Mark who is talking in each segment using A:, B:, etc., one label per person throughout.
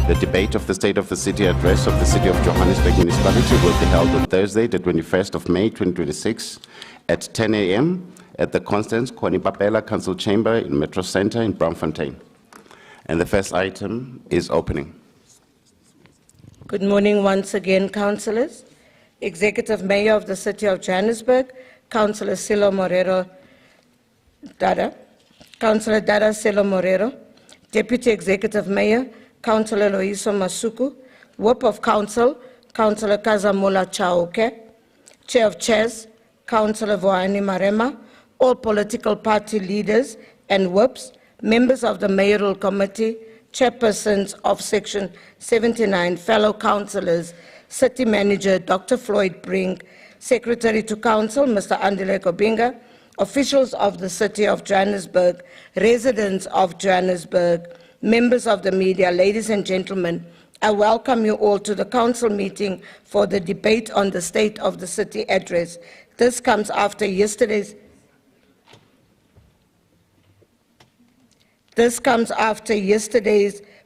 A: The debate of the State of the City address of the City of Johannesburg Municipality will be held on Thursday, the 21st of May, 2026, at 10 a.m. at the Constance Kwani Council Chamber in Metro Center in Braamfontein. And the first item is opening.
B: Good morning once again, councillors. Executive Mayor of the City of Johannesburg, Councillor Silo Morero Dada, Councillor Dada Silo Morero, Deputy Executive Mayor, Councillor Loiso Masuku, Whip of Council, Councillor Kazamula Chauke, Chair of Chairs, Councillor Voani Marema, all political party leaders and whips, members of the Mayoral Committee, chairpersons of Section 79, fellow councillors, City Manager Dr. Floyd Brink, Secretary to Council Mr. Andile Kobinga, officials of the City of Johannesburg, residents of Johannesburg, members of the media, ladies and gentlemen, I welcome you all to the council meeting for the debate on the State of the City address. This comes after yesterday's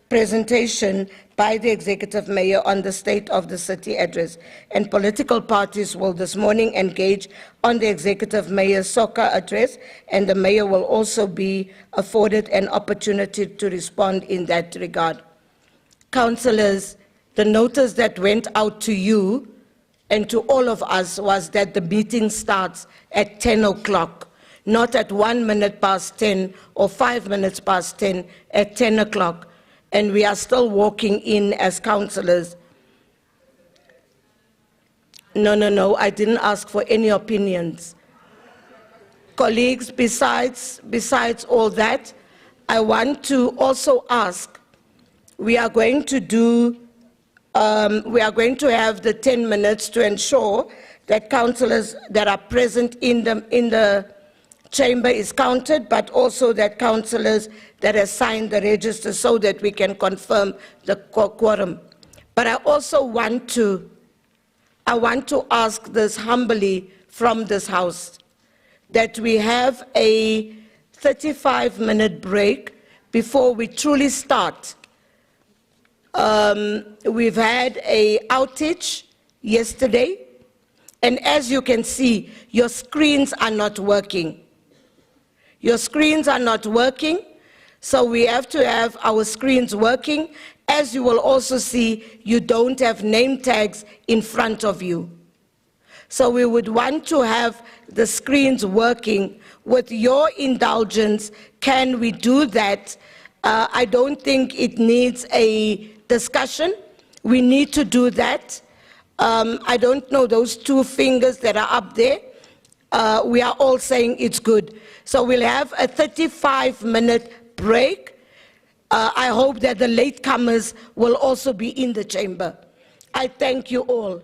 B: presentation by the Executive Mayor on the State of the City address, and political parties will this morning engage on the Executive Mayor's SOCA address, and the Mayor will also be afforded an opportunity to respond in that regard. Councillors, the notice that went out to you and to all of us was that the meeting starts at 10 o'clock. Not at 1 minute past 10 or 5 minutes past 10, at 10 o'clock. And we are still walking in as councillors. No, I didn't ask for any opinions. Colleagues, besides all that, I want to also ask, we are going to have the 10 minutes to ensure that councillors that are present in the chamber is counted, but also that councillors that have signed the register so that we can confirm the quorum. But I also want to ask this humbly from this house, that we have a 35-minute break before we truly start. We've had an outage yesterday, and as you can see, your screens are not working. Your screens are not working, so we have to have our screens working. As you will also see, you don't have name tags in front of you. So we would want to have the screens working. With your indulgence, can we do that? I don't think it needs a discussion. We need to do that. I don't know those two fingers that are up there. We are all saying it's good. So we'll have a 35-minute break. I hope that the latecomers will also be in the chamber. I thank you all.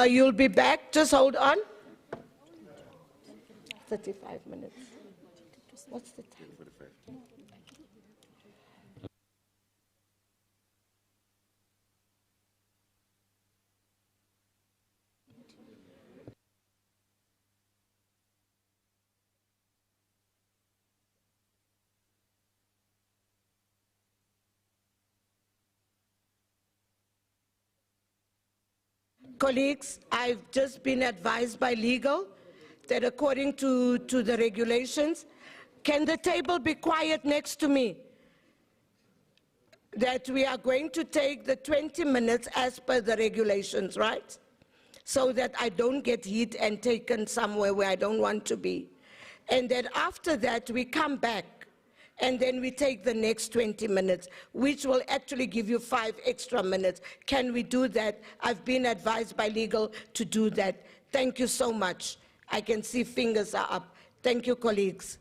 B: You'll be back. Just hold on. 35 minutes. What's the time? Colleagues, I've just been advised by legal that according to the regulations, can the table be quiet next to me? That we are going to take the 20 minutes as per the regulations, right? So that I don't get hit and taken somewhere where I don't want to be. And then after that, we come back and then we take the next 20 minutes, which will actually give you 5 extra minutes. Can we do that? I've been advised by legal to do that. Thank you so much. I can see fingers are up. Thank you, colleagues.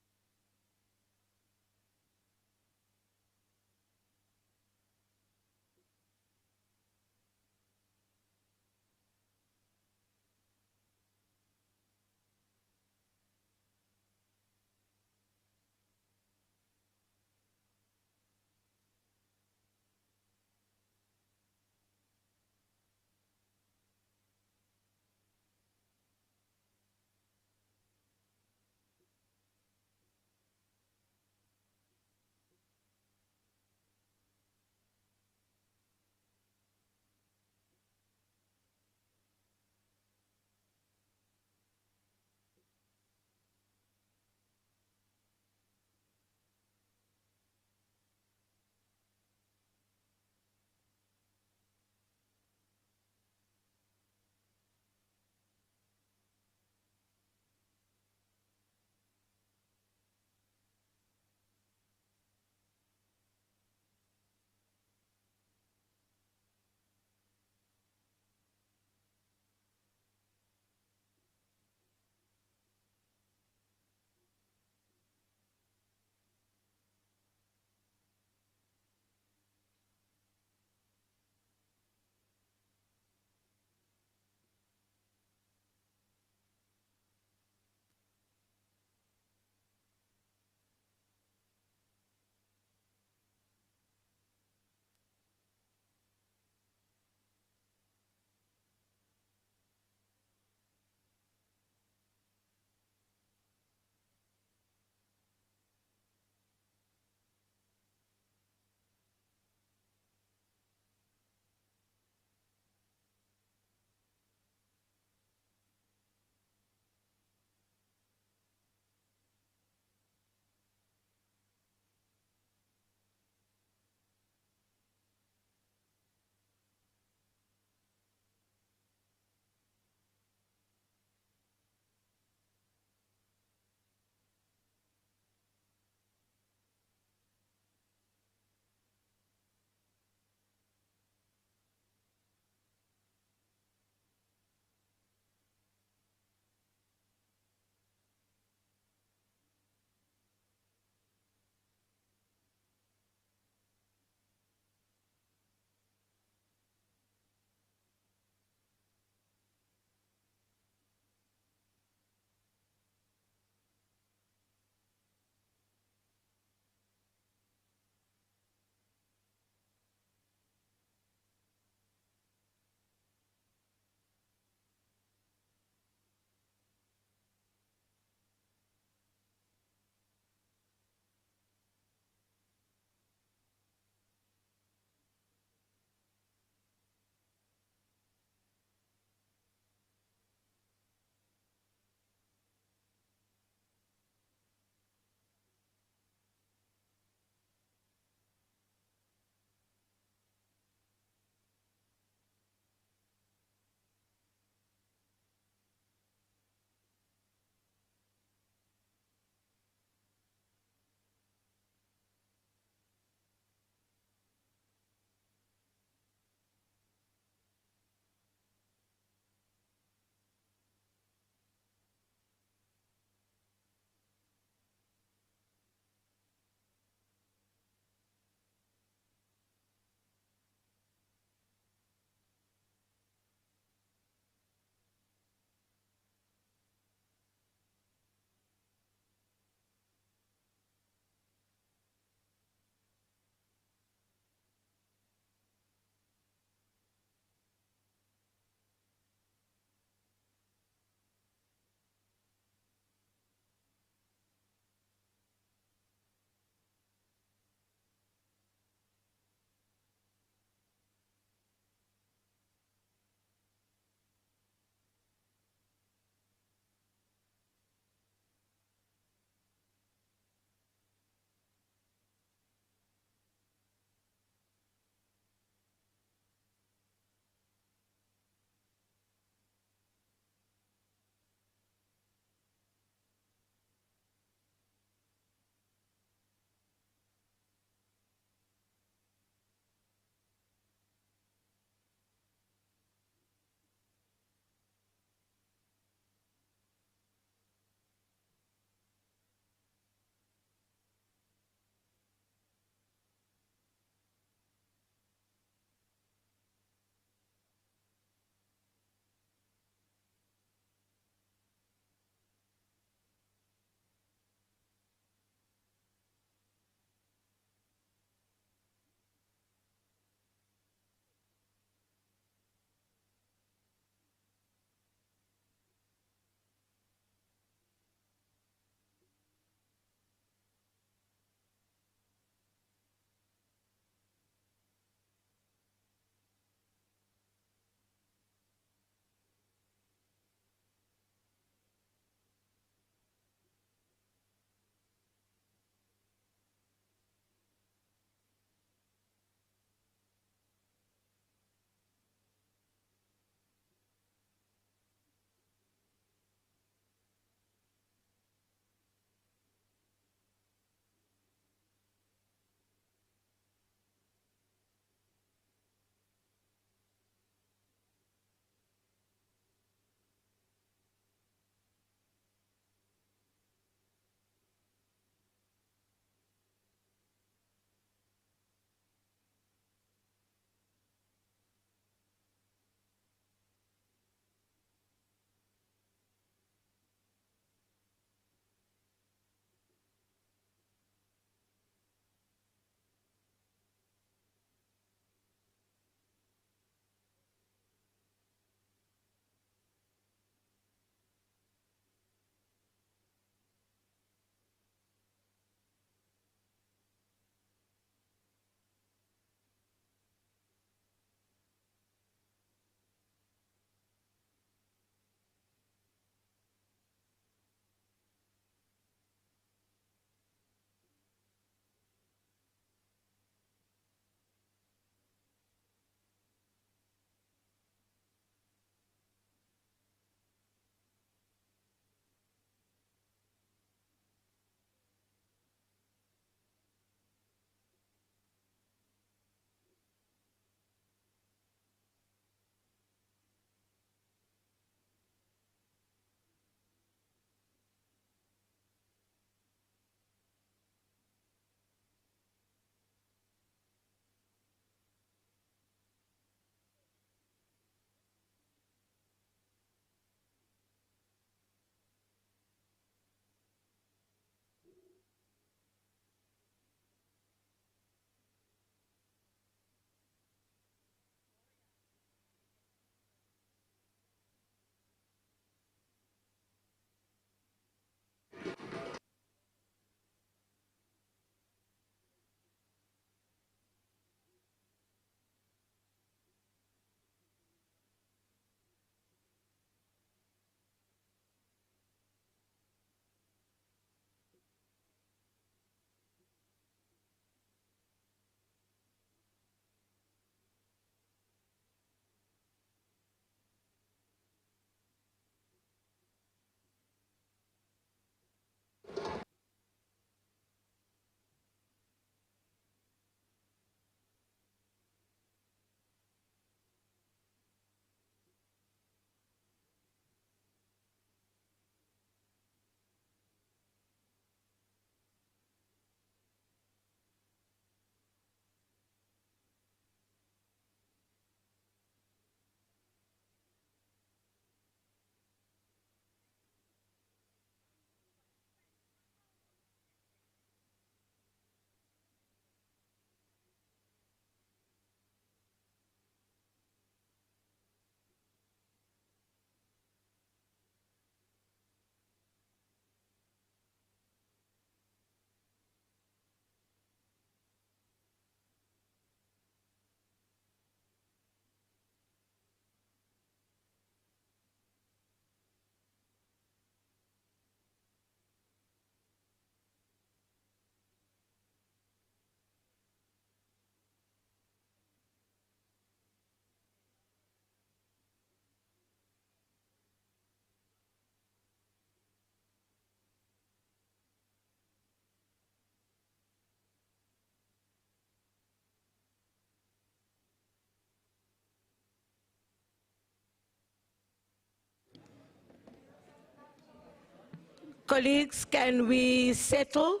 B: Colleagues, can we settle?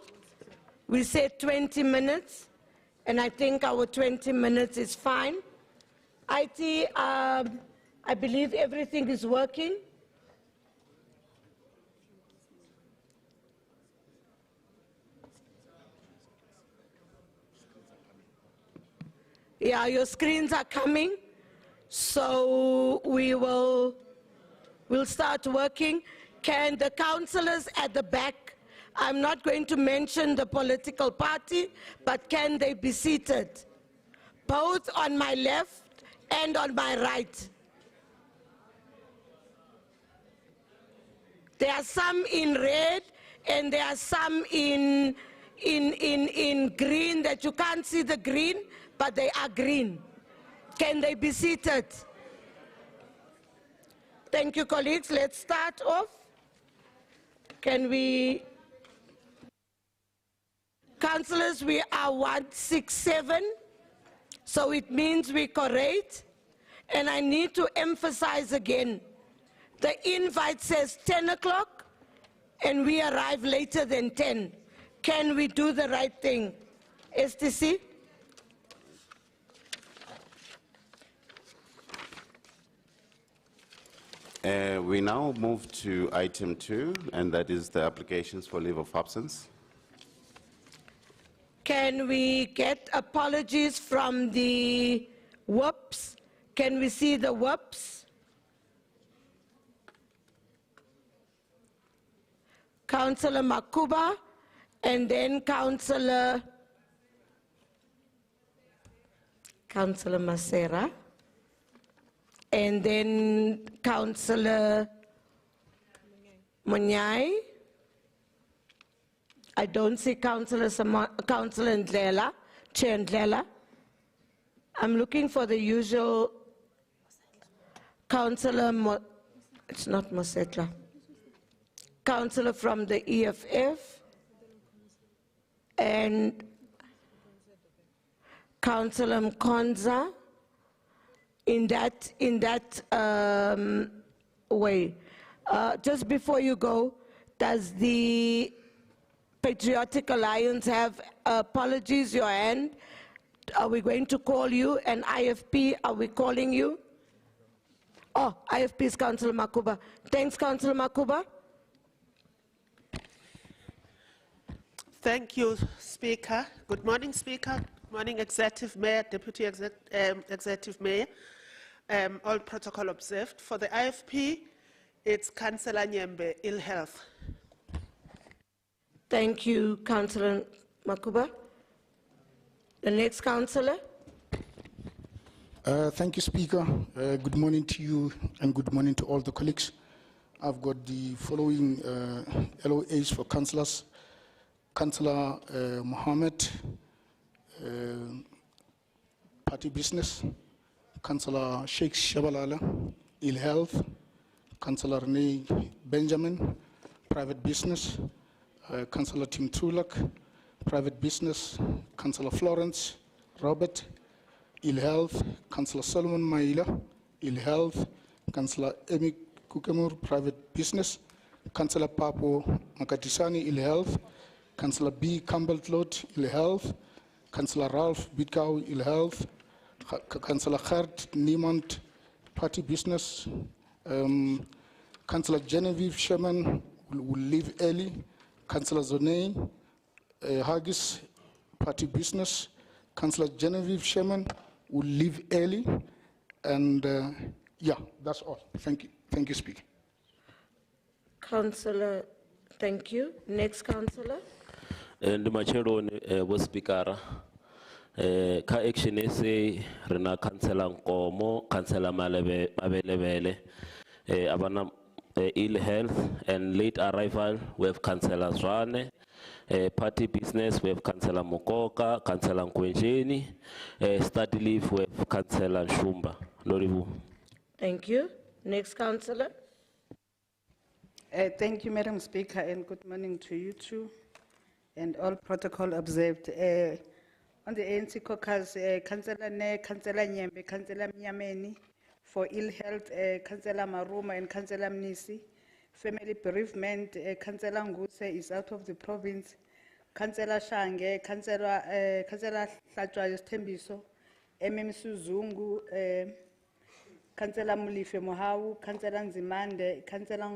B: We said 20 minutes, and I think our 20 minutes is fine. IT, I believe everything is working. Yeah, your screens are coming, so we'll start working. Can the councillors at the back, I'm not going to mention the political party, but can they be seated? Both on my left and on my right. There are some in red and there are some in green that you can't see the green, but they are green. Can they be seated? Thank you, colleagues. Let's start off. Can we? Councillors, we are 167, so it means we correct. And I need to emphasize again, the invite says 10 o'clock, and we arrive later than 10. Can we do the right thing? STC?
A: We now move to item 2, and that is the applications for leave of absence.
B: Can we get apologies from the WUPs? Can we see the WUPs? Councillor Makuba, and then Councillor Masera, and then Councillor Munyai. I don't see Councillor Ndlela, Chair Ndlela. I'm looking for the usual Councillor, it's not Mosetla. Councillor from the EFF and Councillor Mkonza in that way. Just before you go, does the Patriotic Alliance have apologies? Your hand. Are we going to call you? And IFP, are we calling you? Oh, IFP is Councillor Makuba. Thanks, Councillor Makuba.
C: Thank you, Speaker. Good morning, Speaker. Good morning, Executive Mayor, Deputy Executive Mayor. All protocol observed. For the IFP, it's Councillor Nyembe, ill health.
B: Thank you, Councillor Makuba. The next councillor.
D: Thank you, Speaker. Good morning to you and good morning to all the colleagues. I've got the following LOAs for councillors. Councillor Mohammed, Party Business. Councillor Sheikh Shabalala, ill health. Councillor Renee Benjamin, Private Business. Councillor Tim Trulak, Private Business. Councillor Florence Robert, ill health. Councillor Solomon Maila, ill health. Councillor Emi Kukemur, Private Business. Councillor Papo Makatisani, ill health. Councillor B. Campbell-Tlot, ill health. Councillor Ralph Bidkau, ill health. Councillor Gert Niemand, Party Business. Councillor Genevieve Sherman will leave early. Councillor Zonei Haggis, Party Business. Councillor Genevieve Sherman will leave early. And yeah, that's all. Thank you. Thank you, Speaker.
B: Councillor, thank you. Next councillor.
E: And machero was speaker. Ka action ese rena Councillor Nkomo, Councillor Mabelebele, abana ill health and late arrival. We have Councillor Zwane, Party Business. We have Councillor Mokoka, Councillor Nkwenjeni, study leave. We have Councillor Shumba. Noribu.
B: Thank you. Next councillor.
F: Thank you, Madam Speaker, and good morning to you too, and all protocol observed. On the ANC caucus, Councillor Ne, Councillor Nyembe, Councillor Mnyameni, for ill health, Councillor Maruma and Councillor Mnisi. family bereavement, Councillor Nguse is out of the province. Councillor Shange, Councillor Hlatshwayo Sthembiso, Suzungu, Councillor Mulife Mohau, Councillor Nzimande, Councillor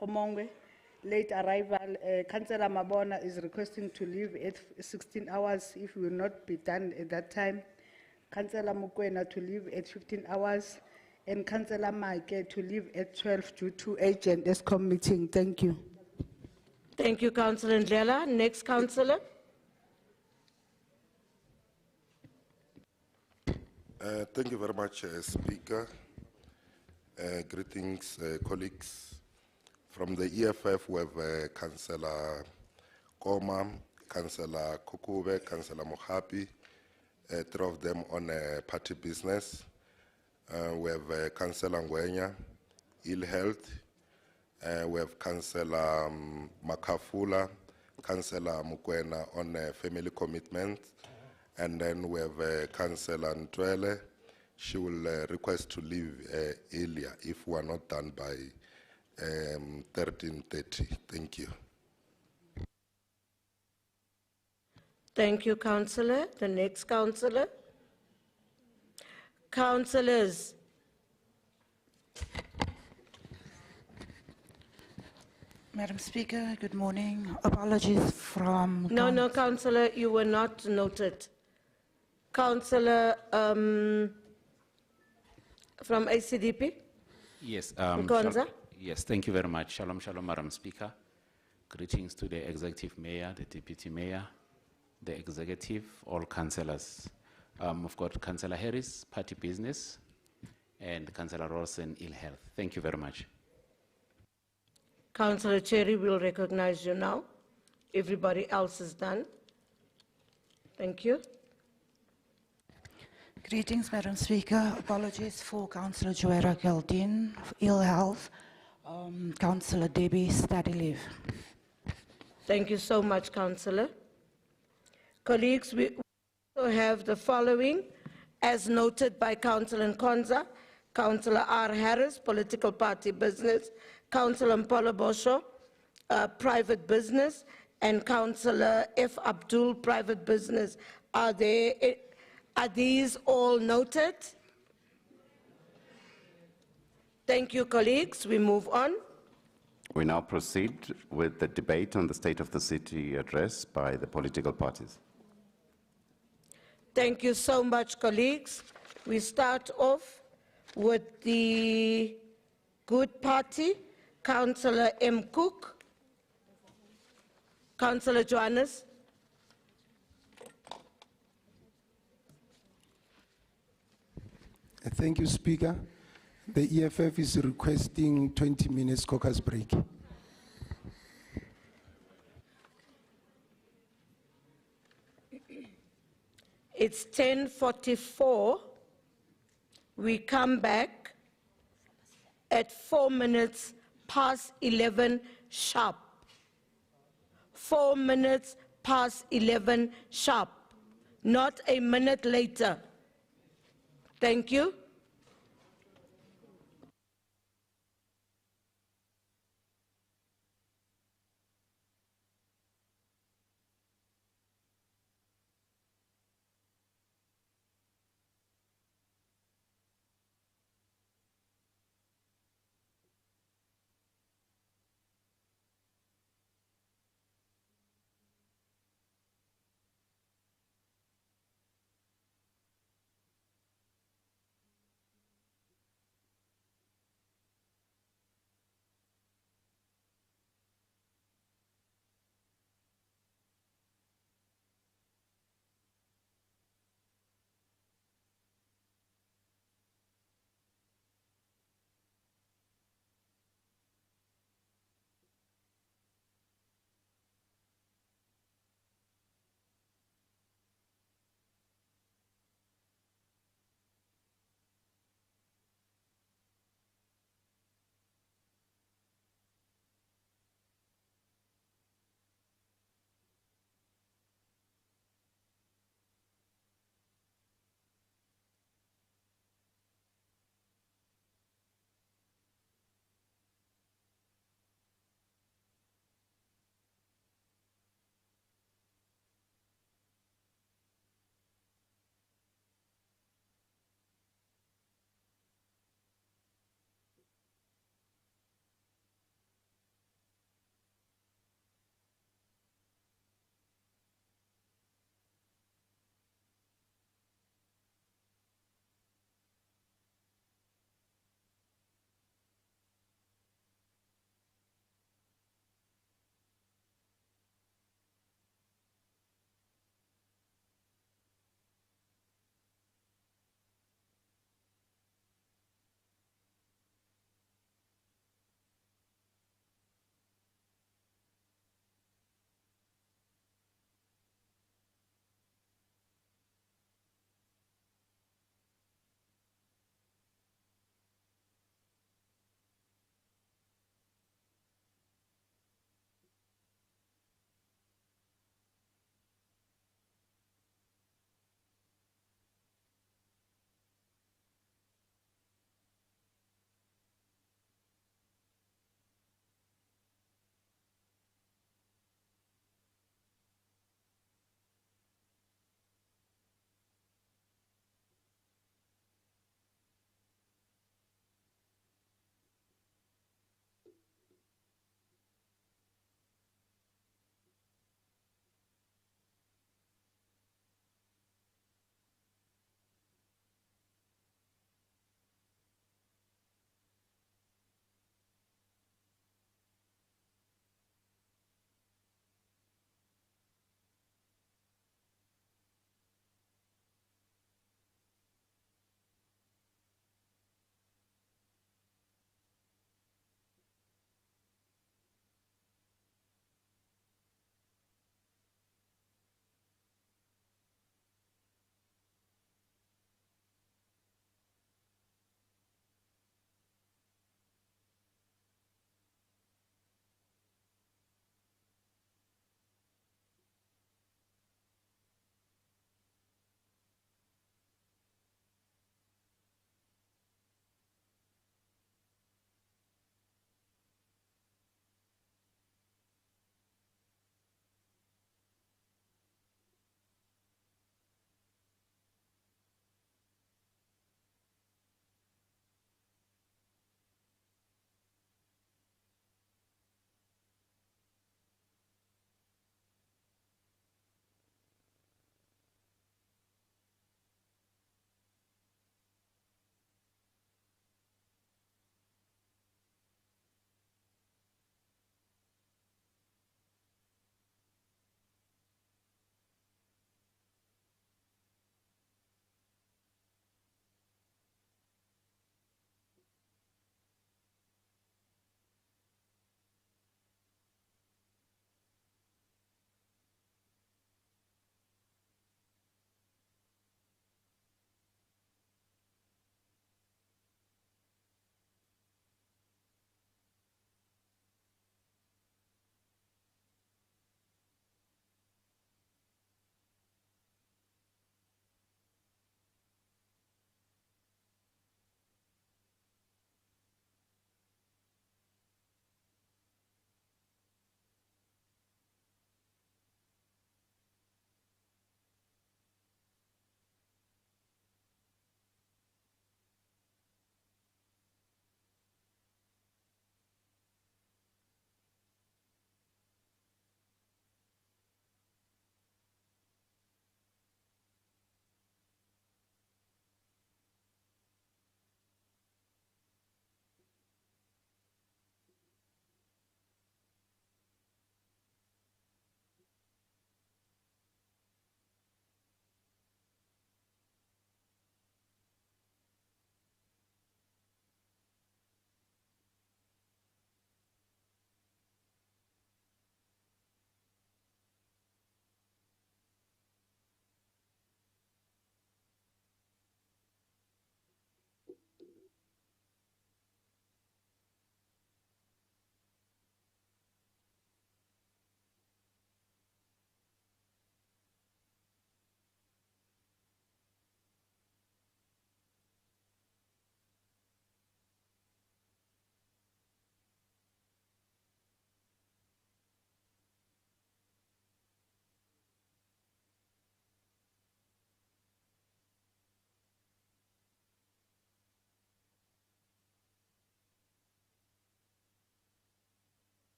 F: Khomongwe, late arrival, Councillor Mabona is requesting to leave at 16 hours if will not be done at that time. Councillor Mukwena to leave at 15 hours, and Councillor Maike to leave at 12 due to agent ESCOM meeting. Thank you.
B: Thank you, Councillor Ndlela. Next, Councillor.
G: Thank you very much, Speaker. Greetings, colleagues. From the EFF, we have Councillor Koma, Councillor Kukube, Councillor Mohapi, three of them on party business. We have Councillor Ngwenya, ill health. We have Councillor Makafula, Councillor Mukwena on family commitment. And then we have Councillor Ntwele. She will request to leave earlier if we are not done by 13:30. Thank you.
B: Thank you, Councillor. The next Councillor. Councillors.
H: Madam Speaker, good morning. Apologies from...
B: No, Councillor, you were not noted. Councillor from ACDP?
I: Yes.
B: Nkonza?
I: Yes, thank you very much. Shalom, shalom, Madam Speaker. Greetings to the Executive Mayor, the Deputy Mayor, the Executive, all councillors. I've got Councillor Harris, Party Business, and Councillor Rawson, Ill Health. Thank you very much.
B: Councillor Cherry will recognize you now. Everybody else is done. Thank you.
H: Greetings, Madam Speaker. Apologies for Councillor Joera Geldin, ill health. Councillor Debbie, study leave.
B: Thank you so much, Councillor. Colleagues, we also have the following, as noted by Councillor Nkonza, Councillor R. Harris, Political Party Business, Councillor Mpolo Bosho, Private Business, and Councillor F. Abdul, Private Business. Are these all noted? Thank you, colleagues. We move on.
A: We now proceed with the debate on the State of the City address by the political parties.
B: Thank you so much, colleagues. We start off with the Good Party, Councillor M. Cook, Councillor Johannes.
J: Thank you, Speaker. The EFF is requesting 20 minutes caucus break.
B: It's 10:44. We come back at 4 minutes past 11 sharp. 4 minutes past 11 sharp, not a minute later. Thank you.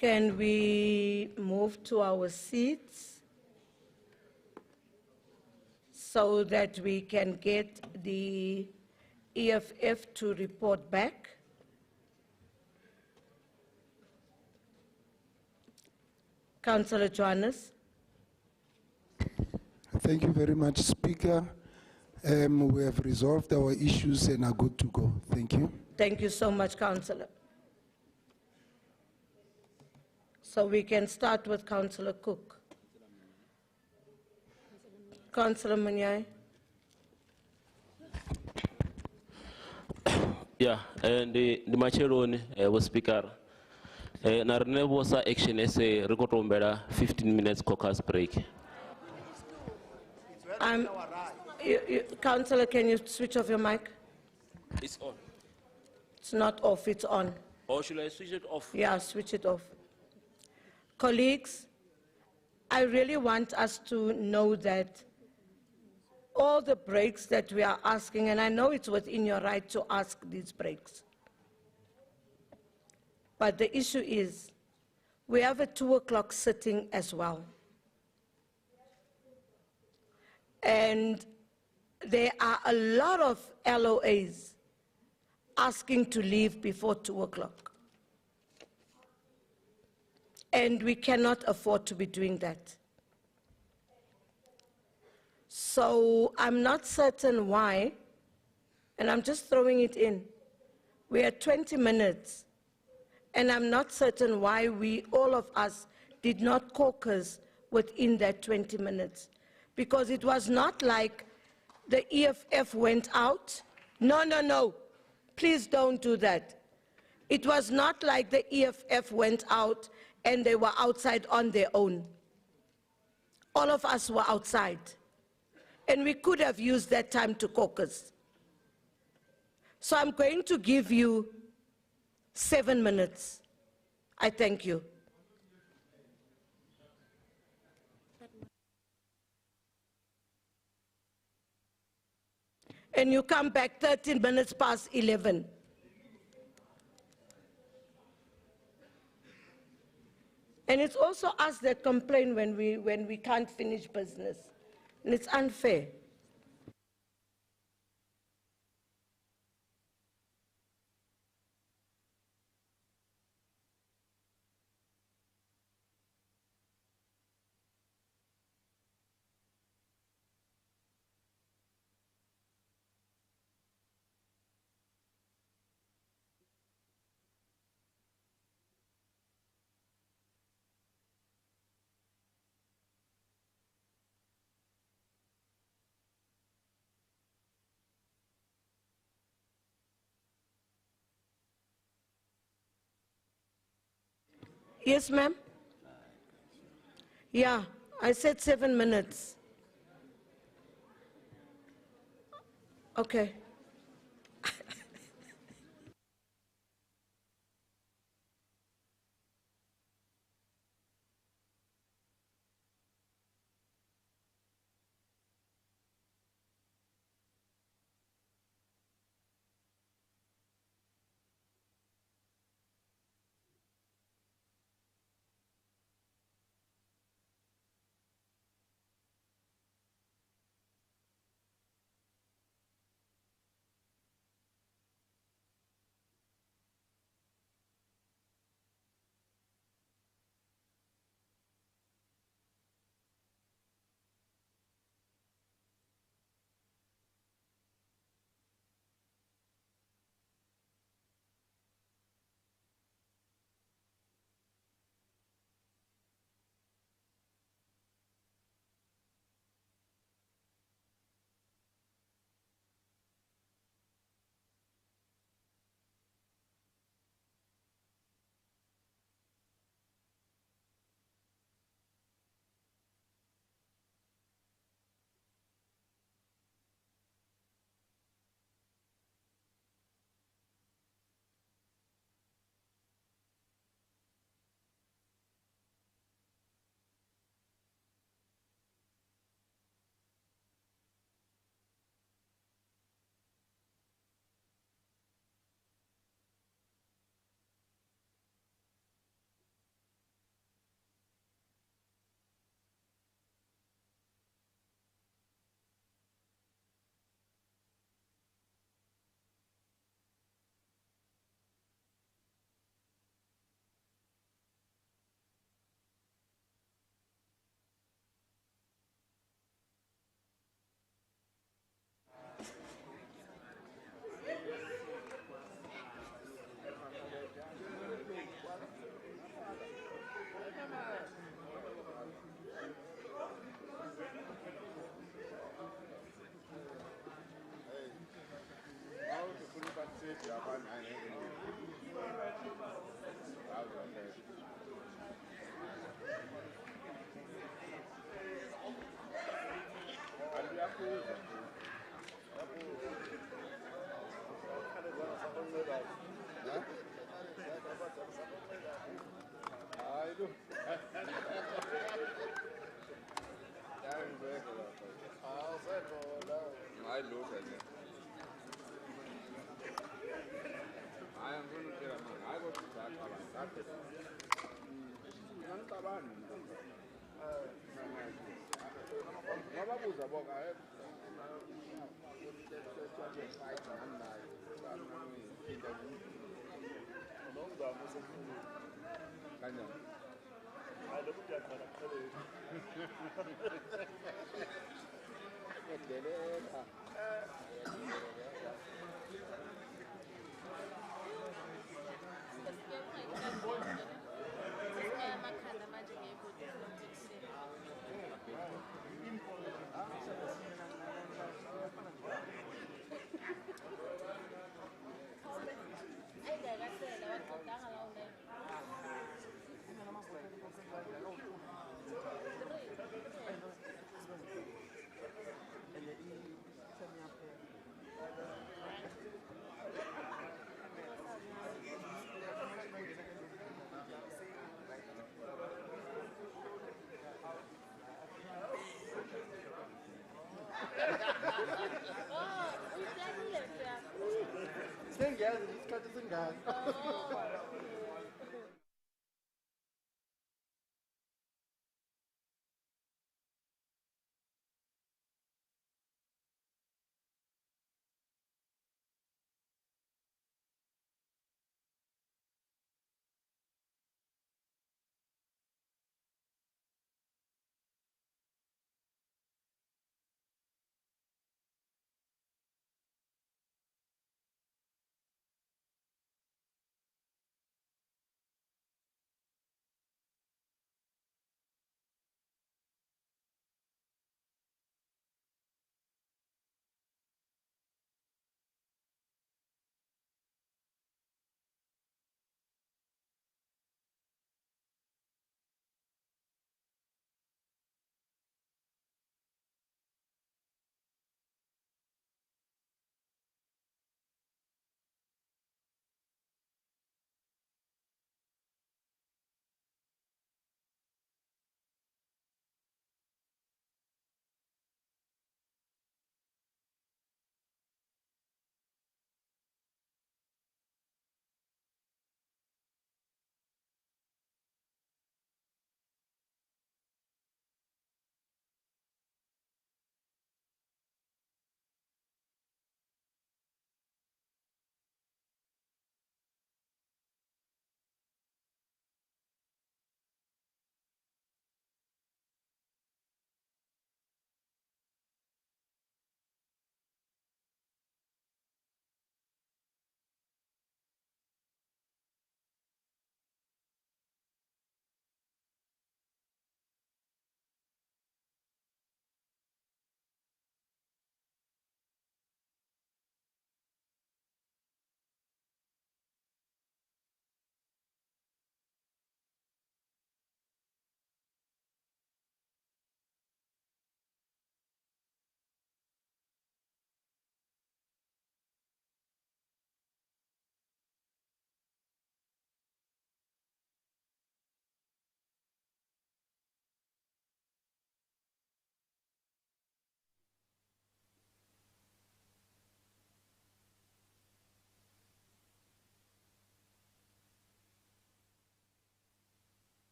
B: Can we move to our seats so that we can get the EFF to report back? Councillor Johannes.
J: Thank you very much, Speaker. We have resolved our issues and are good to go. Thank you.
B: Thank you so much, Councillor. So we can start with Councillor Cook. Councillor Manyai.
E: Yeah, and the Macheroni was speaker. Narne was action essay, Ricotombera, 15 minutes caucus break.
B: Councillor, can you switch off your mic?
E: It's on.
B: It's not off, it's on.
E: Or should I switch it off?
B: Yeah, switch it off. Colleagues, I really want us to know that all the breaks that we are asking, and I know it's within your right to ask these breaks, but the issue is we have a 2 o'clock sitting as well. And there are a lot of LOAs asking to leave before 2 o'clock. And we cannot afford to be doing that. So I'm not certain why, and I'm just throwing it in. We are 20 minutes, and I'm not certain why all of us did not caucus within that 20 minutes. Because it was not like the EFF went out. No, no, no. Please don't do that. It was not like the EFF went out and they were outside on their own. All of us were outside. And we could have used that time to caucus. So I'm going to give you 7 minutes. I thank you. And you come back 13 minutes past 11. And it's also us that complain when we can't finish business. And it's unfair. Yes, ma'am? Yeah, I said 7 minutes. Okay.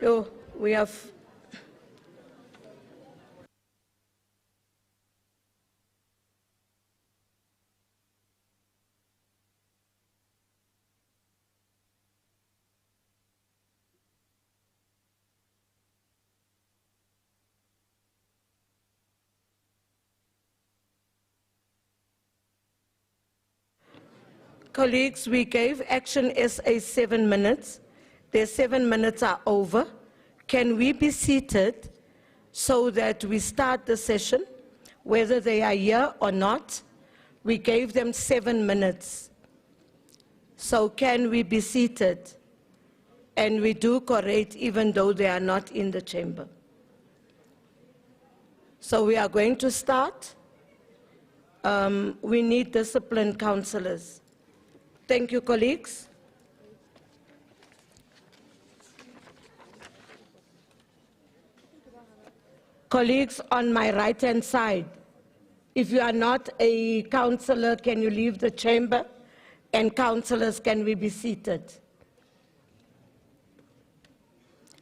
B: Oh, we have. Colleagues, we gave Action SA 7 minutes. Their 7 minutes are over. Can we be seated so that we start the session, whether they are here or not? We gave them 7 minutes. So can we be seated? And we do correct even though they are not in the chamber. So we are going to start. We need disciplined councillors. Thank you, colleagues. Colleagues on my right-hand side, if you are not a councillor, can you leave the chamber? And councillors, can we be seated?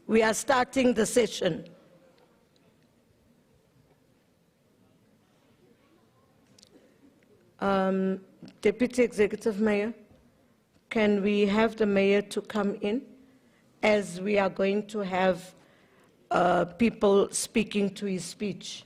B: We are starting the session. Deputy Executive Mayor, can we have the mayor to come in, as we are going to have people speaking to his speech?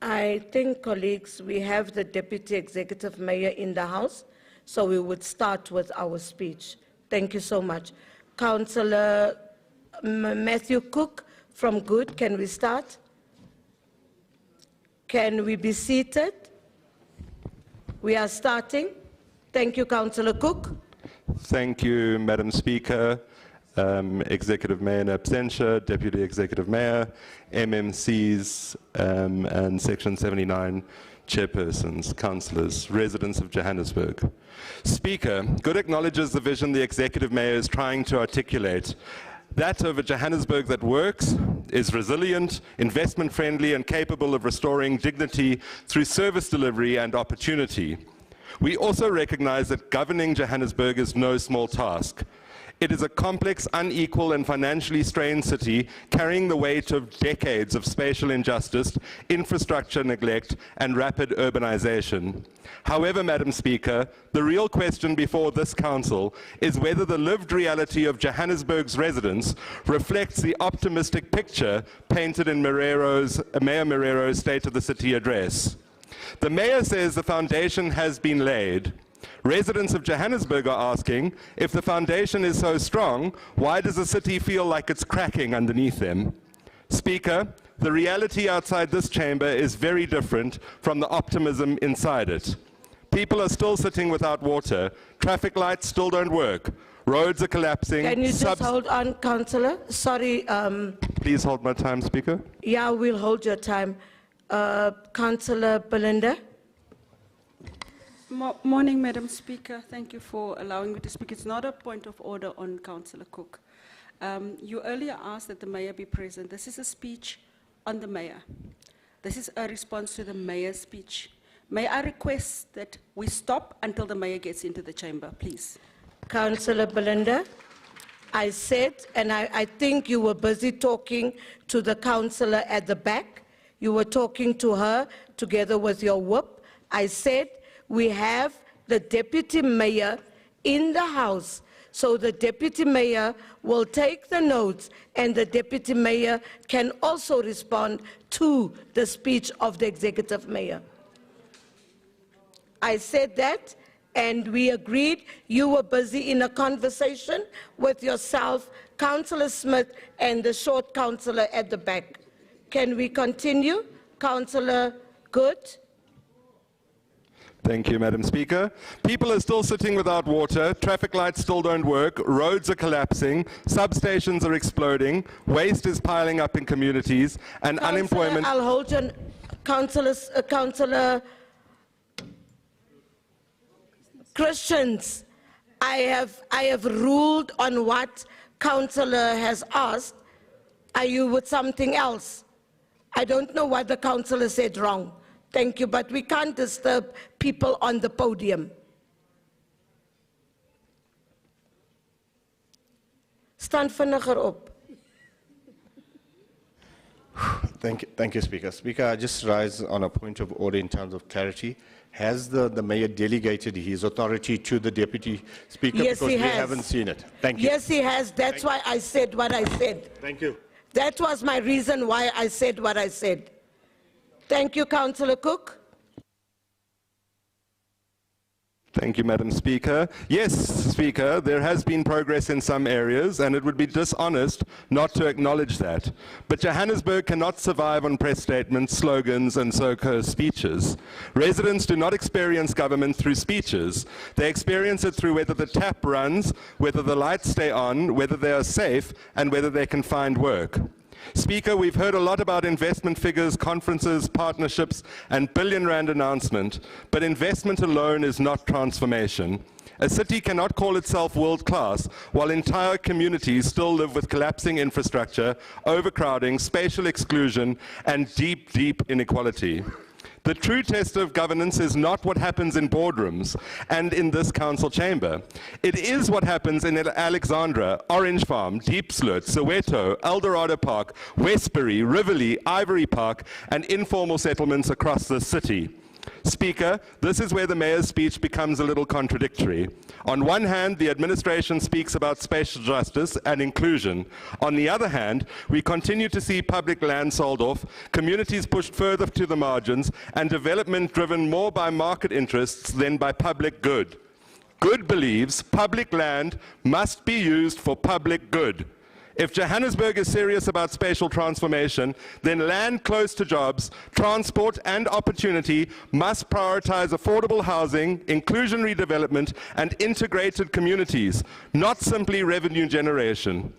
B: I think, colleagues, we have the Deputy Executive Mayor in the House, so we would start with our speech. Thank you so much. Councillor Matthew Cook from Good, can we start? Can we be seated? We are starting. Thank you, Councillor Cook.
K: Thank you, Madam Speaker. Executive Mayor in absentia, Deputy Executive Mayor, MMCs, and Section 79 chairpersons, councillors, residents of Johannesburg. Speaker, Good acknowledges the vision the Executive Mayor is trying to articulate. That of a Johannesburg that works, is resilient, investment-friendly, and capable of restoring dignity through service delivery and opportunity. We also recognize that governing Johannesburg is no small task. It is a complex, unequal, and financially strained city carrying the weight of decades of spatial injustice, infrastructure neglect, and rapid urbanization. However, Madam Speaker, the real question before this Council is whether the lived reality of Johannesburg's residents reflects the optimistic picture painted in Mayor Morero's State of the City address. The Mayor says the foundation has been laid. Residents of Johannesburg are asking, if the foundation is so strong, why does the city feel like it's cracking underneath them? Speaker, the reality outside this chamber is very different from the optimism inside it. People are still sitting without water, traffic lights still don't work, roads are collapsing.
B: Can you just hold on, Councillor? Sorry.
K: Please hold my time, Speaker.
B: Yeah, we'll hold your time. Councillor Belinda.
L: Morning, Madam Speaker. Thank you for allowing me to speak. It's not a point of order on Councillor Cook. You earlier asked that the Mayor be present. This is a speech on the Mayor. This is a response to the Mayor's speech. May I request that we stop until the Mayor gets into the chamber, please?
B: Councillor Belinda, I said, and I think you were busy talking to the councillor at the back. You were talking to her together with your whip. I said, we have the Deputy Mayor in the House, so the Deputy Mayor will take the notes and the Deputy Mayor can also respond to the speech of the Executive Mayor. I said that, and we agreed. You were busy in a conversation with yourself, Councillor Smith, and the short councillor at the back. Can we continue? Councillor Good.
K: Thank you, Madam Speaker. People are still sitting without water, traffic lights still don't work, roads are collapsing, substations are exploding, waste is piling up in communities, and unemployment...
B: I'll hold you, Councillor Christians. I have ruled on what Councillor has asked. Are you with something else? I don't know what the councillor said wrong. Thank you, but we can't disturb people on the podium. Staan vinniger op.
M: Thank you, Speaker. Speaker, I just rise on a point of order in terms of clarity. Has the Mayor delegated his authority to the Deputy Speaker?
B: Yes,
M: because
B: he
M: we
B: has.
M: haven't seen it. Thank you.
B: Yes, he has. That's why I said what I said.
M: Thank you.
B: That was my reason why I said what I said. Thank you, Councillor Cook.
K: Thank you, Madam Speaker. Yes, Speaker, there has been progress in some areas, and it would be dishonest not to acknowledge that. But Johannesburg cannot survive on press statements, slogans, and SOCA speeches. Residents do not experience government through speeches. They experience it through whether the tap runs, whether the lights stay on, whether they are safe, and whether they can find work. Speaker, we've heard a lot about investment figures, conferences, partnerships, and billion-rand announcement, but investment alone is not transformation. A city cannot call itself world-class while entire communities still live with collapsing infrastructure, overcrowding, spatial exclusion, and deep, deep inequality. The true test of governance is not what happens in boardrooms and in this council chamber. It is what happens in Alexandra, Orange Farm, Diepsloot, Soweto, Eldorado Park, Westbury, Rivoli, Ivory Park, and informal settlements across the city. Speaker, this is where the Mayor's speech becomes a little contradictory. On one hand, the administration speaks about spatial justice and inclusion. On the other hand, we continue to see public land sold off, communities pushed further to the margins, and development driven more by market interests than by public good. Good believes public land must be used for public good. If Johannesburg is serious about spatial transformation, then land close to jobs, transport, and opportunity must prioritize affordable housing, inclusionary development, and integrated communities, not simply revenue generation.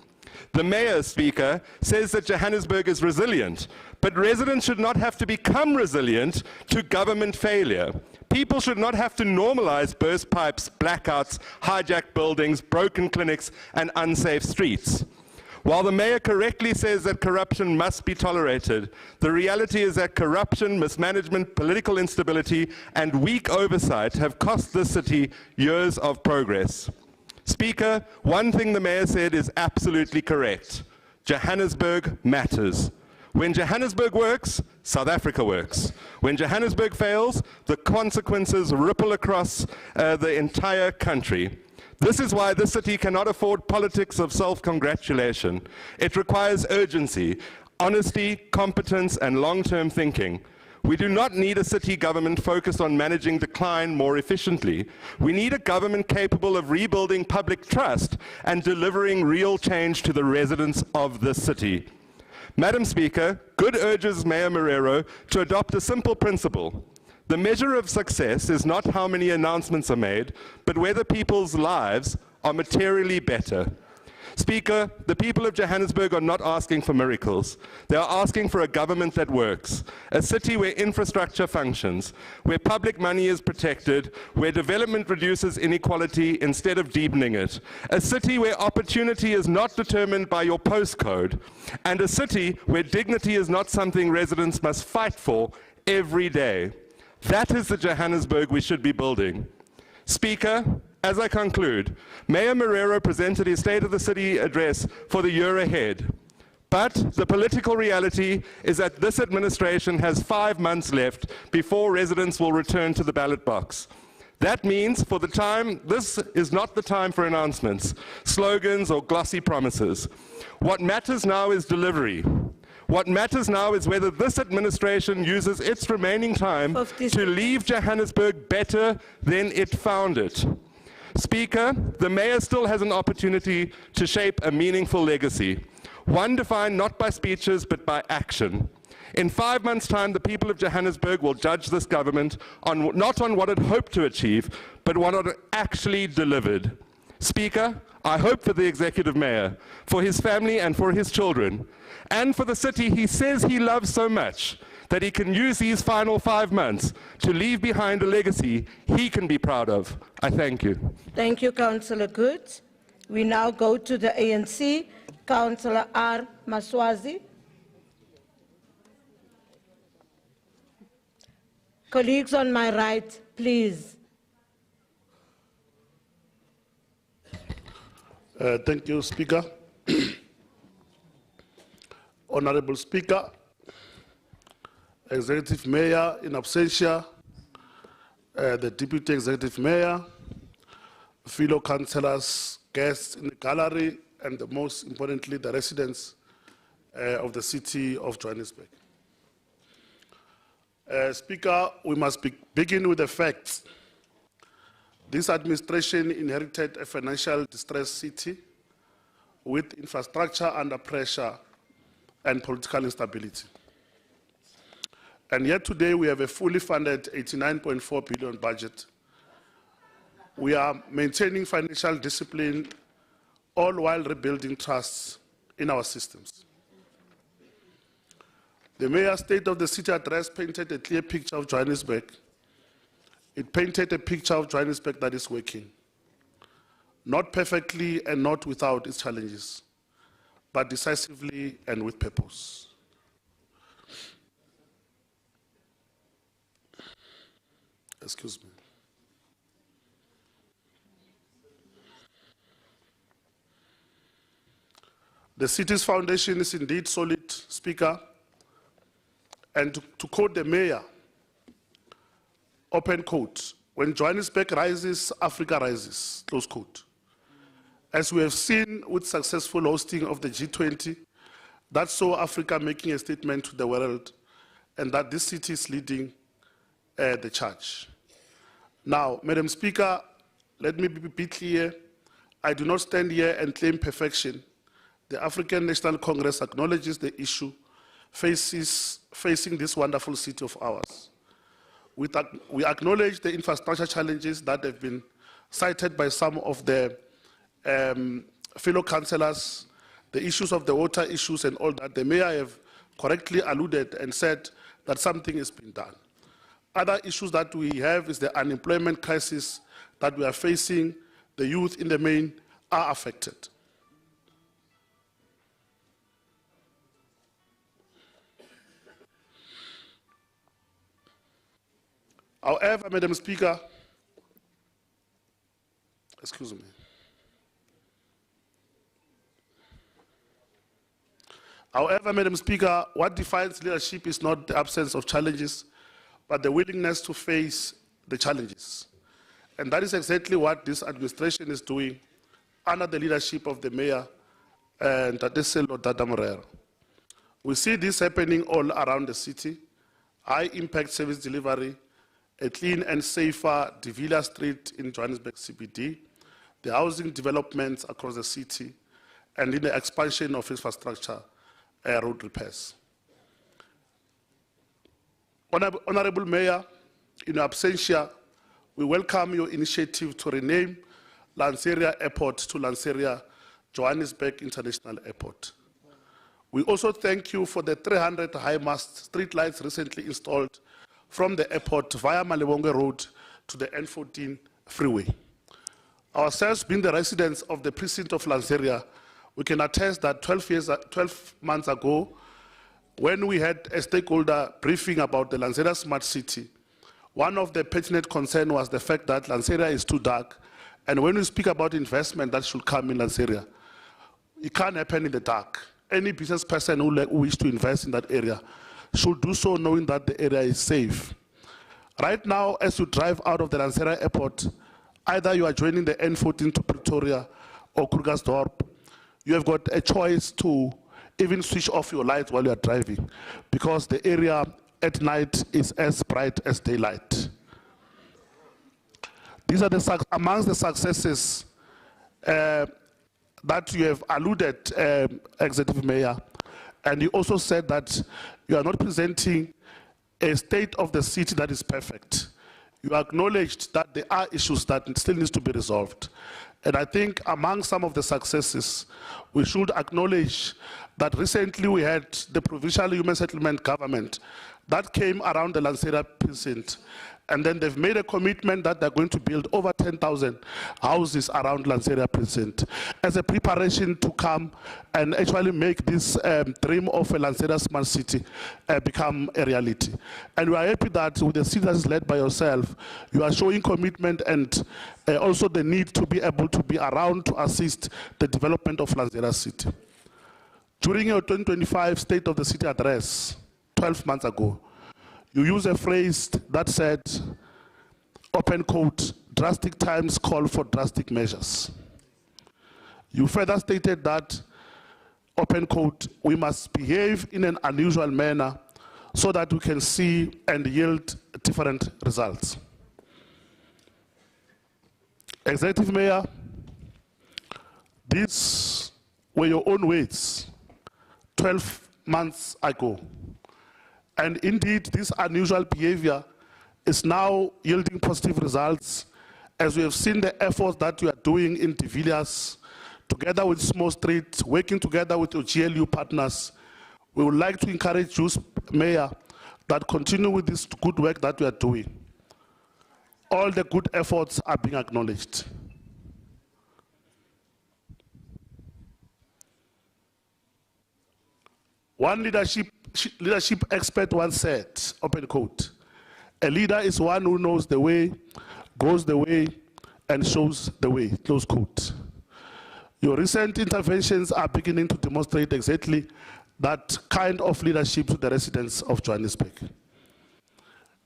K: The Mayor, Speaker, says that Johannesburg is resilient, but residents should not have to become resilient to government failure. People should not have to normalize burst pipes, blackouts, hijacked buildings, broken clinics, and unsafe streets. While the Mayor correctly says that corruption must be tolerated, the reality is that corruption, mismanagement, political instability, and weak oversight have cost this city years of progress. Speaker, one thing the Mayor said is absolutely correct. Johannesburg matters. When Johannesburg works, South Africa works. When Johannesburg fails, the consequences ripple across the entire country. This is why this city cannot afford politics of self-congratulation. It requires urgency, honesty, competence, and long-term thinking. We do not need a city government focused on managing decline more efficiently. We need a government capable of rebuilding public trust and delivering real change to the residents of this city. Madam Speaker, Good urges Mayor Marrero to adopt a simple principle. The measure of success is not how many announcements are made, but whether people's lives are materially better. Speaker, the people of Johannesburg are not asking for miracles. They are asking for a government that works, a city where infrastructure functions, where public money is protected, where development reduces inequality instead of deepening it, a city where opportunity is not determined by your postcode, and a city where dignity is not something residents must fight for every day. That is the Johannesburg we should be building. Speaker, as I conclude, Mayor Marrero presented his State of the City address for the year ahead. But the political reality is that this administration has 5 months left before residents will return to the ballot box. That means for the time, this is not the time for announcements, slogans, or glossy promises. What matters now is delivery. What matters now is whether this administration uses its remaining time to leave Johannesburg better than it found it. Speaker, the mayor still has an opportunity to shape a meaningful legacy, one defined not by speeches but by action. In 5 months' time, the people of Johannesburg will judge this government not on what it hoped to achieve, but what it actually delivered. Speaker, I hope for the executive mayor, for his family and for his children, and for the city he says he loves so much, that he can use these final 5 months to leave behind a legacy he can be proud of. I thank you.
B: Thank you, Councillor Goods. We now go to the ANC. Councillor R. Maswazi. Colleagues on my right, please.
N: Thank you, Speaker. Honorable Speaker, Executive Mayor in absentia, the Deputy Executive Mayor, fellow councillors, guests in the gallery, and most importantly, the residents of the City of Johannesburg. Speaker, we must begin with the facts. This administration inherited a financial distressed city with infrastructure under pressure and political instability. And yet today we have a fully funded 89.4 billion budget. We are maintaining financial discipline, all while rebuilding trust in our systems. The Mayor's State of the City address painted a clear picture of Johannesburg. It painted a picture of Johannesburg that is working, not perfectly and not without its challenges, but decisively and with purpose. Excuse me. The city's foundation is indeed solid, Speaker, and to quote the Mayor, open quote, when Johannesburg rises, Africa rises, close quote. As we have seen with successful hosting of the G20, that saw Africa making a statement to the world, and that this city is leading the charge. Now, Madam Speaker, let me be clear. I do not stand here and claim perfection. The African National Congress acknowledges the issue facing this wonderful city of ours. We acknowledge the infrastructure challenges that have been cited by some of the fellow councillors, the issues of the water issues and all that. The Mayor have correctly alluded and said that something has been done. Other issues that we have is the unemployment crisis that we are facing. The youth in the main are affected. However, Madam Speaker, excuse me. However, Madam Speaker, what defines leadership is not the absence of challenges, but the willingness to face the challenges. And that is exactly what this administration is doing under the leadership of the Mayor and Tadeselo Dadamorero. We see this happening all around the city, high impact service delivery, a clean and safer De Villa Street in Johannesburg CBD, the housing developments across the city, and in the expansion of infrastructure, road repairs. Honorable Mayor, in your absentia, we welcome your initiative to rename Lanseria Airport to Lanseria Johannesburg International Airport. We also thank you for the 300 high-mast streetlights recently installed from the airport via Malebonge Road to the N14 freeway. Ourselves being the residents of the precinct of Lanseria, we can attest that 12 months ago, when we had a stakeholder briefing about the Lanseria Smart City, one of the pertinent concerns was the fact that Lanseria is too dark, and when we speak about investment that should come in Lanseria, it can't happen in the dark. Any business person who wishes to invest in that area should do so knowing that the area is safe. Right now, as you drive out of the Lanseria Airport, either you are joining the N14 to Pretoria or Krugersdorp, you have got a choice to even switch off your lights while you are driving, because the area at night is as bright as daylight. These are amongst the successes that you have alluded, Executive Mayor, and you also said that you are not presenting a state of the city that is perfect. You acknowledged that there are issues that still need to be resolved. And I think among some of the successes, we should acknowledge that recently we had the Provincial Human Settlement Government that came around the Lanseria precinct. And then they've made a commitment that they're going to build over 10,000 houses around Lanseria precinct as a preparation to come and actually make this dream of a Lanseria smart city become a reality. And we are happy that with the city that is led by yourself, you are showing commitment and also the need to be able to be around to assist the development of Lanseria city. During your 2025 State of the City address, 12 months ago, you used a phrase that said, open quote, drastic times call for drastic measures. You further stated that, open quote, we must behave in an unusual manner so that we can see and yield different results. Executive Mayor, these were your own words 12 months ago. And indeed, this unusual behavior is now yielding positive results, as we have seen the efforts that you are doing in De Villiers, together with Small Street, working together with your GLU partners. We would like to encourage you, Mayor, that continue with this good work that you are doing. All the good efforts are being acknowledged. One leadership expert once said, open quote, a leader is one who knows the way, goes the way, and shows the way, close quote. Your recent interventions are beginning to demonstrate exactly that kind of leadership to the residents of Johannesburg.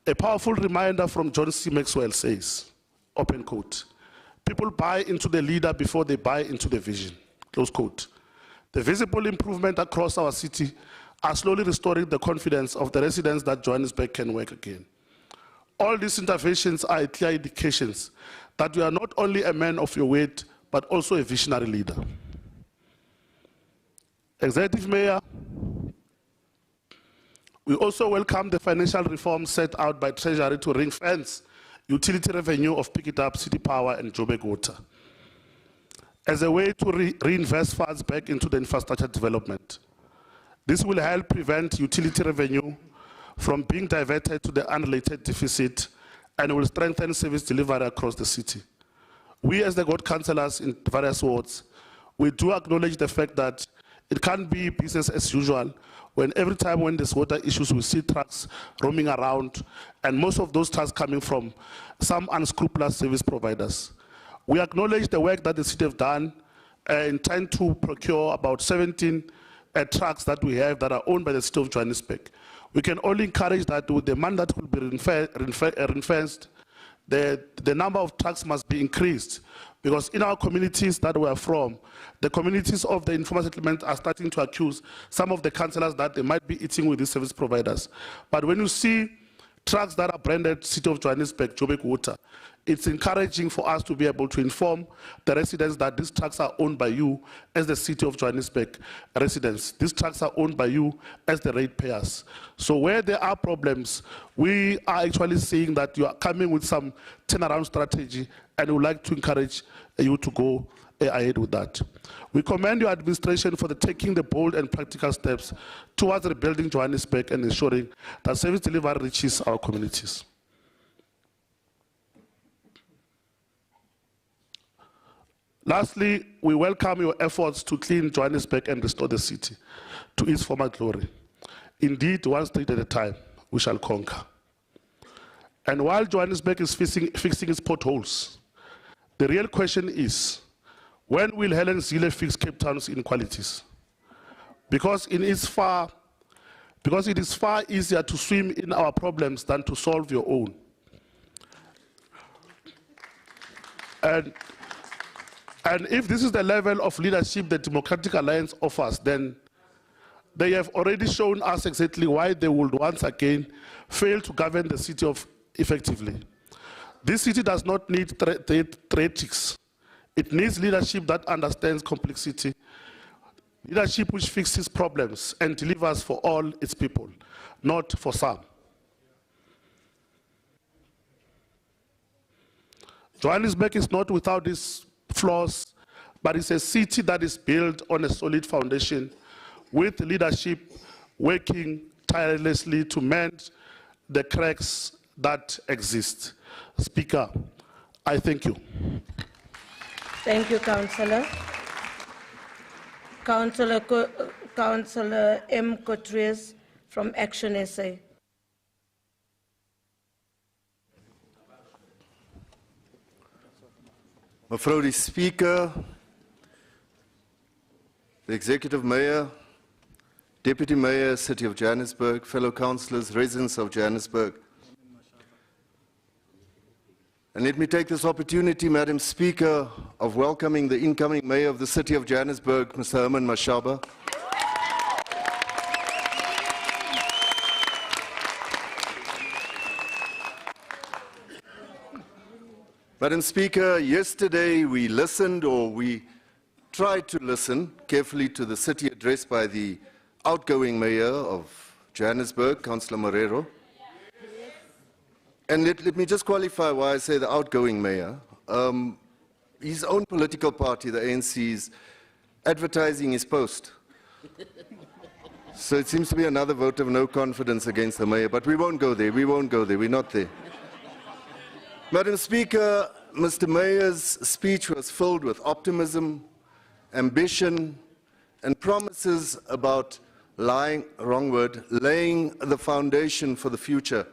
N: A powerful reminder from John C. Maxwell says, open quote, people buy into the leader before they buy into the vision, close quote. The visible improvement across our city are slowly restoring the confidence of the residents that Johannesburg can work again. All these interventions are clear indications that you are not only a man of your word, but also a visionary leader. Executive Mayor, we also welcome the financial reforms set out by Treasury to ring-fence utility revenue of Pick It Up, City Power, and Joburg Water as a way to reinvest funds back into the infrastructure development. This will help prevent utility revenue from being diverted to the unrelated deficit and will strengthen service delivery across the city. We as the ward councillors in various wards, we do acknowledge the fact that it can't be business as usual when every time when there's water issues, we see trucks roaming around, and most of those trucks coming from some unscrupulous service providers. We acknowledge the work that the city have done in trying to procure about 17 trucks that we have that are owned by the City of Johannesburg. We can only encourage that with the money that will be ring-fenced, the number of trucks must be increased, because in our communities that we are from, the communities of the informal settlement are starting to accuse some of the councillors that they might be eating with these service providers. But when you see trucks that are branded City of Johannesburg, Joburg Water, it's encouraging for us to be able to inform the residents that these trucks are owned by you as the City of Johannesburg residents. These trucks are owned by you as the ratepayers. So where there are problems, we are actually seeing that you are coming with some turnaround strategy, and we would like to encourage you to go ahead with that. We commend your administration for taking the bold and practical steps towards rebuilding Johannesburg and ensuring that service delivery reaches our communities. Lastly, we welcome your efforts to clean Johannesburg and restore the city to its former glory. Indeed, one street at a time, we shall conquer. And while Johannesburg is fixing its potholes, the real question is, when will Helen Zille fix Cape Town's inequalities? Because it is far easier to swim in our problems than to solve your own. And if this is the level of leadership the Democratic Alliance offers, then They have already shown us exactly why they would once again fail to govern the city effectively. This city does not need theatrics. It needs leadership that understands complexity, leadership which fixes problems and delivers for all its people, not for some. Johannesburg is not without its flaws, but it's a city that is built on a solid foundation with leadership working tirelessly to mend the cracks that exist. Speaker, I thank you.
B: Thank you, Councillor. Councillor M. Cotres from Action SA.
O: Mevrou die Speaker, the Executive Mayor, Deputy Mayor, City of Johannesburg, fellow councillors, residents of Johannesburg. And let me take this opportunity, Madam Speaker, of welcoming the incoming Mayor of the City of Johannesburg, Mr. Herman Mashaba. Madam Speaker, yesterday we listened, or we tried to listen carefully to the city address by the outgoing Mayor of Johannesburg, Councillor Morero. And let me just qualify why I say the outgoing Mayor. His own political party, the ANC, is advertising his post. So it seems to be another vote of no confidence against the Mayor, but we won't go there, we're not there. Madam Speaker, Mr. Mayor's speech was filled with optimism, ambition, and promises about laying the foundation for the future.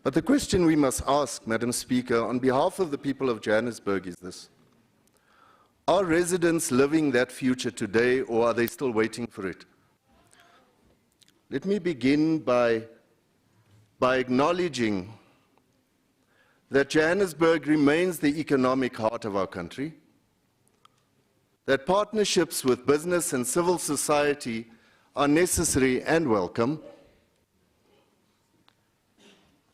O: But the question we must ask, Madam Speaker, on behalf of the people of Johannesburg is this: are residents living that future today, or are they still waiting for it? Let me begin by acknowledging that Johannesburg remains the economic heart of our country, that partnerships with business and civil society are necessary and welcome.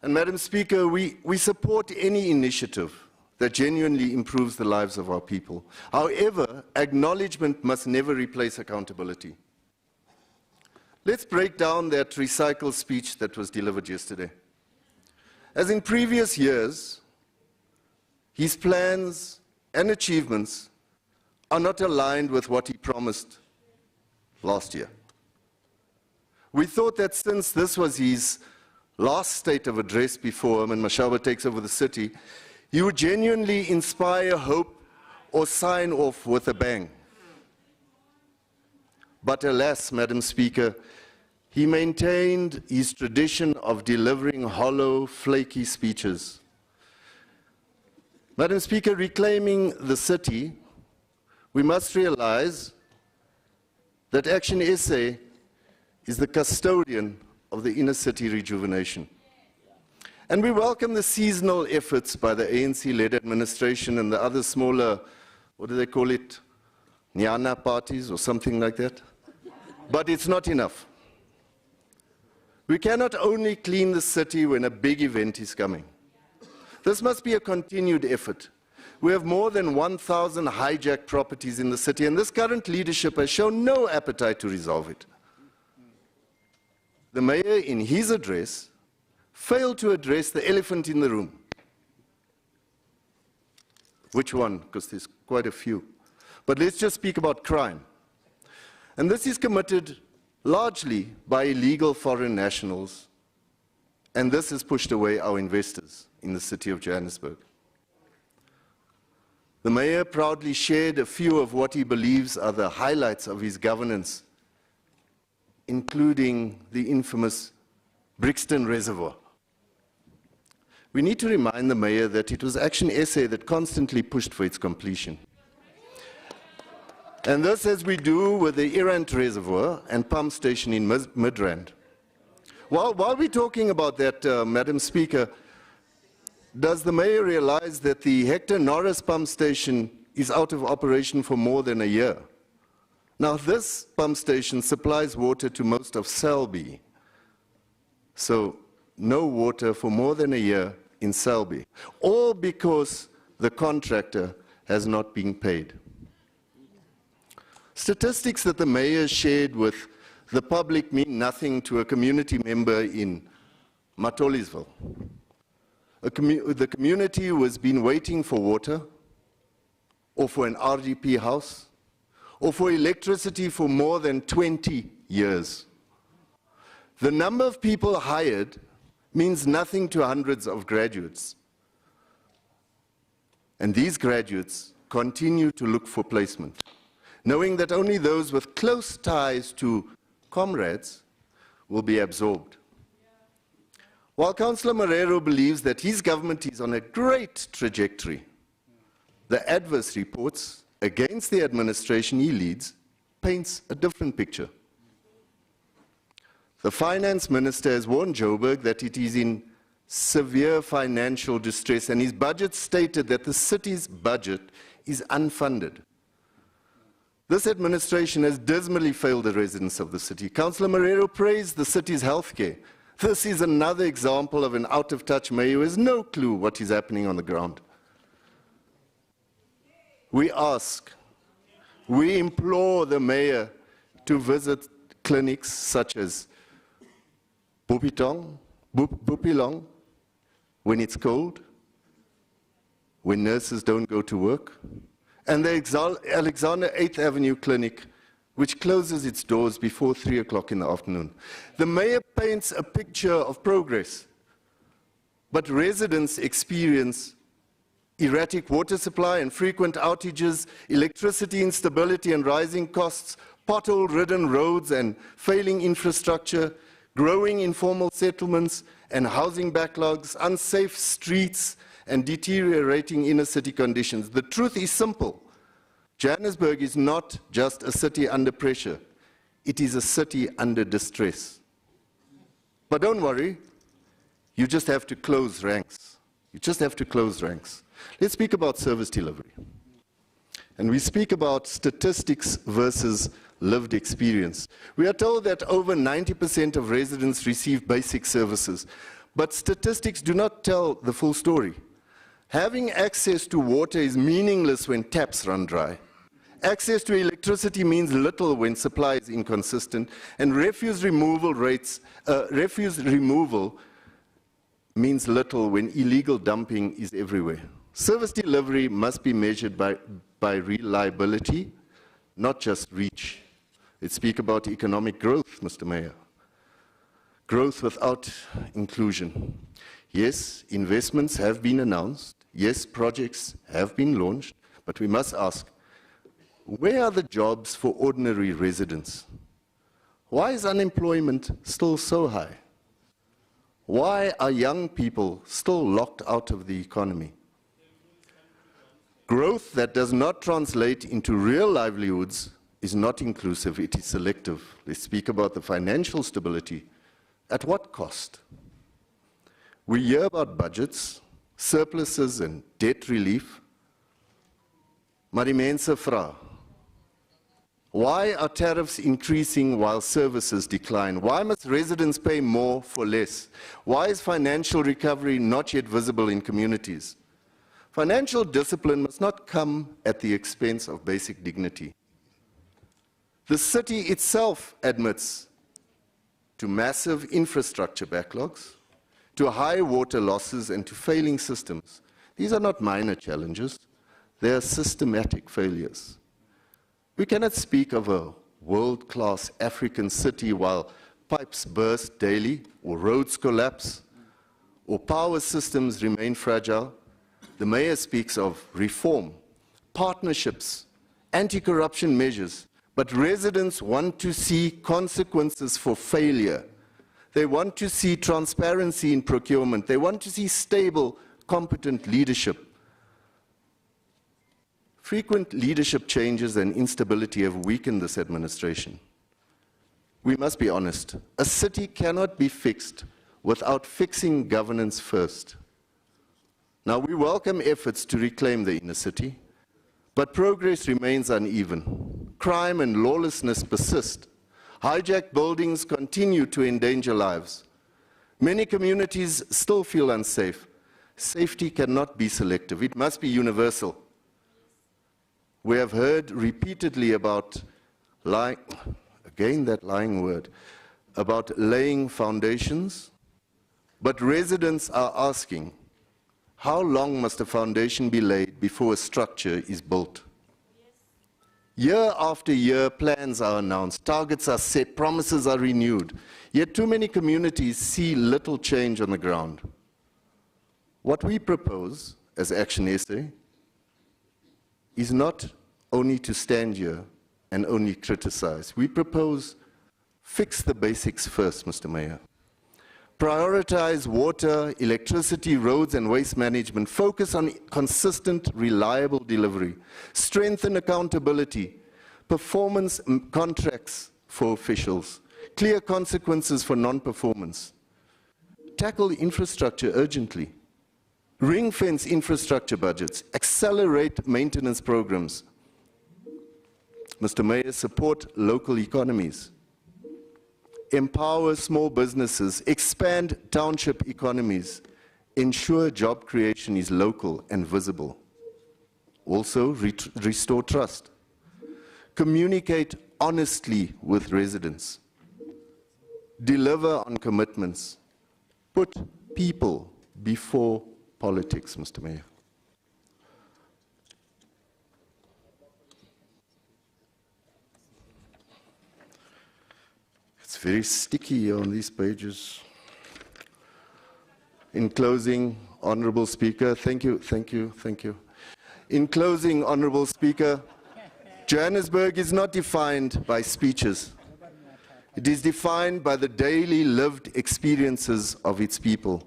O: And Madam Speaker, we support any initiative that genuinely improves the lives of our people. However, acknowledgement must never replace accountability. Let's break down that recycled speech that was delivered yesterday. As in previous years, his plans and achievements are not aligned with what he promised last year. We thought that since this was his last state of address before Herman Mashaba takes over the city, he would genuinely inspire hope or sign off with a bang. But alas, Madam Speaker, he maintained his tradition of delivering hollow, flaky speeches. Madam Speaker, reclaiming the city, we must realize that Action SA is the custodian of the inner city rejuvenation. And we welcome the seasonal efforts by the ANC-led administration and the other smaller, what do they call it, Nyana parties or something like that. But it's not enough. We cannot only clean the city when a big event is coming. This must be a continued effort. We have more than 1,000 hijacked properties in the city, and this current leadership has shown no appetite to resolve it. The Mayor, in his address, failed to address the elephant in the room. Which one? Because there's quite a few. But let's just speak about crime. And this is committed largely by illegal foreign nationals, and this has pushed away our investors in the city of Johannesburg. The Mayor proudly shared a few of what he believes are the highlights of his governance, including the infamous Brixton Reservoir. We need to remind the Mayor that it was Action SA that constantly pushed for its completion. And this as we do with the Errant Reservoir and pump station in Midrand. While we're talking about that, Madam Speaker, does the Mayor realize that the Hector Norris pump station is out of operation for more than a year? Now, this pump station supplies water to most of Selby, so no water for more than a year in Selby, all because the contractor has not been paid. Statistics that the mayor shared with the public mean nothing to a community member in Matolisville. The community has been waiting for water, or for an RDP house, or for electricity for more than 20 years. The number of people hired means nothing to hundreds of graduates. And these graduates continue to look for placement, knowing that only those with close ties to comrades will be absorbed. While Councillor Marrero believes that his government is on a great trajectory, the adverse reports against the administration he leads paints a different picture. The finance minister has warned Joburg that it is in severe financial distress, and his budget stated that the city's budget is unfunded. This administration has dismally failed the residents of the city. Councillor Marrero praised the city's healthcare. This is another example of an out-of-touch mayor who has no clue what is happening on the ground. We ask, we implore the mayor to visit clinics such as Bupilong, when it's cold, when nurses don't go to work, and the Alexander 8th Avenue Clinic, which closes its doors before 3 o'clock in the afternoon. The mayor paints a picture of progress, but residents experience erratic water supply and frequent outages, electricity instability and rising costs, pothole-ridden roads and failing infrastructure, growing informal settlements and housing backlogs, unsafe streets and deteriorating inner-city conditions. The truth is simple. Johannesburg is not just a city under pressure. It is a city under distress. But don't worry, you just have to close ranks. You just have to close ranks. Let's speak about service delivery. And we speak about statistics versus lived experience. We are told that over 90% of residents receive basic services, but statistics do not tell the full story. Having access to water is meaningless when taps run dry. Access to electricity means little when supply is inconsistent, and refuse removal means little when illegal dumping is everywhere. Service delivery must be measured by reliability, not just reach. Let's speak about economic growth, Mr. Mayor. Growth without inclusion. Yes, investments have been announced. Yes, projects have been launched. But we must ask, where are the jobs for ordinary residents? Why is unemployment still so high? Why are young people still locked out of the economy? Growth that does not translate into real livelihoods is not inclusive, it is selective. Let's speak about the financial stability. At what cost? We hear about budgets, surpluses and debt relief. Maar die mense vra, why are tariffs increasing while services decline? Why must residents pay more for less? Why is financial recovery not yet visible in communities? Financial discipline must not come at the expense of basic dignity. The city itself admits to massive infrastructure backlogs, to high water losses, and to failing systems. These are not minor challenges. They are systematic failures. We cannot speak of a world-class African city while pipes burst daily, or roads collapse, or power systems remain fragile. The mayor speaks of reform, partnerships, anti-corruption measures, but residents want to see consequences for failure. They want to see transparency in procurement. They want to see stable, competent leadership. Frequent leadership changes and instability have weakened this administration. We must be honest. A city cannot be fixed without fixing governance first. Now, we welcome efforts to reclaim the inner city, but progress remains uneven. crime and lawlessness persist. Hijacked buildings continue to endanger lives. Many communities still feel unsafe. Safety cannot be selective. It must be universal. We have heard repeatedly about again that lying word, about laying foundations, but residents are asking, how long must a foundation be laid before a structure is built? Year after year, plans are announced, targets are set, promises are renewed, yet too many communities see little change on the ground. What we propose as Action SA is not only to stand here and only criticize. We propose fix the basics first, Mr. Mayor. Prioritize water, electricity, roads and waste management. Focus on consistent, reliable delivery. Strengthen accountability. Performance contracts for officials. Clear consequences for non-performance. Tackle infrastructure urgently. Ring-fence infrastructure budgets. Accelerate maintenance programs. Mr. Mayor, support local economies. Empower small businesses, expand township economies, ensure job creation is local and visible. Also, restore trust. Communicate honestly with residents. Deliver on commitments. Put people before politics, Mr. Mayor. It's very sticky on these pages. In closing, Honorable Speaker, thank you. In closing, Honorable Speaker, Johannesburg is not defined by speeches. It is defined by the daily lived experiences of its people.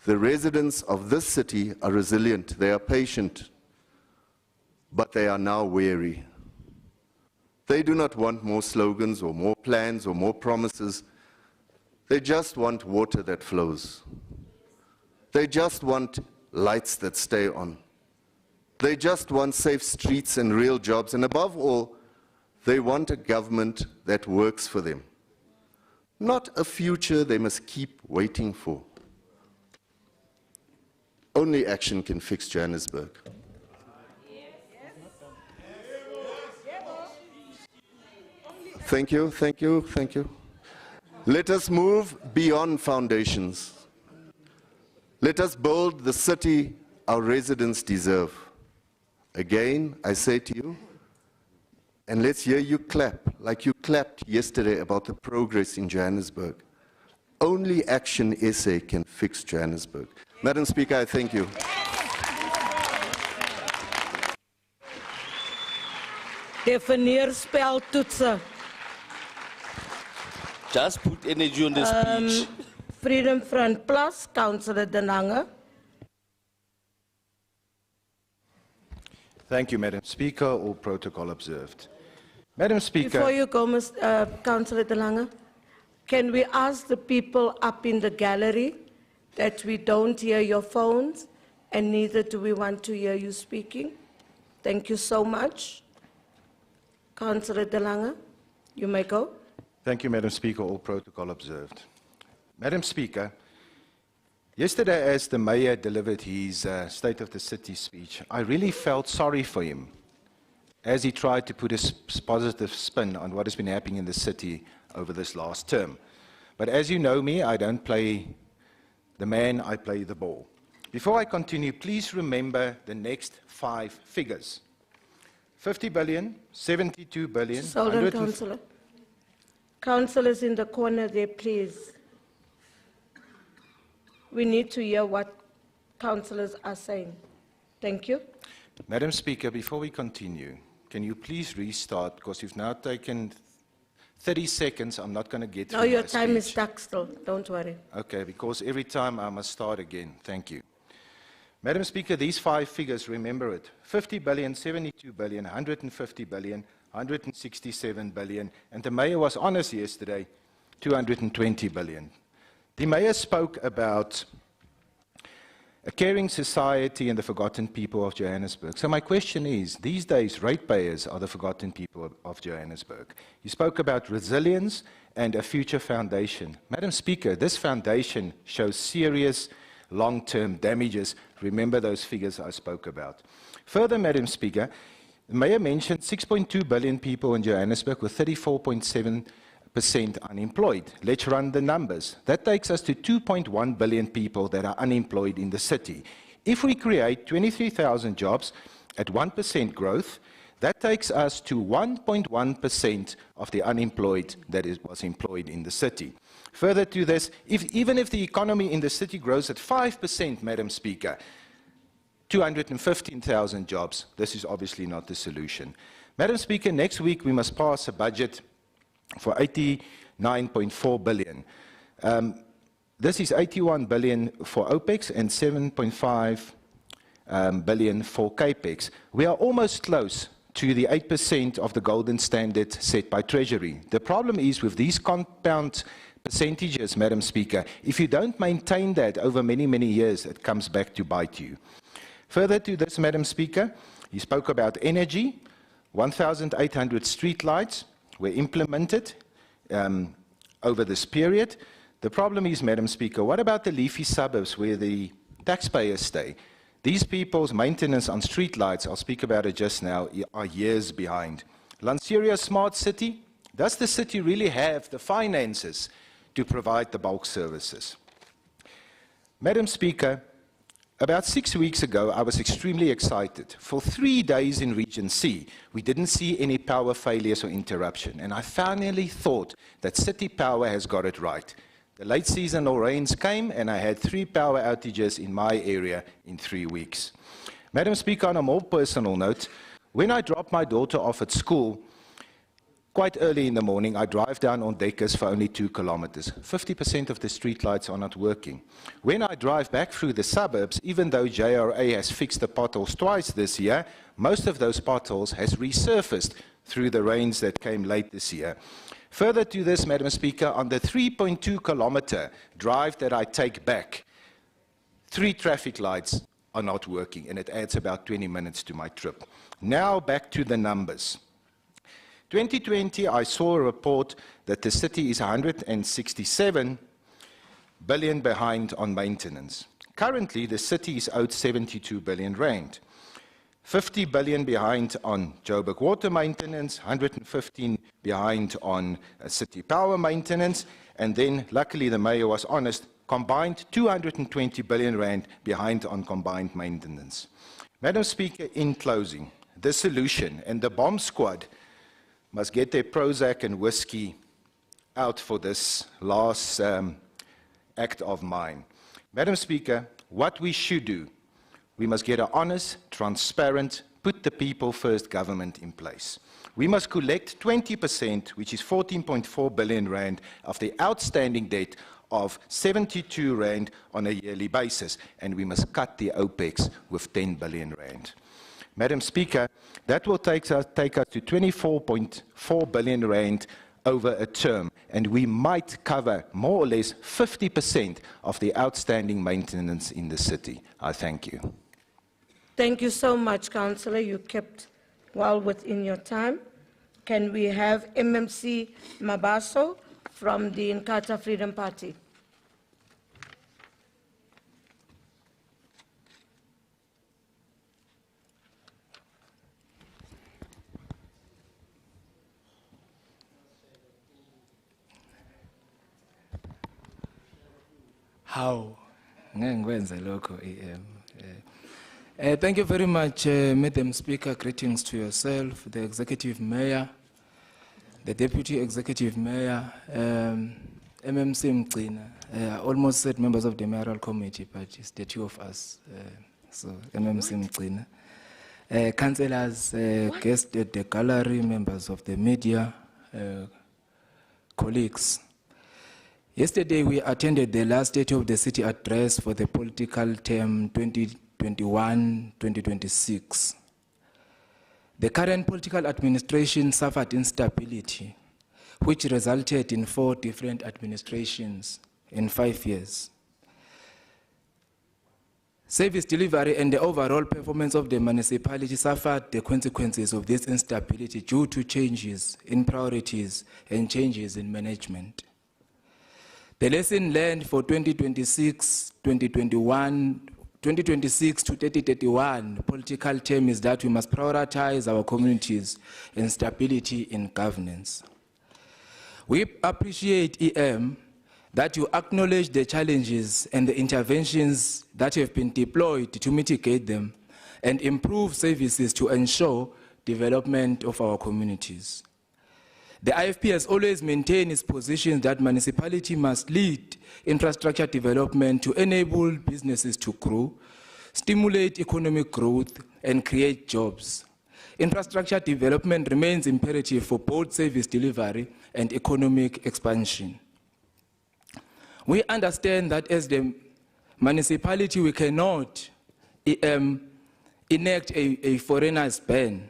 O: The residents of this city are resilient, they are patient, but they are now weary. They do not want more slogans or more plans or more promises. They just want water that flows. They just want lights that stay on. They just want safe streets and real jobs. And above all, they want a government that works for them. Not a future they must keep waiting for. Only action can fix Johannesburg. Thank you. Let us move beyond foundations. Let us build the city our residents deserve. Again, I say to you, and let's hear you clap, like you clapped yesterday about the progress in Johannesburg. Only Action SA can fix Johannesburg. Madam Speaker, I thank you.
B: Definieer speltoetsen.
E: Just put energy on the speech.
B: Freedom Front Plus, Councillor De Lange.
P: Thank you, Madam Speaker. All protocol observed. Madam Speaker.
B: Before you go, Councillor De Lange, can we ask the people up in the gallery that we don't hear your phones and neither do we want to hear you speaking? Thank you so much. Councillor De Lange, you may go.
P: Thank you, Madam Speaker. All protocol observed. Madam Speaker, yesterday as the Mayor delivered his State of the City speech, I really felt sorry for him as he tried to put a positive spin on what has been happening in the city over this last term. But as you know me, I don't play the man, I play the ball. Before I continue, please remember the next 5 figures. 50 billion, 72 billion.
B: Hold on, Councillor. Councillors in the corner there, please. We need to hear what councillors are saying. Thank you.
P: Madam Speaker, before we continue, can you please restart? Because you've now taken 30 seconds. I'm not going to get through
B: No, your
P: my
B: time is
P: speech.
B: stuck still. Don't worry.
P: Okay, because every time I must start again. Thank you. Madam Speaker, these 5 figures, remember it. 50 billion, 72 billion, 150 billion, 167 billion, and the Mayor was honest yesterday, 220 billion. The Mayor spoke about a caring society and the forgotten people of Johannesburg. So my question is, these days, ratepayers are the forgotten people of Johannesburg. You spoke about resilience and a future foundation. Madam Speaker, this foundation shows serious long-term damages. Remember those figures I spoke about. Further, Madam Speaker, the Mayor mentioned 6.2 billion people in Johannesburg with 34.7% unemployed. Let's run the numbers. That takes us to 2.1 billion people that are unemployed in the city. If we create 23,000 jobs at 1% growth, that takes us to 1.1% of the unemployed that was employed in the city. Further to this, even if the economy in the city grows at 5%, Madam Speaker, 215,000 jobs, this is obviously not the solution. Madam Speaker, next week we must pass a budget for 89.4 billion. This is 81 billion for OPEX and 7.5 billion for CAPEX. We are almost close to the 8% of the golden standard set by Treasury. The problem is with these compound percentages, Madam Speaker, if you don't maintain that over many, many years, it comes back to bite you. Further to this, Madam Speaker, you spoke about energy. 1,800 streetlights were implemented over this period. The problem is, Madam Speaker, what about the leafy suburbs where the taxpayers stay? These people's maintenance on streetlights, I'll speak about it just now, are years behind. Lanseria Smart City, does the city really have the finances to provide the bulk services? Madam Speaker, about 6 weeks ago, I was extremely excited. For 3 days in Region C, we didn't see any power failures or interruption, and I finally thought that City Power has got it right. The late seasonal rains came, and I had 3 power outages in my area in 3 weeks. Madam Speaker, on a more personal note, when I drop my daughter off at school, quite early in the morning, I drive down on Dekkers for only 2 kilometers. 50% of the streetlights are not working. When I drive back through the suburbs, even though JRA has fixed the potholes twice this year, most of those potholes has resurfaced through the rains that came late this year. Further to this, Madam Speaker, on the 3.2-kilometer drive that I take back, 3 traffic lights are not working, and it adds about 20 minutes to my trip. Now back to the numbers. 2020, I saw a report that the city is 167 billion behind on maintenance. Currently, the city is owed 72 billion rand. 50 billion behind on Joburg water maintenance, 115 behind on city power maintenance, and then, luckily, the mayor was honest, combined 220 billion rand behind on combined maintenance. Madam Speaker, in closing, the solution, and the bomb squad must get their Prozac and whiskey out for this last act of mine. Madam Speaker, what we should do, we must get an honest, transparent, put the people first government in place. We must collect 20%, which is 14.4 billion rand, of the outstanding debt of 72 rand on a yearly basis, and we must cut the OPEX with 10 billion rand. Madam Speaker, that will take us to 24.4 billion rand over a term, and we might cover more or less 50% of the outstanding maintenance in the city. I thank you.
B: Thank you so much, Councillor. You kept well within your time. Can we have MMC Mabaso from the Inkatha Freedom Party?
Q: How? Thank you very much, Madam Speaker. Greetings to yourself, the Executive Mayor, the Deputy Executive Mayor, MMC Mgcina. I almost said members of the Mayoral Committee, but it's the 2 of us. So MMC Mgcina. Councillors, guests at the gallery, members of the media, colleagues. Yesterday, we attended the last State of the City address for the political term 2021-2026. The current political administration suffered instability, which resulted in 4 different administrations in 5 years. Service delivery and the overall performance of the municipality suffered the consequences of this instability due to changes in priorities and changes in management. The lesson learned for 2026 to 2031 political term is that we must prioritize our communities and stability in governance. We appreciate EM that you acknowledge the challenges and the interventions that have been deployed to mitigate them and improve services to ensure development of our communities. The IFP has always maintained its position that municipality must lead infrastructure development to enable businesses to grow, stimulate economic growth, and create jobs. Infrastructure development remains imperative for both service delivery and economic expansion. We understand that as the municipality, we cannot enact a foreigner's ban,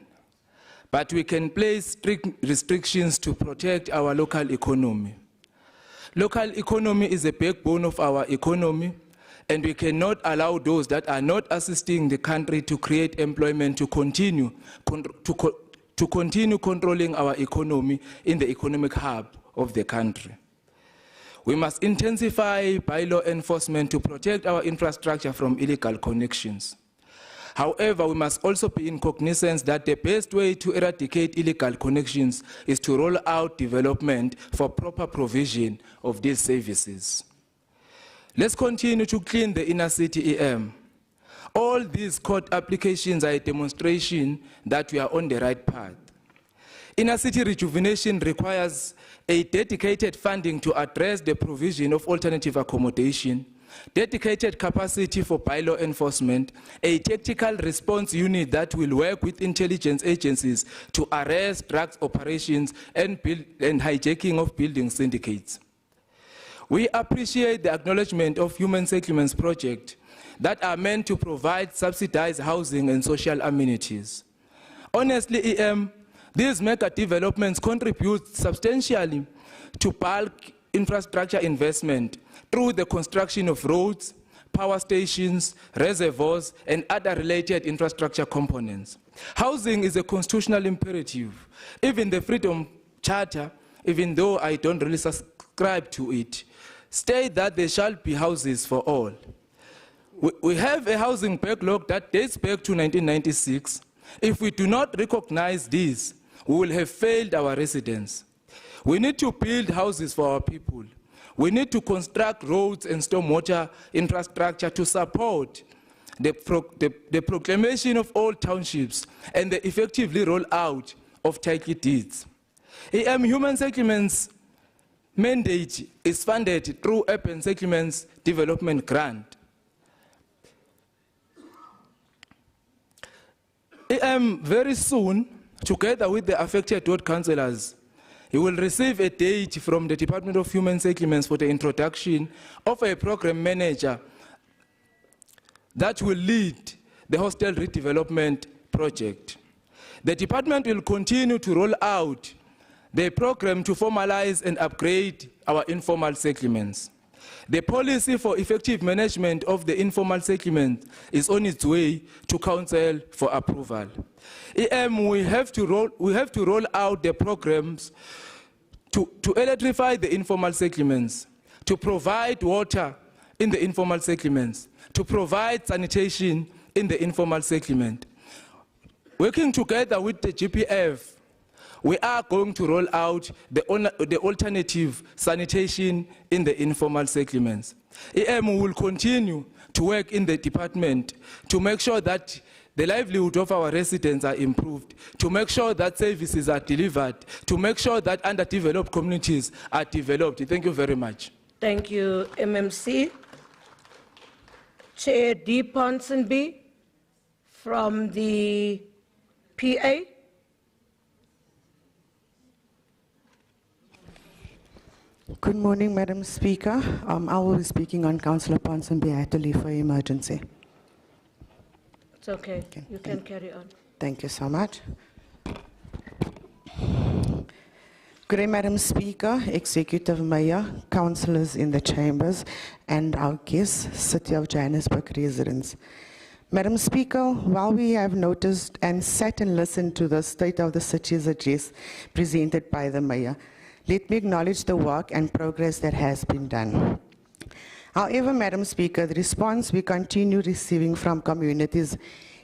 Q: but we can place strict restrictions to protect our local economy. Local economy is the backbone of our economy, and we cannot allow those that are not assisting the country to create employment to continue controlling our economy in the economic hub of the country. We must intensify bylaw enforcement to protect our infrastructure from illegal connections. However, we must also be in cognizance that the best way to eradicate illegal connections is to roll out development for proper provision of these services. Let's continue to clean the inner city EM. All these court applications are a demonstration that we are on the right path. Inner city rejuvenation requires a dedicated funding to address the provision of alternative accommodation, dedicated capacity for bylaw enforcement, a tactical response unit that will work with intelligence agencies to arrest drugs operations and hijacking of building syndicates. We appreciate the acknowledgement of human settlements projects that are meant to provide subsidized housing and social amenities. Honestly, EM, these mega developments contribute substantially to bulk infrastructure investment through the construction of roads, power stations, reservoirs, and other related infrastructure components. Housing is a constitutional imperative. Even the Freedom Charter, even though I don't really subscribe to it, state that there shall be houses for all. We have a housing backlog that dates back to 1996. If we do not recognize this, we will have failed our residents. We need to build houses for our people. We need to construct roads and stormwater infrastructure to support the proclamation of all townships and the effectively rollout of title deeds. Human settlements mandate is funded through Urban Settlements Development Grant. Very soon, together with the affected ward councillors, he will receive a date from the Department of Human Settlements for the introduction of a program manager that will lead the hostel redevelopment project. The department will continue to roll out the program to formalize and upgrade our informal settlements. The policy for effective management of the informal settlement is on its way to council for approval. We have to roll out the programs to electrify the informal settlements, to provide water in the informal settlements, to provide sanitation in the informal settlement. Working together with the GPF, we are going to roll out the alternative sanitation in the informal settlements. will continue to work in the department to make sure that the livelihood of our residents are improved, to make sure that services are delivered, to make sure that underdeveloped communities are developed. Thank you very much.
B: Thank you, MMC. Chair D. Ponsonby from the PA.
R: Good morning, Madam Speaker. I will be speaking on Councillor Ponsonby. I had to leave for emergency.
B: It's okay. You can carry on.
R: Thank you so much. Good day, Madam Speaker, Executive Mayor, councillors in the chambers, and our guests, City of Johannesburg residents. Madam Speaker, while we have noticed and sat and listened to the State of the City's address presented by the Mayor, let me acknowledge the work and progress that has been done. However, Madam Speaker, the response we continue receiving from communities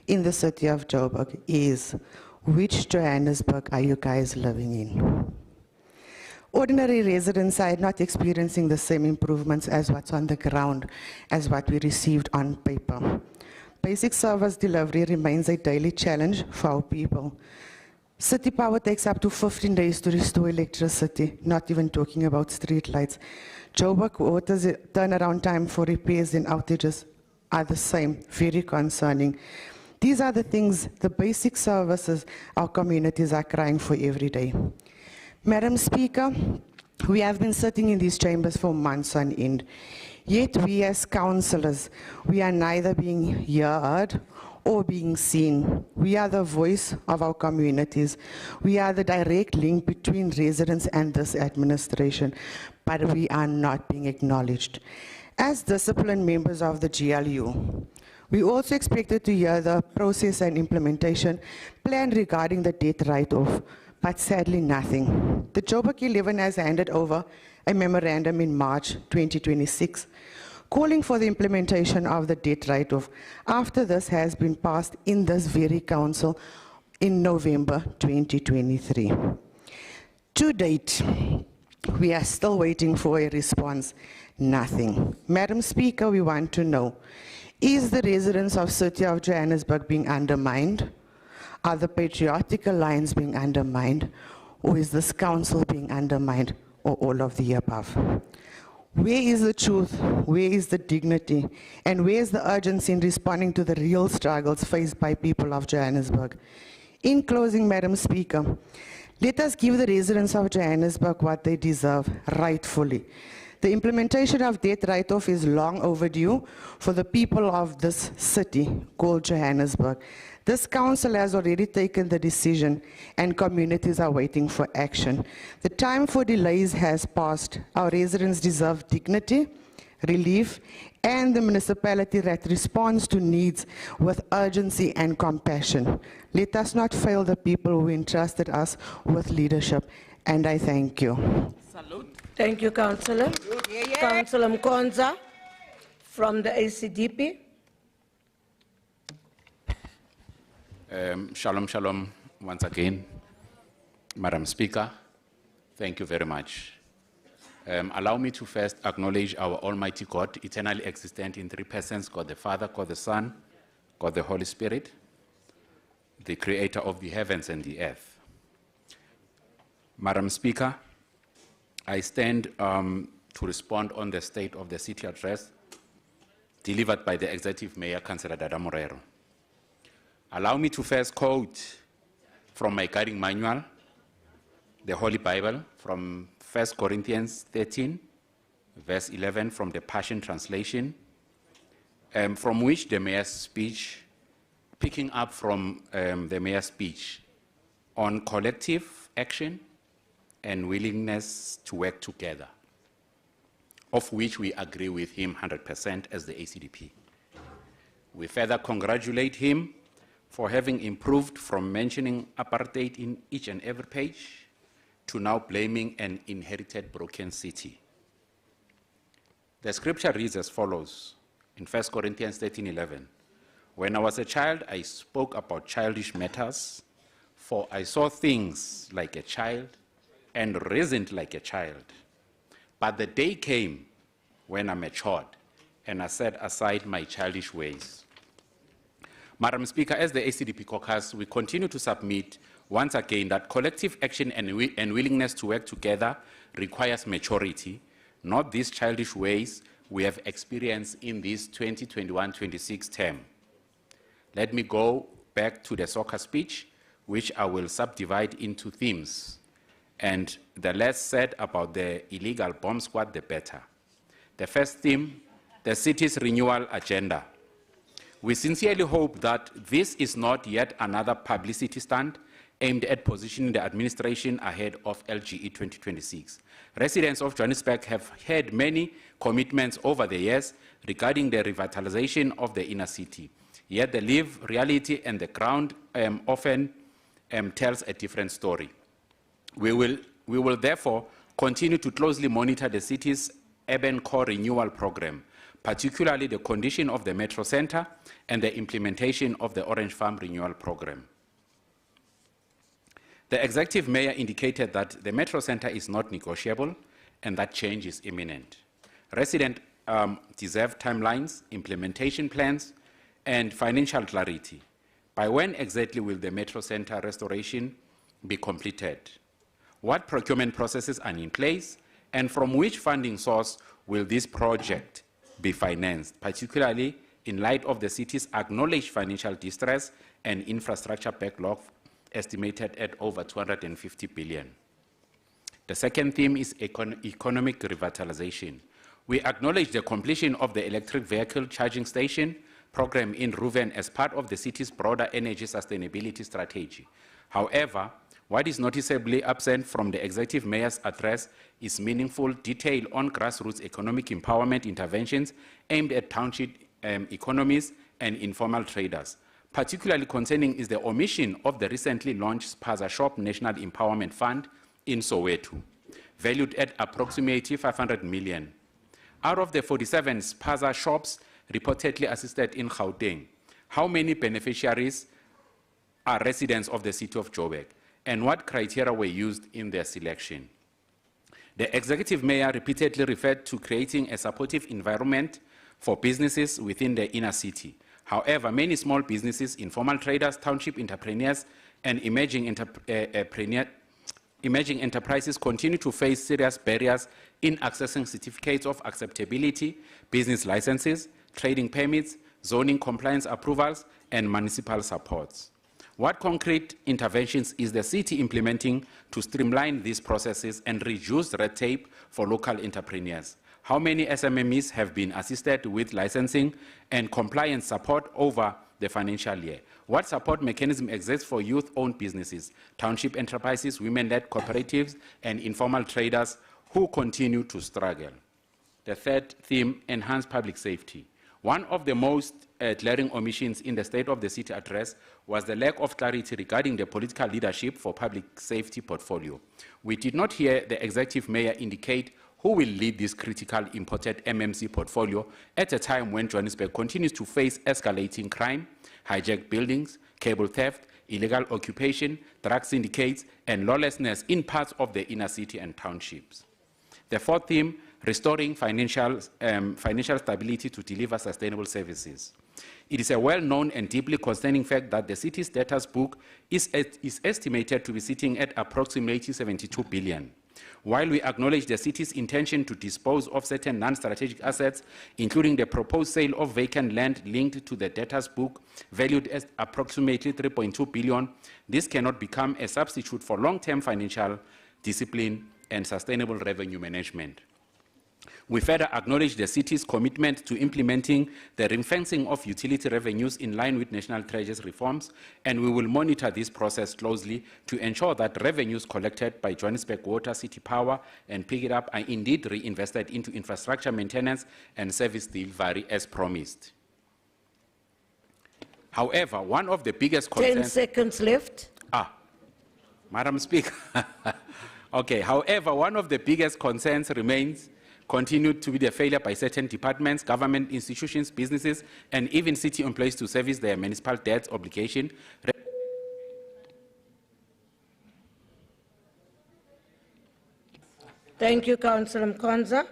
R: in the City of Joburg is, which Johannesburg are you guys living in? Ordinary residents are not experiencing the same improvements as what's on the ground as what we received on paper. Basic service delivery remains a daily challenge for our people. City Power takes up to 15 days to restore electricity, not even talking about street lights. Joburg Water's turnaround time for repairs and outages are the same, very concerning. These are the things, the basic services our communities are crying for every day. Madam Speaker, we have been sitting in these chambers for months on end. Yet we as councillors, we are neither being heard or being seen. We are the voice of our communities. We are the direct link between residents and this administration, but we are not being acknowledged. As disciplined members of the GLU, we also expected to hear the process and implementation plan regarding the debt write-off, but sadly nothing. The Joburg 11 has handed over a memorandum in March 2026, calling for the implementation of the debt write-off after this has been passed in this very council in November 2023. To date, we are still waiting for a response. Nothing. Madam Speaker, we want to know, is the residents of City of Johannesburg being undermined? Are the Patriotic Alliance being undermined? Or is this council being undermined? Or all of the above? Where is the truth? Where is the dignity? And where is the urgency in responding to the real struggles faced by people of Johannesburg? In closing, Madam Speaker, let us give the residents of Johannesburg what they deserve, rightfully. The implementation of debt write-off is long overdue for the people of this city called Johannesburg. This council has already taken the decision and communities are waiting for action. The time for delays has passed. Our residents deserve dignity, relief, and the municipality that responds to needs with urgency and compassion. Let us not fail the people who entrusted us with leadership, and I thank you.
B: Salute. Thank you, Councillor. Councillor Mkonza from the ACDP.
I: Shalom, shalom, once again. Madam Speaker, thank you very much. Allow me to first acknowledge our Almighty God, eternally existent in three persons, God the Father, God the Son, God the Holy Spirit, the creator of the heavens and the earth. Madam Speaker, I stand to respond on the State of the City address delivered by the Executive Mayor, Councillor Dada Morero. Allow me to first quote from my guiding manual, the Holy Bible, from 1 Corinthians 13, verse 11, from the Passion Translation, from which the Mayor's speech, picking up from the Mayor's speech on collective action and willingness to work together, of which we agree with him 100% as the ACDP. We further congratulate him for having improved from mentioning apartheid in each and every page to now blaming an inherited broken city. The scripture reads as follows in 1 Corinthians 13:11. When I was a child, I spoke about childish matters, for I saw things like a child and reasoned like a child. But the day came when I matured and I set aside my childish ways. Madam Speaker, as the ACDP caucus, we continue to submit once again that collective action and willingness to work together requires maturity, not these childish ways we have experienced in this 2021-26 term. Let me go back to the SOCA speech, which I will subdivide into themes. And the less said about the illegal bomb squad, the better. The first theme, the city's renewal agenda. We sincerely hope that this is not yet another publicity stunt aimed at positioning the administration ahead of LGE 2026. Residents of Johannesburg have had many commitments over the years regarding the revitalization of the inner city. Yet the lived reality and the ground often tells a different story. We will therefore continue to closely monitor the city's urban core renewal program, particularly the condition of the Metro Center and the implementation of the Orange Farm renewal program. The executive mayor indicated that the Metro Center is not negotiable and that change is imminent. Residents deserve timelines, implementation plans, and financial clarity. By when exactly will the Metro Center restoration be completed? What procurement processes are in place, and from which funding source will this project be financed, particularly in light of the city's acknowledged financial distress and infrastructure backlog estimated at over 250 billion. The second theme is economic revitalization. We acknowledge the completion of the electric vehicle charging station program in Ruven as part of the city's broader energy sustainability strategy. However, what is noticeably absent from the executive mayor's address is meaningful detail on grassroots economic empowerment interventions aimed at township economies and informal traders. Particularly concerning is the omission of the recently launched Spaza Shop National Empowerment Fund in Soweto, valued at approximately 500 million. Out of the 47 Spaza shops reportedly assisted in Gauteng, how many beneficiaries are residents of the city of Joburg, and what criteria were used in their selection? The executive mayor repeatedly referred to creating a supportive environment for businesses within the inner city. However, many small businesses, informal traders, township entrepreneurs, and emerging enterprises continue to face serious barriers in accessing certificates of acceptability, business licenses, trading permits, zoning compliance approvals, and municipal supports. What concrete interventions is the city implementing to streamline these processes and reduce red tape for local entrepreneurs? How many SMMEs have been assisted with licensing and compliance support over the financial year? What support mechanism exists for youth-owned businesses, township enterprises, women-led cooperatives, and informal traders who continue to struggle? The third theme, enhance public safety. One of the most glaring omissions in the State of the City address was the lack of clarity regarding the political leadership for public safety portfolio. We did not hear the executive mayor indicate who will lead this critical imported MMC portfolio at a time when Johannesburg continues to face escalating crime, hijacked buildings, cable theft, illegal occupation, drug syndicates, and lawlessness in parts of the inner city and townships. The fourth theme, restoring financial stability to deliver sustainable services. It is a well-known and deeply concerning fact that the city's debtors book is estimated to be sitting at approximately 72 billion. While we acknowledge the city's intention to dispose of certain non-strategic assets, including the proposed sale of vacant land linked to the debtors book, valued at approximately 3.2 billion, this cannot become a substitute for long-term financial discipline and sustainable revenue management. We further acknowledge the city's commitment to implementing the ring-fencing of utility revenues in line with National Treasury's reforms, and we will monitor this process closely to ensure that revenues collected by Johannesburg Water, City Power, and Pick It Up are indeed reinvested into infrastructure maintenance and service delivery as promised. However, one of the biggest concerns—
B: 10 seconds left.
I: Madam Speaker. Okay, however, one of the biggest concerns remains continued to be the failure by certain departments, government institutions, businesses, and even city employees to service their municipal debts obligation.
B: Thank you, Councillor Mkonza.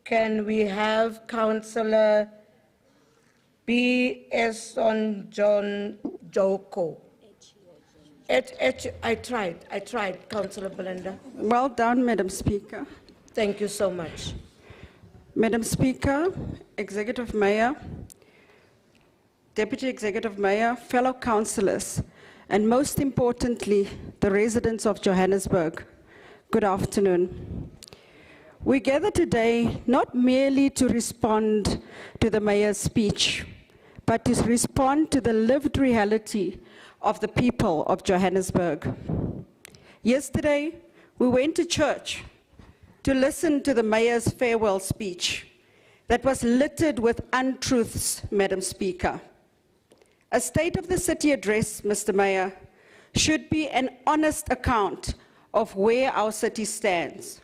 B: Can we have Councillor B.S. on John Joko? I tried, Councillor Belinda.
L: Well done, Madam Speaker.
B: Thank you so much.
L: Madam Speaker, Executive Mayor, Deputy Executive Mayor, fellow councillors, and most importantly, the residents of Johannesburg, good afternoon. We gather today not merely to respond to the Mayor's speech, but to respond to the lived reality of the people of Johannesburg. Yesterday, we went to church to listen to the mayor's farewell speech that was littered with untruths, Madam Speaker. A State of the City address, Mr. Mayor, should be an honest account of where our city stands.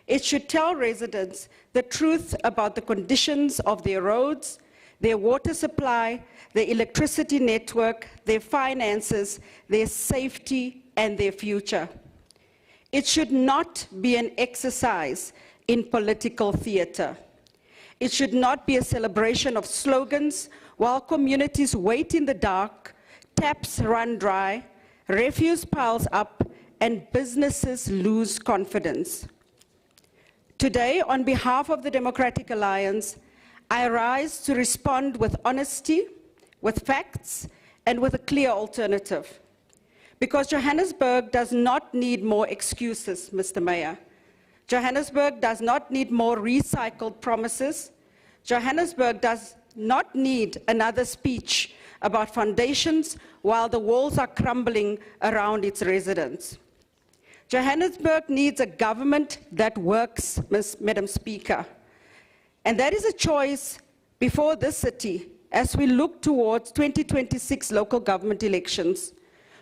L: It should tell residents the truth about the conditions of their roads, their water supply, their electricity network, their finances, their safety, and their future. It should not be an exercise in political theater. It should not be a celebration of slogans while communities wait in the dark, taps run dry, refuse piles up, and businesses lose confidence. Today, on behalf of the Patriotic Alliance, I rise to respond with honesty, with facts, and with a clear alternative. Because Johannesburg does not need more excuses, Mr. Mayor. Johannesburg does not need more recycled promises. Johannesburg does not need another speech about foundations while the walls are crumbling around its residents. Johannesburg needs a government that works, Madam Speaker. And that is a choice before this city as we look towards 2026 local government elections.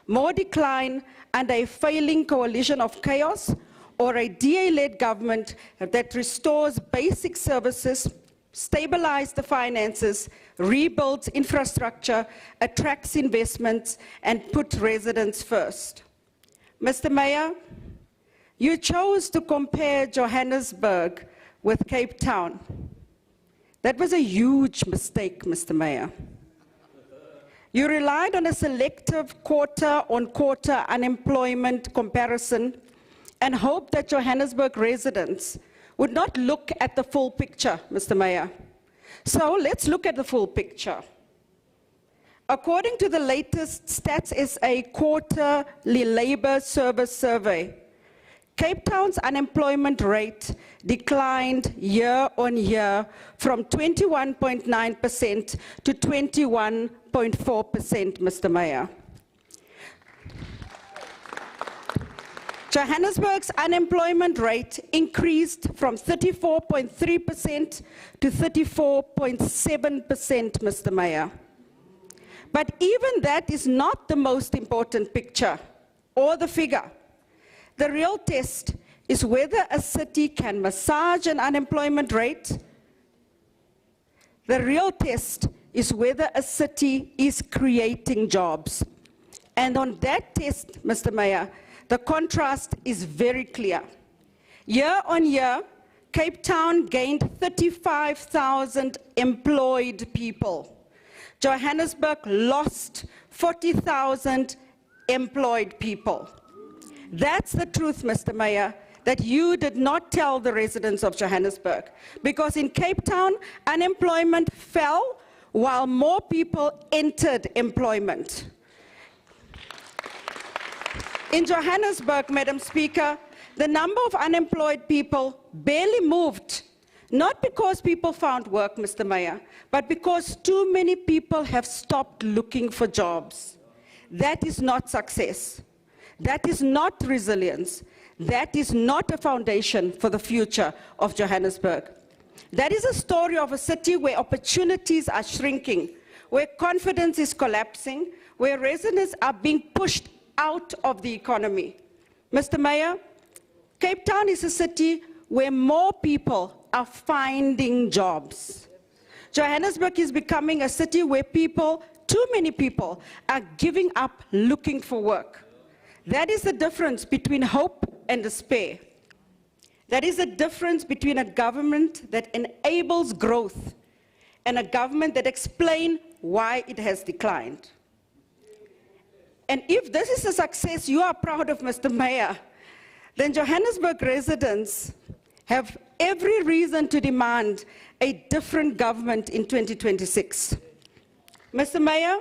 L: More decline under a failing coalition of chaos, or a DA-led government that restores basic services, stabilizes the finances, rebuilds infrastructure, attracts investments, and puts residents first. Mr. Mayor, you chose to compare Johannesburg with Cape Town. That was a huge mistake, Mr. Mayor. You relied on a selective quarter-on-quarter unemployment comparison and hoped that Johannesburg residents would not look at the full picture, Mr. Mayor. So let's look at the full picture. According to the latest Stats SA quarterly labor service survey, Cape Town's unemployment rate declined year on year from 21.9% to 21.4%, Mr. Mayor. Johannesburg's unemployment rate increased from 34.3% to 34.7%, Mr. Mayor. But even that is not the most important picture or the figure. The real test is whether a city can massage an unemployment rate. The real test is whether a city is creating jobs. And on that test, Mr. Mayor, the contrast is very clear. Year on year, Cape Town gained 35,000 employed people. Johannesburg lost 40,000 employed people. That's the truth, Mr. Mayor, that you did not tell the residents of Johannesburg. Because in Cape Town, unemployment fell while more people entered employment. In Johannesburg, Madam Speaker, the number of unemployed people barely moved, not because people found work, Mr. Mayor, but because too many people have stopped looking for jobs. That is not success. That is not resilience. That is not a foundation for the future of Johannesburg. That is a story of a city where opportunities are shrinking, where confidence is collapsing, where residents are being pushed out of the economy. Mr. Mayor, Cape Town is a city where more people are finding jobs. Johannesburg is becoming a city where people, too many people, are giving up looking for work. That is the difference between hope and despair. That is the difference between a government that enables growth and a government that explains why it has declined. And if this is a success you are proud of, Mr. Mayor, then Johannesburg residents have every reason to demand a different government in 2026. Mr. Mayor,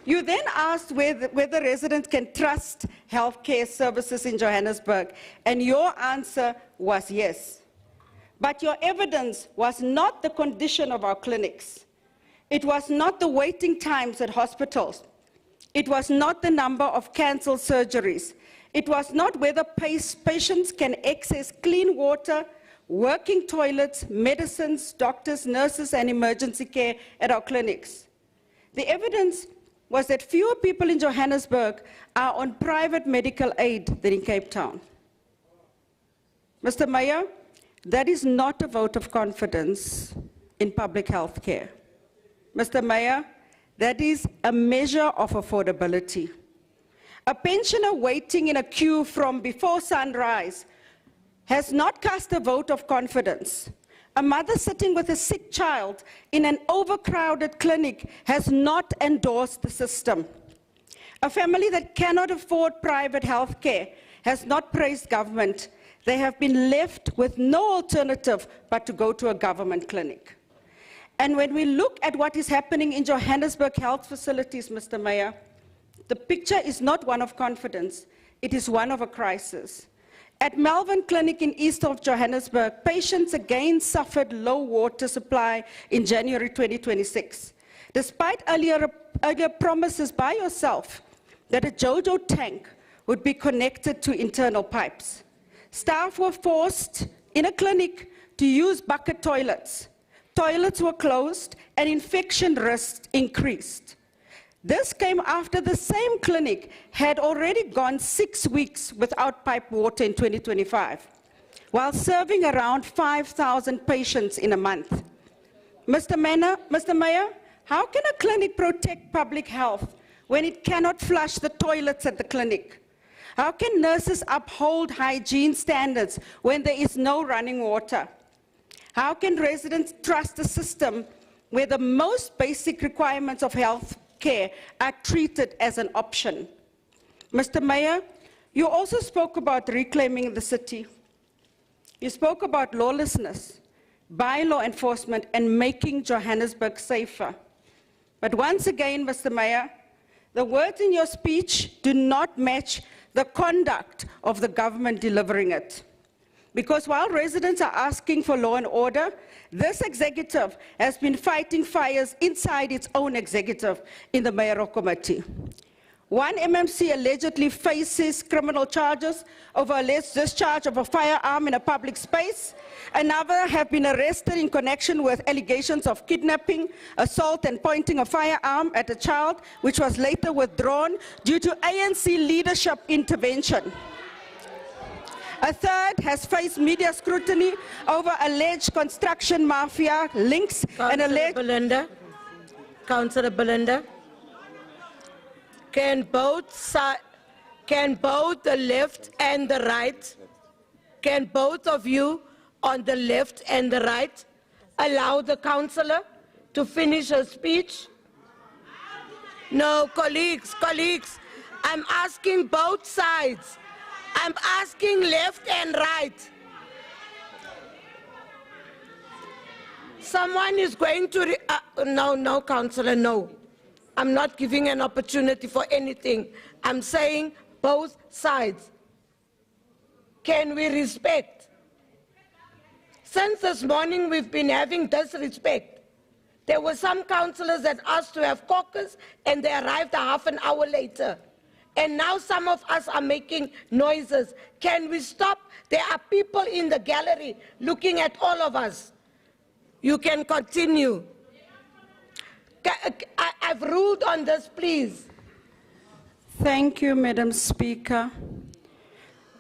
L: you then asked whether residents can trust healthcare services in Johannesburg, and your answer was yes. But your evidence was not the condition of our clinics. It was not the waiting times at hospitals. It was not the number of cancelled surgeries. It was not whether patients can access clean water, working toilets, medicines, doctors, nurses, and emergency care at our clinics. The evidence was that fewer people in Johannesburg are on private medical aid than in Cape Town. Mr. Mayor, that is not a vote of confidence in public health care. Mr. Mayor, that is a measure of affordability. A pensioner waiting in a queue from before sunrise has not cast a vote of confidence. A mother sitting with a sick child in an overcrowded clinic has not endorsed the system. A family that cannot afford private health care has not praised government. They have been left with no alternative but to go to a government clinic. And when we look at what is happening in Johannesburg health facilities, Mr. Mayor, the picture is not one of confidence, it is one of a crisis. At Melvin Clinic in east of Johannesburg, patients again suffered low water supply in January 2026. Despite earlier promises by yourself that a JoJo tank would be connected to internal pipes. Staff were forced in a clinic to use bucket toilets. Toilets were closed and infection risks increased. This came after the same clinic had already gone 6 weeks without pipe water in 2025, while serving around 5,000 patients in a month. Mr. Mayor, how can a clinic protect public health when it cannot flush the toilets at the clinic? How can nurses uphold hygiene standards when there is no running water? How can residents trust a system where the most basic requirements of health care are treated as an option? Mr. Mayor, you also spoke about reclaiming the city. You spoke about lawlessness, bylaw enforcement, and making Johannesburg safer. But once again, Mr. Mayor, the words in your speech do not match the conduct of the government delivering it. Because while residents are asking for law and order, this executive has been fighting fires inside its own executive in the mayoral committee. One MMC allegedly faces criminal charges over alleged discharge of a firearm in a public space. Another have been arrested in connection with allegations of kidnapping, assault, and pointing a firearm at a child, which was later withdrawn due to ANC leadership intervention. A third has faced media scrutiny over alleged construction mafia links and alleged...
B: Councillor Belinda, can both the left and the right, can both of you on the left and the right allow the councillor to finish her speech? No, colleagues, I'm asking both sides. I'm asking left and right. Someone is going to... no, Councillor, no. I'm not giving an opportunity for anything. I'm saying both sides. Can we respect? Since this morning, we've been having disrespect. There were some councillors that asked to have caucus, and they arrived a half an hour later. And now some of us are making noises. Can we stop? There are people in the gallery looking at all of us. You can continue. I've ruled on this, please.
L: Thank you, Madam Speaker.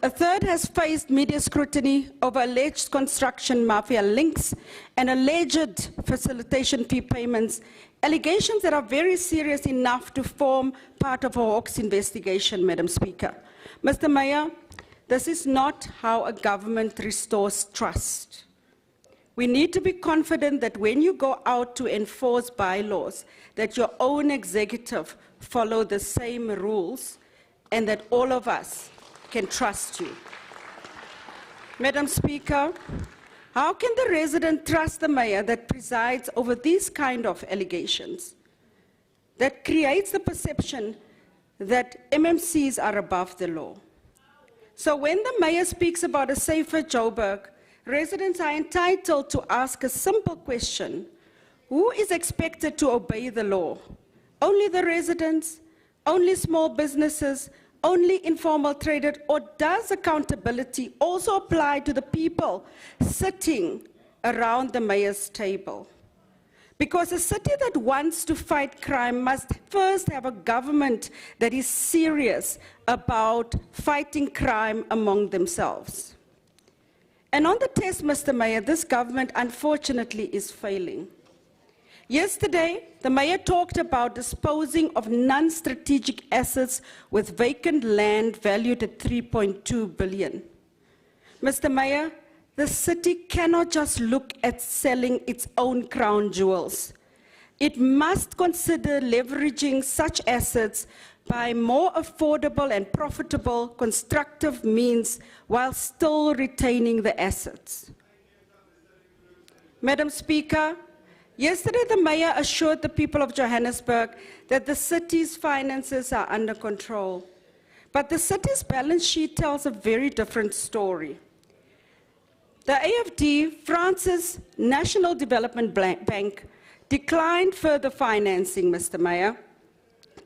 L: A third has faced media scrutiny over alleged construction mafia links and alleged facilitation fee payments, allegations that are very serious enough to form part of a Hawks investigation, Madam Speaker. Mr. Mayor, this is not how a government restores trust. We need to be confident that when you go out to enforce bylaws, that your own executive follow the same rules and that all of us can trust you. Madam Speaker, how can the resident trust the mayor that presides over these kind of allegations? That creates the perception that MMCs are above the law. So when the mayor speaks about a safer Joburg, residents are entitled to ask a simple question: who is expected to obey the law? Only the residents? only small businesses, only informal traders, or does accountability also apply to the people sitting around the mayor's table? Because a city that wants to fight crime must first have a government that is serious about fighting crime among themselves. And on the test, Mr. Mayor, this government unfortunately is failing. Yesterday, the mayor talked about disposing of non-strategic assets with vacant land valued at 3.2 billion. Mr. Mayor, the city cannot just look at selling its own crown jewels. It must consider leveraging such assets by more affordable and profitable constructive means while still retaining the assets. Madam Speaker, yesterday the mayor assured the people of Johannesburg that the city's finances are under control. But the city's balance sheet tells a very different story. The AFD, France's National Development Bank, declined further financing, Mr. Mayor,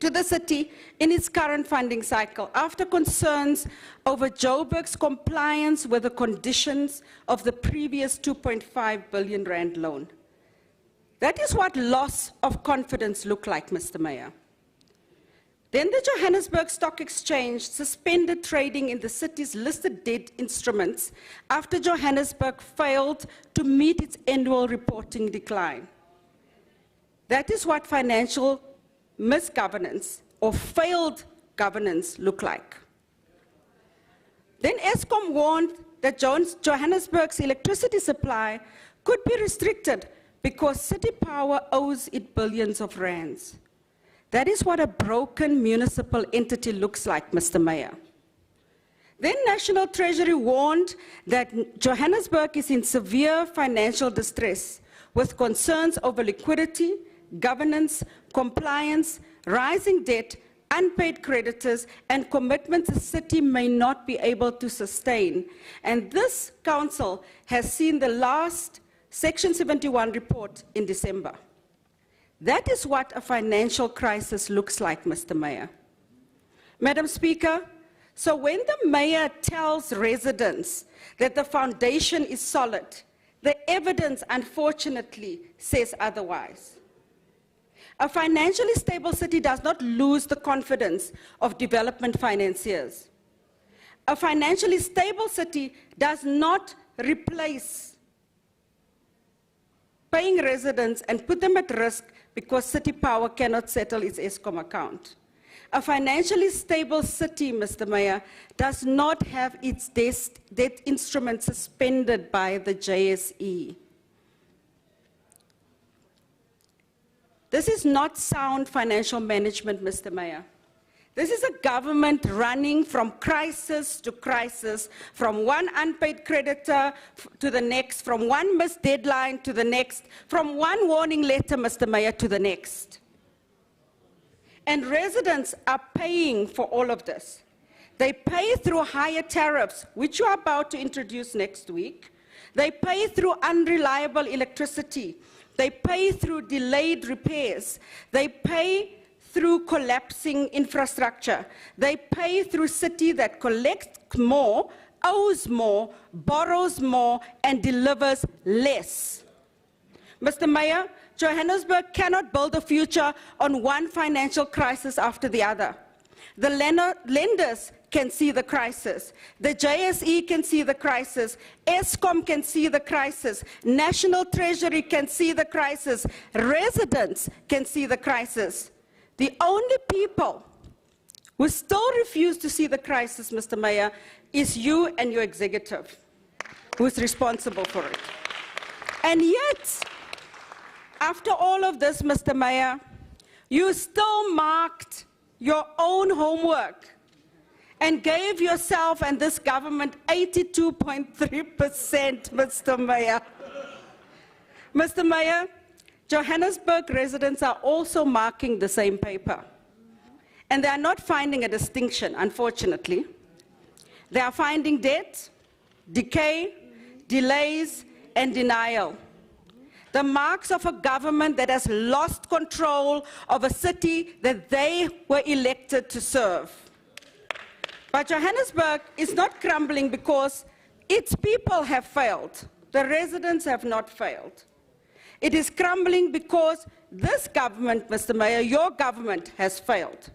L: to the city in its current funding cycle after concerns over Joburg's compliance with the conditions of the previous 2.5 billion rand loan. That is what loss of confidence looked like, Mr. Mayor. Then the Johannesburg Stock Exchange suspended trading in the city's listed debt instruments after Johannesburg failed to meet its annual reporting decline. That is what financial misgovernance or failed governance look like. Then Eskom warned that Johannesburg's electricity supply could be restricted because City Power owes it billions of rands. That is what a broken municipal entity looks like, Mr. Mayor. Then National Treasury warned that Johannesburg is in severe financial distress with concerns over liquidity, governance, compliance, rising debt, unpaid creditors, and commitments the city may not be able to sustain. And this council has seen the last Section 71 report in December. That is what a financial crisis looks like, Mr. Mayor. Madam Speaker, so when the mayor tells residents that the foundation is solid, the evidence unfortunately says otherwise. A financially stable city does not lose the confidence of development financiers. A financially stable city does not replace paying residents and put them at risk because City Power cannot settle its Eskom account. A financially stable city, Mr. Mayor, does not have its debt instruments suspended by the JSE. This is not sound financial management, Mr. Mayor. This is a government running from crisis to crisis, from one unpaid creditor to the next, from one missed deadline to the next, from one warning letter, Mr. Mayor, to the next. And residents are paying for all of this. They pay through higher tariffs, which you are about to introduce next week. They pay through unreliable electricity. They pay through delayed repairs. They pay through collapsing infrastructure. They pay through city that collects more, owes more, borrows more, and delivers less. Mr. Mayor, Johannesburg cannot build a future on one financial crisis after the other. The lenders can see the crisis. The JSE can see the crisis. Eskom can see the crisis. National Treasury can see the crisis. Residents can see the crisis. The only people who still refuse to see the crisis, Mr. Mayor, is you and your executive, who is responsible for it. And yet, after all of this, Mr. Mayor, you still marked your own homework and gave yourself and this government 82.3%, Mr. Mayor. Mr. Mayor, Johannesburg residents are also marking the same paper. And they are not finding a distinction, unfortunately. They are finding debt, decay, delays, and denial. the marks of a government that has lost control of a city that they were elected to serve. But Johannesburg is not crumbling because its people have failed. The residents have not failed. It is crumbling because this government, Mr. Mayor, your government has failed.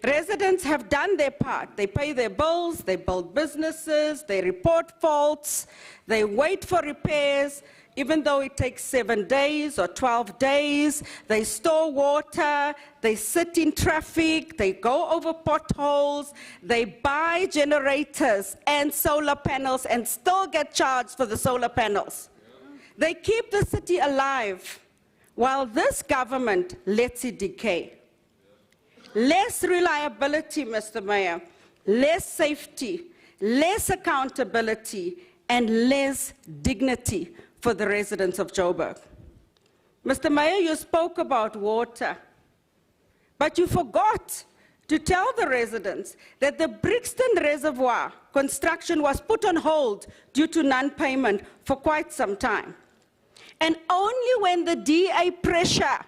L: Residents have done their part. They pay their bills, they build businesses, they report faults, they wait for repairs, even though it takes 7 days or 12 days. They store water, they sit in traffic, they go over potholes, they buy generators and solar panels and still get charged for the solar panels. They keep the city alive while this government lets it decay. Less reliability, Mr. Mayor, less safety, less accountability, and less dignity for the residents of Joburg. Mr. Mayor, you spoke about water, but you forgot to tell the residents that the Brixton Reservoir construction was put on hold due to non-payment for quite some time. And only when the DA pressure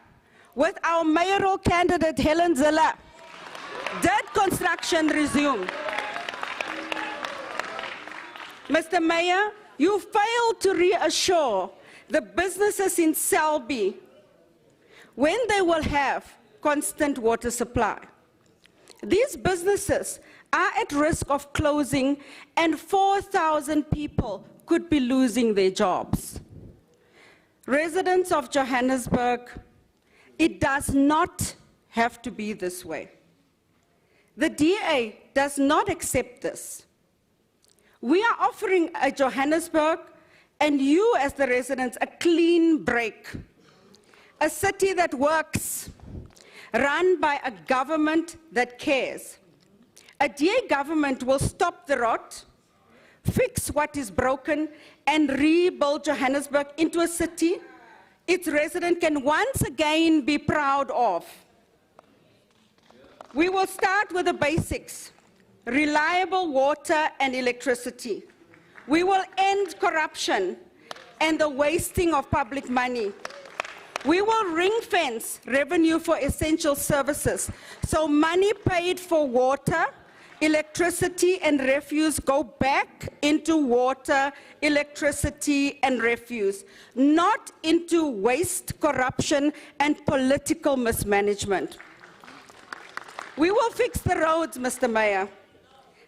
L: with our mayoral candidate, Helen Zille, did construction resume. Mr. Mayor, you failed to reassure the businesses in Selby when they will have constant water supply. These businesses are at risk of closing, and 4,000 people could be losing their jobs. Residents of Johannesburg, it does not have to be this way. The DA does not accept this. We are offering Johannesburg and you as the residents a clean break, a city that works, run by a government that cares. A DA government will stop the rot, fix what is broken, and rebuild Johannesburg into a city its residents can once again be proud of. We will start with the basics: reliable water and electricity. We will end corruption and the wasting of public money. We will ring-fence revenue for essential services, so money paid for water, electricity and refuse go back into water, electricity and refuse, not into waste, corruption and political mismanagement. We will fix the roads, Mr. Mayor.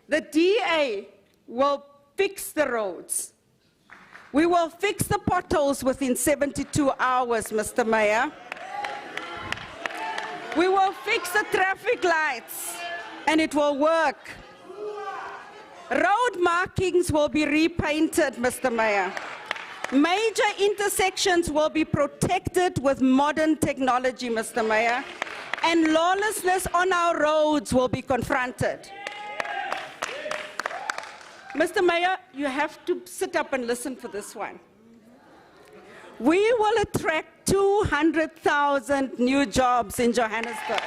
L: The DA will fix the roads. We will fix the potholes within 72 hours, Mr. Mayor. We will fix the traffic lights, and it will work. Road markings will be repainted, Mr. Mayor. Major intersections will be protected with modern technology, Mr. Mayor, and lawlessness on our roads will be confronted. Mr. Mayor, you have to sit up and listen for this one. We will attract 200,000 new jobs in Johannesburg.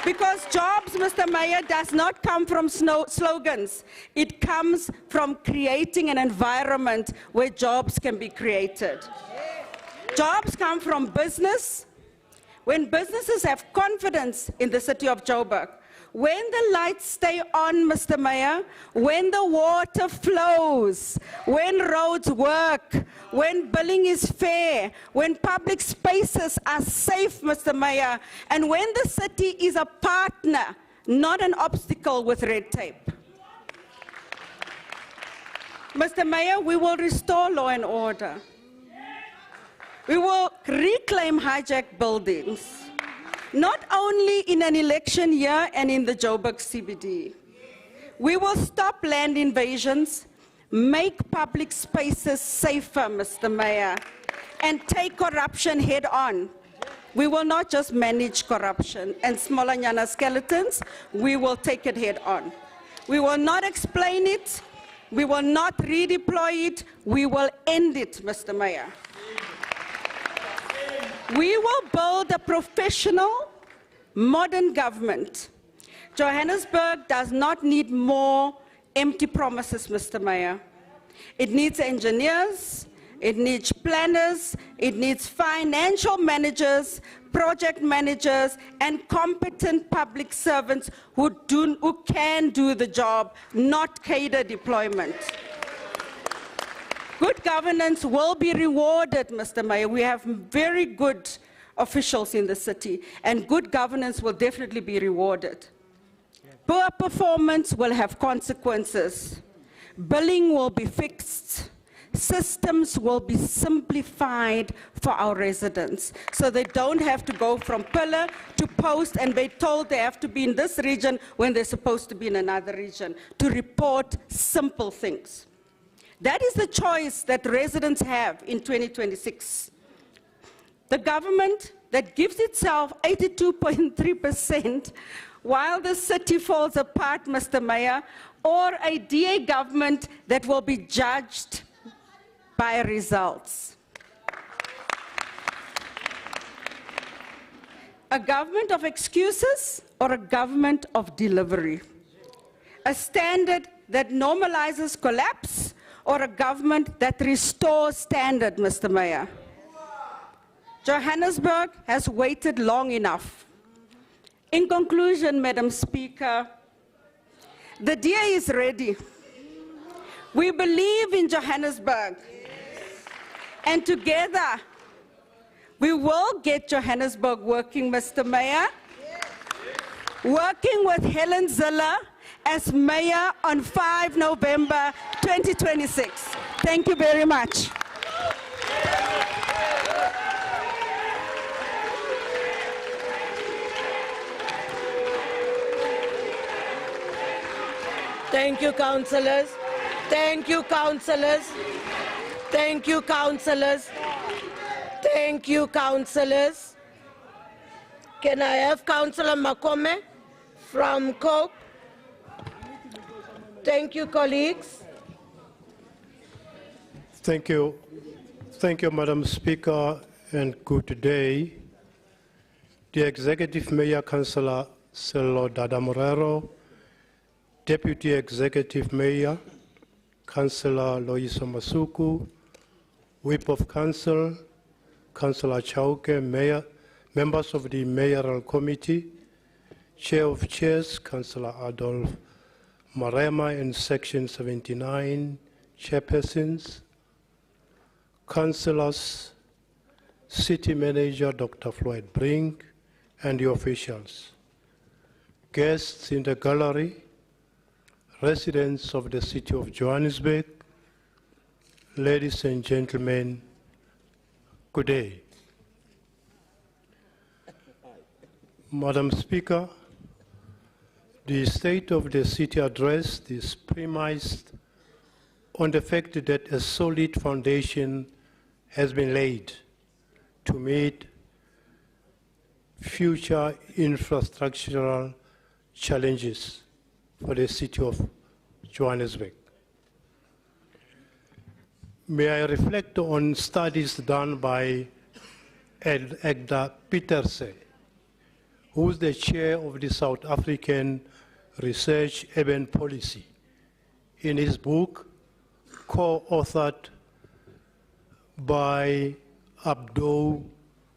L: Because jobs, Mr. Mayor, does not come from slogans. It comes from creating an environment where jobs can be created. Jobs come from business. When businesses have confidence in the city of Joburg, when the lights stay on, Mr. Mayor, when the water flows, when roads work, when billing is fair, when public spaces are safe, Mr. Mayor, and when the city is a partner, not an obstacle with red tape. Mr. Mayor, we will restore law and order. We will reclaim hijacked buildings, not only in an election year and in the Joburg CBD. We will stop land invasions, make public spaces safer, Mr. Mayor, and take corruption head on. We will not just manage corruption and smallanyana skeletons, we will take it head on. We will not explain it, we will not redeploy it, we will end it, Mr. Mayor. We will build a professional, modern government. Johannesburg does not need more empty promises, Mr. Mayor. It needs engineers, it needs planners, it needs financial managers, project managers, and competent public servants who can do the job, not cater deployment. Good governance will be rewarded, Mr. Mayor. We have very good officials in the city, and good governance will definitely be rewarded. Poor performance will have consequences. Billing will be fixed. Systems will be simplified for our residents, so they don't have to go from pillar to post and be told they have to be in this region when they're supposed to be in another region to report simple things. That is the choice that residents have in 2026. The government that gives itself 82.3% while the city falls apart, Mr. Mayor, or a DA government that will be judged by results. A government of excuses or a government of delivery? A standard that normalizes collapse or a government that restores standard, Mr. Mayor? Johannesburg has waited long enough. In conclusion, Madam Speaker, the DA is ready. We believe in Johannesburg. And together, we will get Johannesburg working, Mr. Mayor. Working with Helen Ziller as Mayor on 5 November 2026. Thank you very much.
B: Thank you, councillors. Thank you, councillors. Thank you, councillors. Thank you, councillors. Can I have Councillor Makome from Coke? Thank you, colleagues.
S: Thank you. Thank you, Madam Speaker, and good day. The Executive Mayor, Councillor Sello Dada Morero, Deputy Executive Mayor, Councillor Loyiso Masuku, Whip of Council, Councillor Chauke, Mayor, members of the Mayoral Committee, Chair of Chairs, Councillor Adolf Marema, and Section 79 chairpersons, councillors, City Manager Dr. Floyd Brink, and the officials, guests in the gallery, residents of the City of Johannesburg, ladies and gentlemen, good day. Madam Speaker, the State of the City address is premised on the fact that a solid foundation has been laid to meet future infrastructural challenges for the City of Johannesburg. May I reflect on studies done by Edgar Peterse, who is the chair of the South African Research Urban Policy, in his book, co-authored by Abdul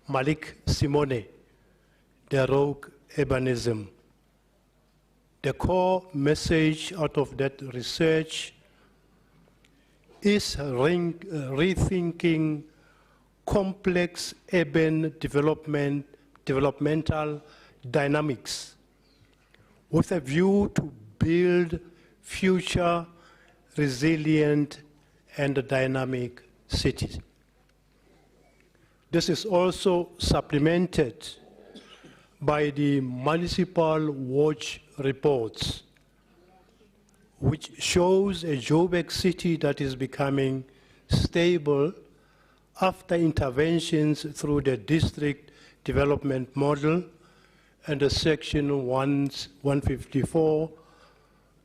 S: Malik Simone, The Rogue Urbanism. The core message out of that research is rethinking complex urban developmental dynamics with a view to build future resilient and dynamic cities. This is also supplemented by the Municipal Watch reports, which shows a Joburg city that is becoming stable after interventions through the district development model and the Section 154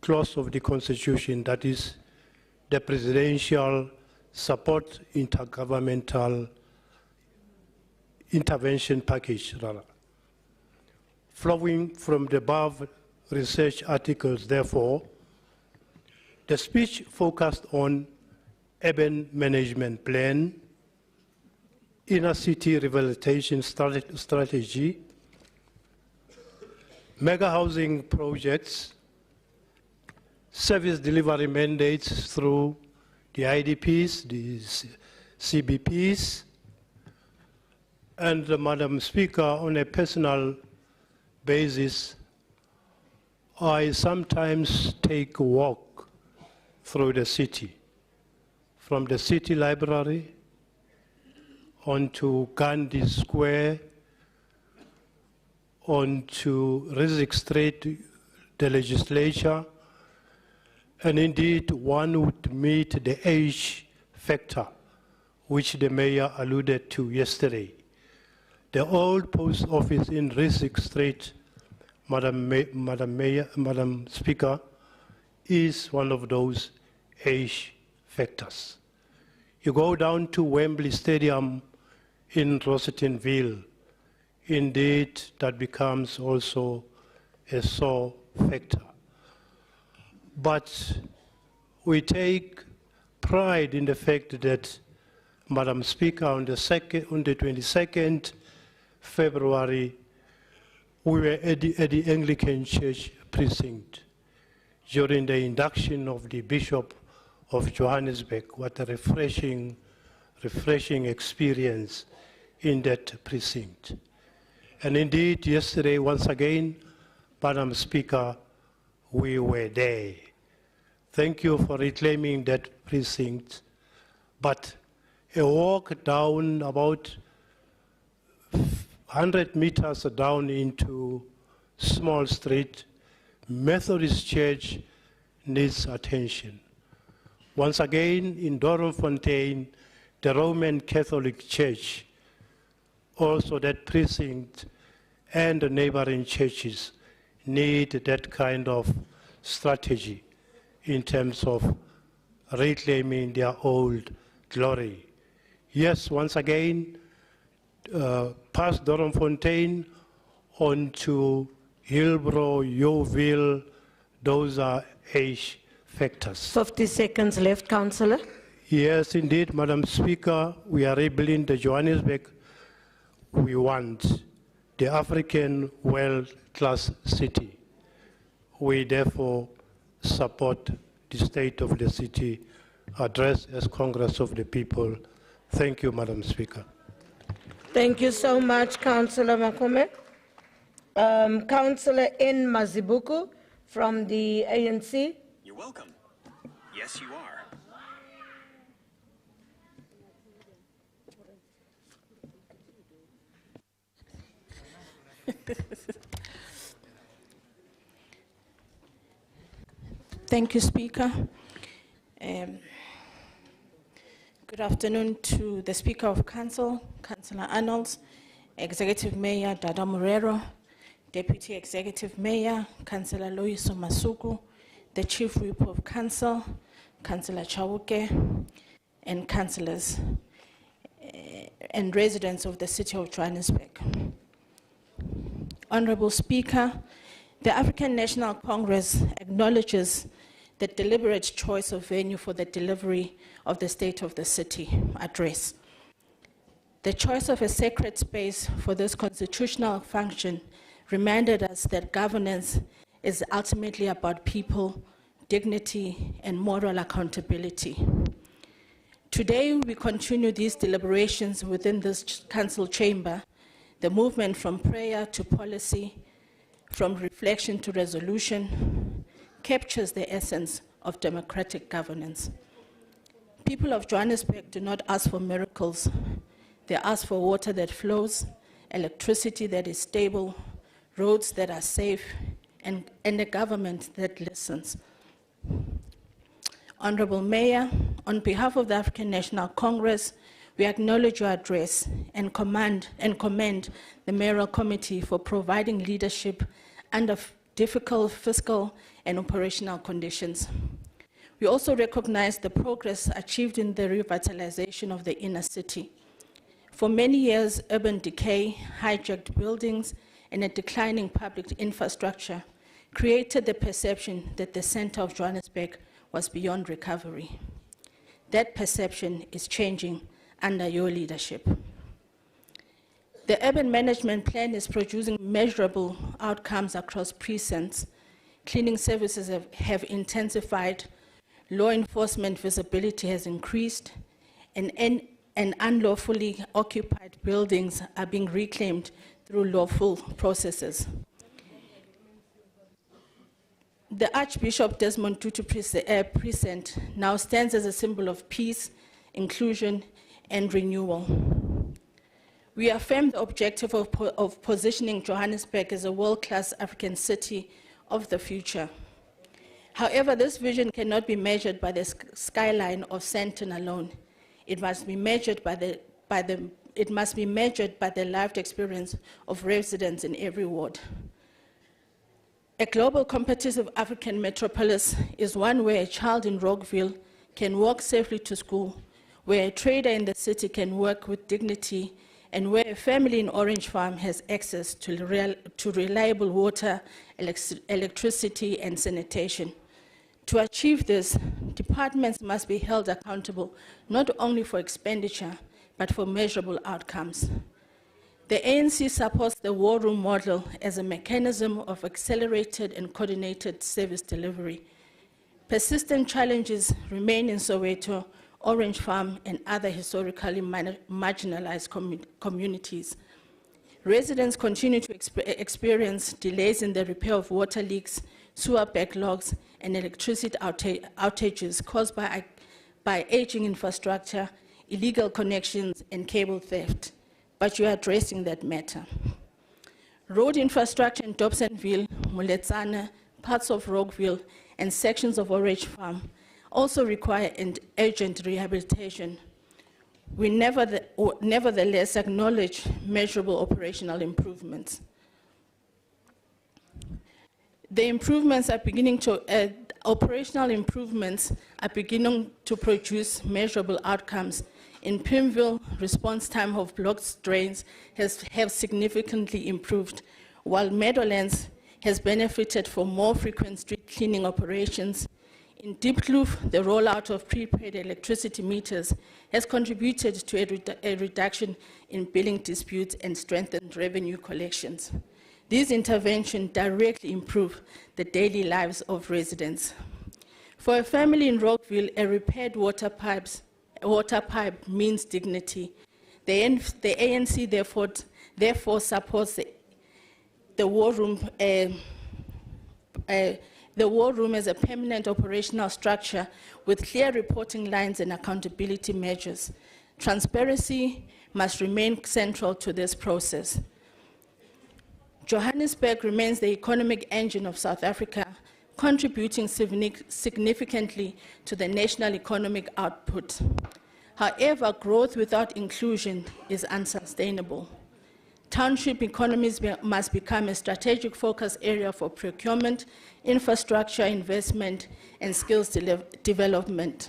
S: clause of the Constitution, that is the Presidential Support Intergovernmental Intervention Package, rather. Flowing from the above research articles, therefore, the speech focused on urban management plan, inner city rehabilitation strategy, mega housing projects, service delivery mandates through the IDPs, the CBPs, and Madam Speaker, on a personal basis, I sometimes take a walk through the city, from the city library onto Gandhi Square, onto Rizik Street, the legislature, and indeed one would meet the age factor, which the mayor alluded to yesterday. The old post office in Rizik Street, Madam Speaker, is one of those age factors. You go down to Wembley Stadium in Rosettenville, indeed that becomes also a sore factor. But we take pride in the fact that, Madam Speaker, on the 22nd February, we were at the Anglican Church precinct during the induction of the Bishop of Johannesburg. What a refreshing experience in that precinct. And indeed, yesterday, once again, Madam Speaker, we were there. Thank you for reclaiming that precinct. But a walk down about 100 meters down into Small Street, Methodist Church needs attention. Once again, in Doornfontein, the Roman Catholic Church, also that precinct and the neighboring churches need that kind of strategy in terms of reclaiming their old glory. Yes, once again, past Doornfontein onto Hillbrow, Yeoville, those are age factors.
B: 50 seconds left, Councillor.
S: Yes, indeed, Madam Speaker, we are rebuilding the Johannesburg we want, the African world-class city. We therefore support the State of the City address as Congress of the People. Thank you, Madam Speaker.
B: Thank you so much, Councillor Makome. Councillor N. Mazibuku from the ANC.
T: You're welcome. Yes, you are.
U: Thank you, Speaker. Good afternoon to the Speaker of Council, Councillor Arnolds, Executive Mayor Dada Morero, Deputy Executive Mayor, Councillor Loyiso Masuku, the Chief Whip of Council, Councillor Chauke, and councillors and residents of the City of Johannesburg. Honorable Speaker, the African National Congress acknowledges the deliberate choice of venue for the delivery of the State of the City address. The choice of a sacred space for this constitutional function reminded us that governance is ultimately about people, dignity, and moral accountability. Today, we continue these deliberations within this council chamber, the movement from prayer to policy, from reflection to resolution, captures the essence of democratic governance. People of Johannesburg do not ask for miracles. They ask for water that flows, electricity that is stable, roads that are safe, and a government that listens. Honorable Mayor, on behalf of the African National Congress, we acknowledge your address and commend the Mayoral Committee for providing leadership under difficult fiscal and operational conditions. We also recognize the progress achieved in the revitalization of the inner city. For many years, urban decay, hijacked buildings, and a declining public infrastructure created the perception that the center of Johannesburg was beyond recovery. That perception is changing under your leadership. The urban management plan is producing measurable outcomes across precincts. Cleaning services have intensified, law enforcement visibility has increased, and unlawfully occupied buildings are being reclaimed through lawful processes. The Archbishop Desmond Tutu precinct now stands as a symbol of peace, inclusion, and renewal. We affirm the objective of positioning Johannesburg as a world-class African city of the future. However, this vision cannot be measured by the skyline of Sandton alone. It must be measured by the lived experience of residents in every ward. A global competitive African metropolis is one where a child in Rockville can walk safely to school, where a trader in the city can work with dignity, and where a family in Orange Farm has access to reliable water, electricity, and sanitation. To achieve this, departments must be held accountable not only for expenditure, but for measurable outcomes. The ANC supports the war room model as a mechanism of accelerated and coordinated service delivery. Persistent challenges remain in Soweto, Orange Farm, and other historically marginalized communities. Residents continue to experience delays in the repair of water leaks, sewer backlogs, and electricity outages caused by aging infrastructure, illegal connections, and cable theft. But you are addressing that matter. Road infrastructure in Dobsonville, Muletsana, parts of Rockville, and sections of Orange Farm also require an urgent rehabilitation. We nevertheless acknowledge measurable operational improvements. The improvements are beginning to, operational improvements are beginning to produce measurable outcomes. In Pimville, response time of blocked drains have significantly improved, while Meadowlands has benefited from more frequent street cleaning operations. In Diepkloof, the rollout of prepaid electricity meters has contributed to a reduction in billing disputes and strengthened revenue collections. These interventions directly improve the daily lives of residents. For a family in Rockville, a repaired water pipe means dignity. The ANC therefore supports the war room as a permanent operational structure with clear reporting lines and accountability measures. Transparency must remain central to this process. Johannesburg remains the economic engine of South Africa, contributing significantly to the national economic output. However, growth without inclusion is unsustainable. Township economies must become a strategic focus area for procurement, infrastructure investment, and skills development.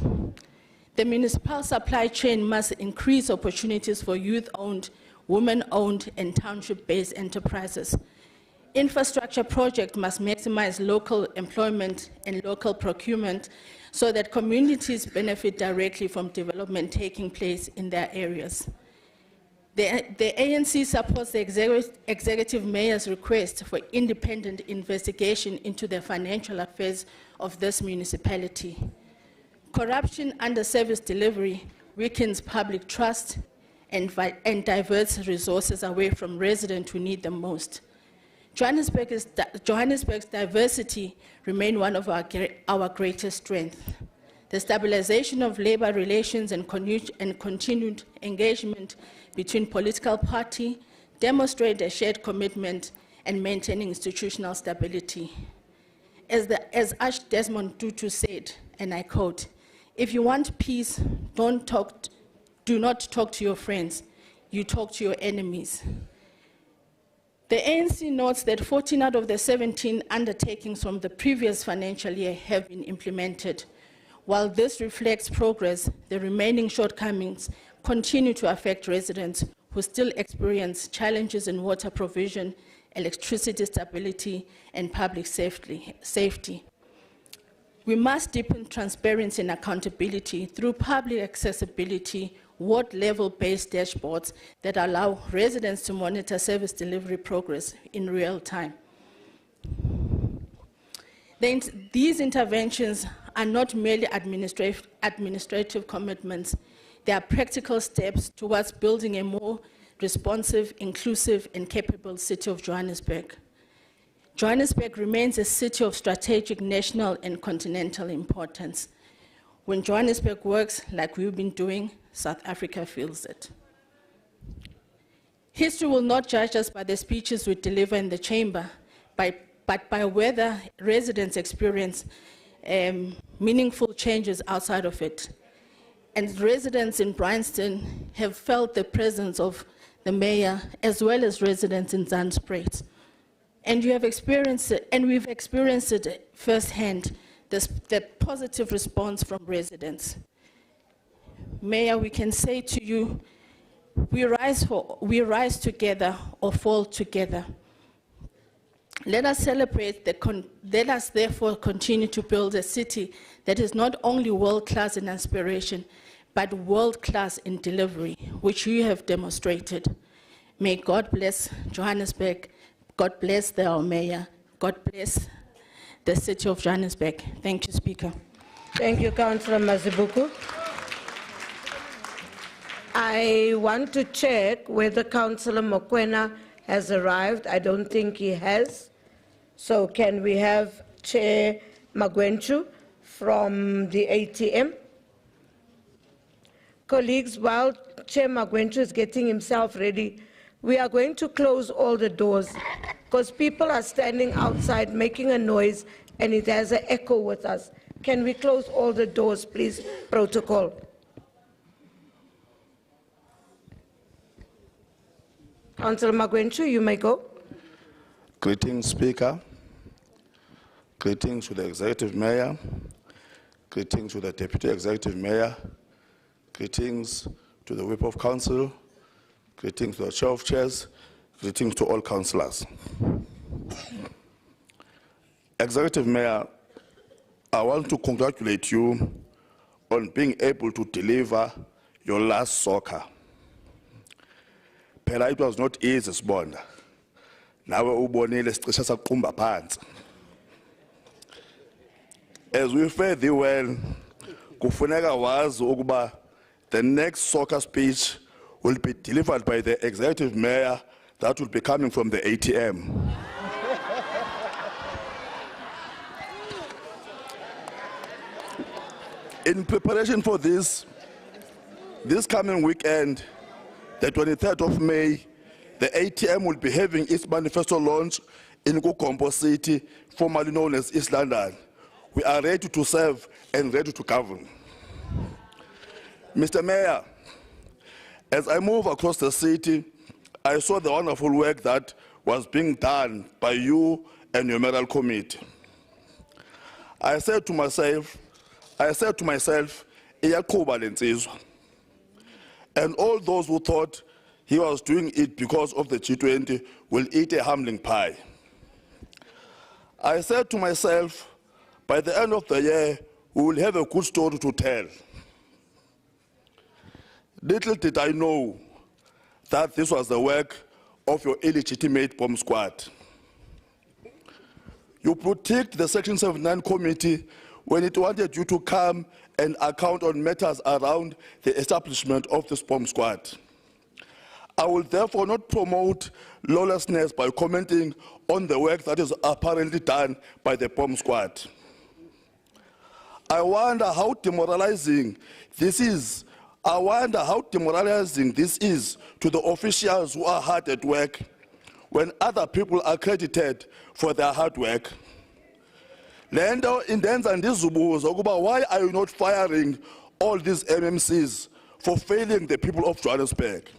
U: The municipal supply chain must increase opportunities for youth-owned, women-owned, and township-based enterprises. Infrastructure projects must maximize local employment and local procurement so that communities benefit directly from development taking place in their areas. The ANC supports the executive mayor's request for independent investigation into the financial affairs of this municipality. Corruption under service delivery weakens public trust and diverts resources away from residents who need them most. Johannesburg's diversity remains one of our greatest strengths. The stabilization of labor relations and continued engagement between political parties demonstrate a shared commitment and maintaining institutional stability. As Arch Desmond Tutu said, and I quote, "If you want peace, do not talk to your friends, you talk to your enemies." The ANC notes that 14 out of the 17 undertakings from the previous financial year have been implemented. While this reflects progress, the remaining shortcomings continue to affect residents who still experience challenges in water provision, electricity stability, and public safety. We must deepen transparency and accountability through public accessibility, ward-level based dashboards that allow residents to monitor service delivery progress in real time. These interventions are not merely administrative commitments. They are practical steps towards building a more responsive, inclusive, and capable City of Johannesburg. Johannesburg remains a city of strategic national and continental importance. When Johannesburg works like we've been doing, South Africa feels it. History will not judge us by the speeches we deliver in the chamber, but by whether residents experience meaningful changes outside of it. And residents in Bryanston have felt the presence of the mayor, as well as residents in Zandspruit. And you have experienced it, and we've experienced it firsthand, the positive response from residents. Mayor, we can say to you, we rise together or fall together. Let us let us therefore continue to build a city that is not only world-class in aspiration, but world-class in delivery, which you have demonstrated. May God bless Johannesburg. God bless our mayor. God bless the City of Johannesburg. Thank you, Speaker.
B: Thank you, Councillor Mazibuko. I want to check whether Councillor Mokoena has arrived. I don't think he has. So can we have Chair Magwenchu from the ATM? Colleagues, while Chair Magwenchu is getting himself ready, we are going to close all the doors because people are standing outside making a noise and it has an echo with us. Can we close all the doors, please? Protocol. Councillor Magwenchu, you may go.
C: Greetings, Speaker. Greetings to the Executive Mayor. Greetings to the Deputy Executive Mayor. Greetings to the Whip of Council. Greetings to the Chair of Chairs. Greetings to all councillors. Executive Mayor, I want to congratulate you on being able to deliver your last SOCA. Phela it was not easy, Sibonda. Nawe ubonile sicishe saqumba phansi. As we fare thee well, kufuneka wazi ukuba the next SOCA speech will be delivered by the Executive Mayor that will be coming from the ATM. In preparation for this coming weekend, the 23rd of May, the ATM will be having its manifesto launch in Kukompo City, formerly known as East London. We are ready to serve and ready to govern. Mr. Mayor, as I move across the city, I saw the wonderful work that was being done by you and your mayoral committee. I said to myself, iyaqhuba le nsizwa. And all those who thought he was doing it because of the G20 will eat a humbling pie. I said to myself, by the end of the year, we will have a good story to tell. Little did I know that this was the work of your illegitimate bomb squad. You protect the Section 79 committee when it wanted you to come and account on matters around the establishment of this bomb squad. I will therefore not promote lawlessness by commenting on the work that is apparently done by the bomb squad. I wonder how demoralizing this is. I wonder how demoralizing this is to the officials who are hard at work when other people are credited for their hard work. Lendo indenza ndizibuza ukuba why are you not firing all these MMCs for failing the people of Johannesburg?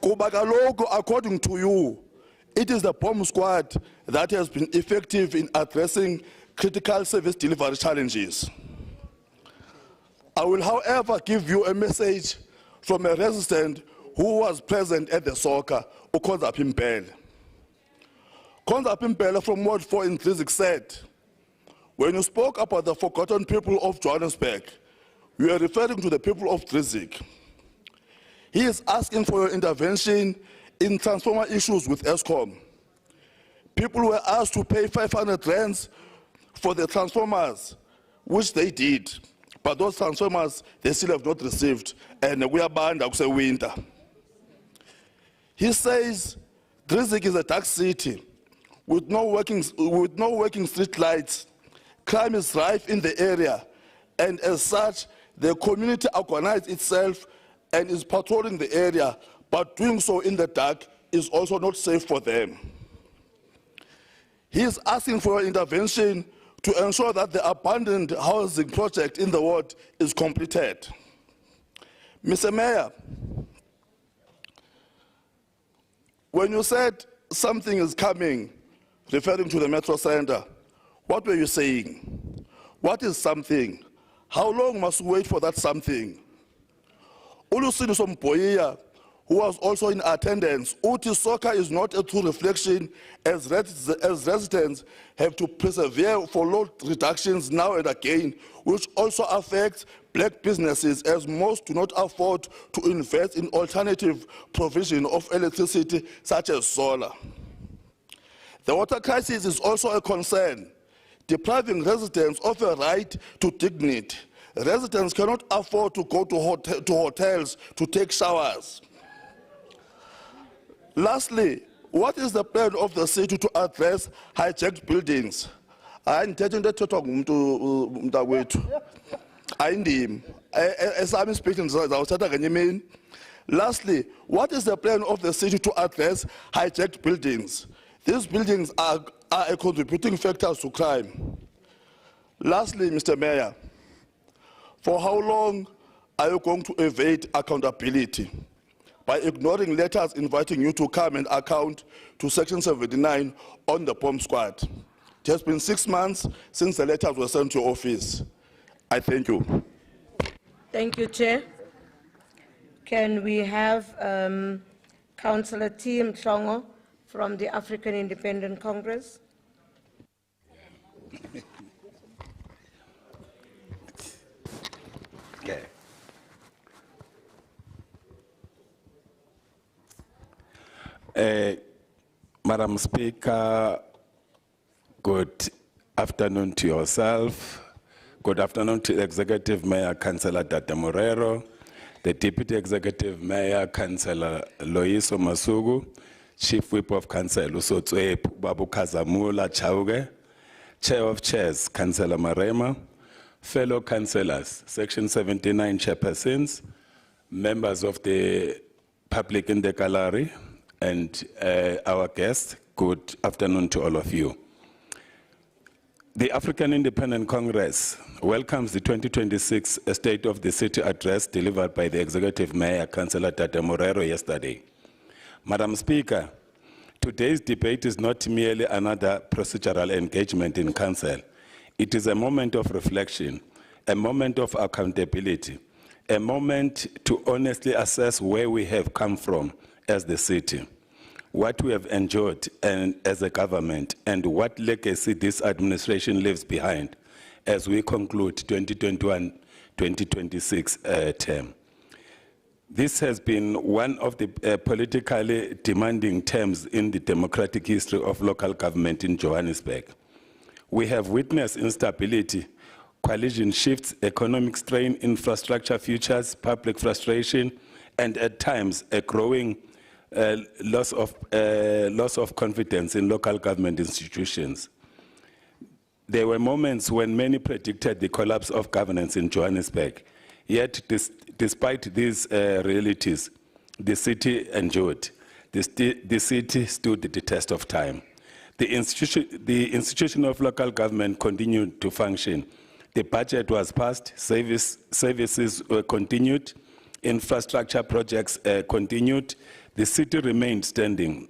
C: Kuba kaloku, according to you, it is the bomb squad that has been effective in addressing critical service delivery challenges. I will, however, give you a message from a resident who was present at the SOCA, Ukhonza Pimpele. Khonza Pimpele from Ward 4 in Grizik said, When you spoke about the forgotten people of Johannesburg, you are referring to the people of Drizig. He is asking for your intervention in transformer issues with Eskom. People were asked to pay 500 rands for the transformers, which they did. But those transformers, they still have not received, and we are banned after winter. He says Drizig is a dark city with no working street lights. Crime is rife in the area, and as such, the community organized itself and is patrolling the area, but doing so in the dark is also not safe for them. He is asking for intervention to ensure that the abandoned housing project in the ward is completed. Mr. Mayor, when you said something is coming, referring to the Metro Center, what were you saying? What is something? How long must we wait for that something? Ulusini Sompoia, who was also in attendance, Uti SOCA is not a true reflection as residents have to persevere for load reductions now and again, which also affects black businesses as most do not afford to invest in alternative provision of electricity such as solar. The water crisis is also a concern, depriving residents of a right to dignity. Residents cannot afford to go to hotels to take showers. Lastly, what is the plan of the city to address hijacked buildings? Lastly, what is the plan of the city to address hijacked buildings? These buildings are a contributing factor to crime. Lastly, Mr. Mayor, for how long are you going to evade accountability? By ignoring letters inviting you to come and account to Section 79 on the bomb squad. It has been 6 months since the letters were sent to your office. I thank you.
B: Thank you, Chair. Can we have Councillor T. Mhlongo from the African Independent Congress?
D: Okay. Madam Speaker, good afternoon to yourself. Good afternoon to the Executive Mayor, Councillor Dada Morero, the Deputy Executive Mayor, Councillor Loyiso Masugu, Chief Whip of Council Usotswe Babu Kazamula Chauge, Chair of Chairs, Councillor Marema, fellow councillors, Section 79 chairpersons, members of the public in the gallery, and our guests, good afternoon to all of you. The African Independent Congress welcomes the 2026 State of the City address delivered by the Executive Mayor, Councillor Dada Morero, yesterday. Madam Speaker, today's debate is not merely another procedural engagement in Council. It is a moment of reflection, a moment of accountability, a moment to honestly assess where we have come from as the city, what we have enjoyed as a government, and what legacy this administration leaves behind as we conclude 2021-2026 term. This has been one of the politically demanding terms in the democratic history of local government in Johannesburg. We have witnessed instability, coalition shifts, economic strain, infrastructure futures, public frustration, and at times a growing loss of confidence in local government institutions. There were moments when many predicted the collapse of governance in Johannesburg. Yet, despite these realities, the city endured. The city stood the test of time. The institution of local government continued to function. The budget was passed, services were continued, infrastructure projects continued, the city remained standing.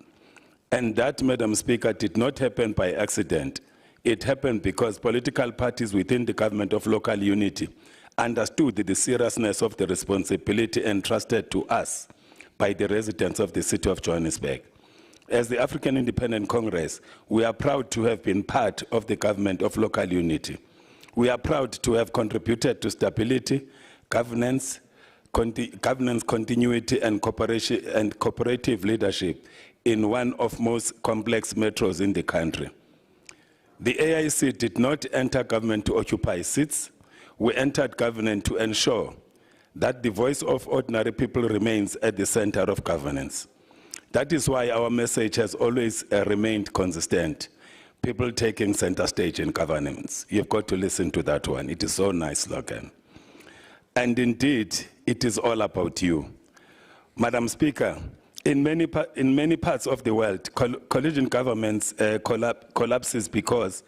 D: And that, Madam Speaker, did not happen by accident. It happened because political parties within the government of local unity understood the seriousness of the responsibility entrusted to us by the residents of the City of Johannesburg. As the African Independent Congress, we are proud to have been part of the government of local unity. We are proud to have contributed to stability, governance continuity, and cooperation and cooperative leadership in one of most complex metros in the country. The AIC did not enter government to occupy seats. We entered government to ensure that the voice of ordinary people remains at the center of governance. That is why our message has always remained consistent. People taking center stage in governance. You've got to listen to that one. It is so nice slogan. And indeed, it is all about you. Madam Speaker, in many parts of the world, coalition governments collapses because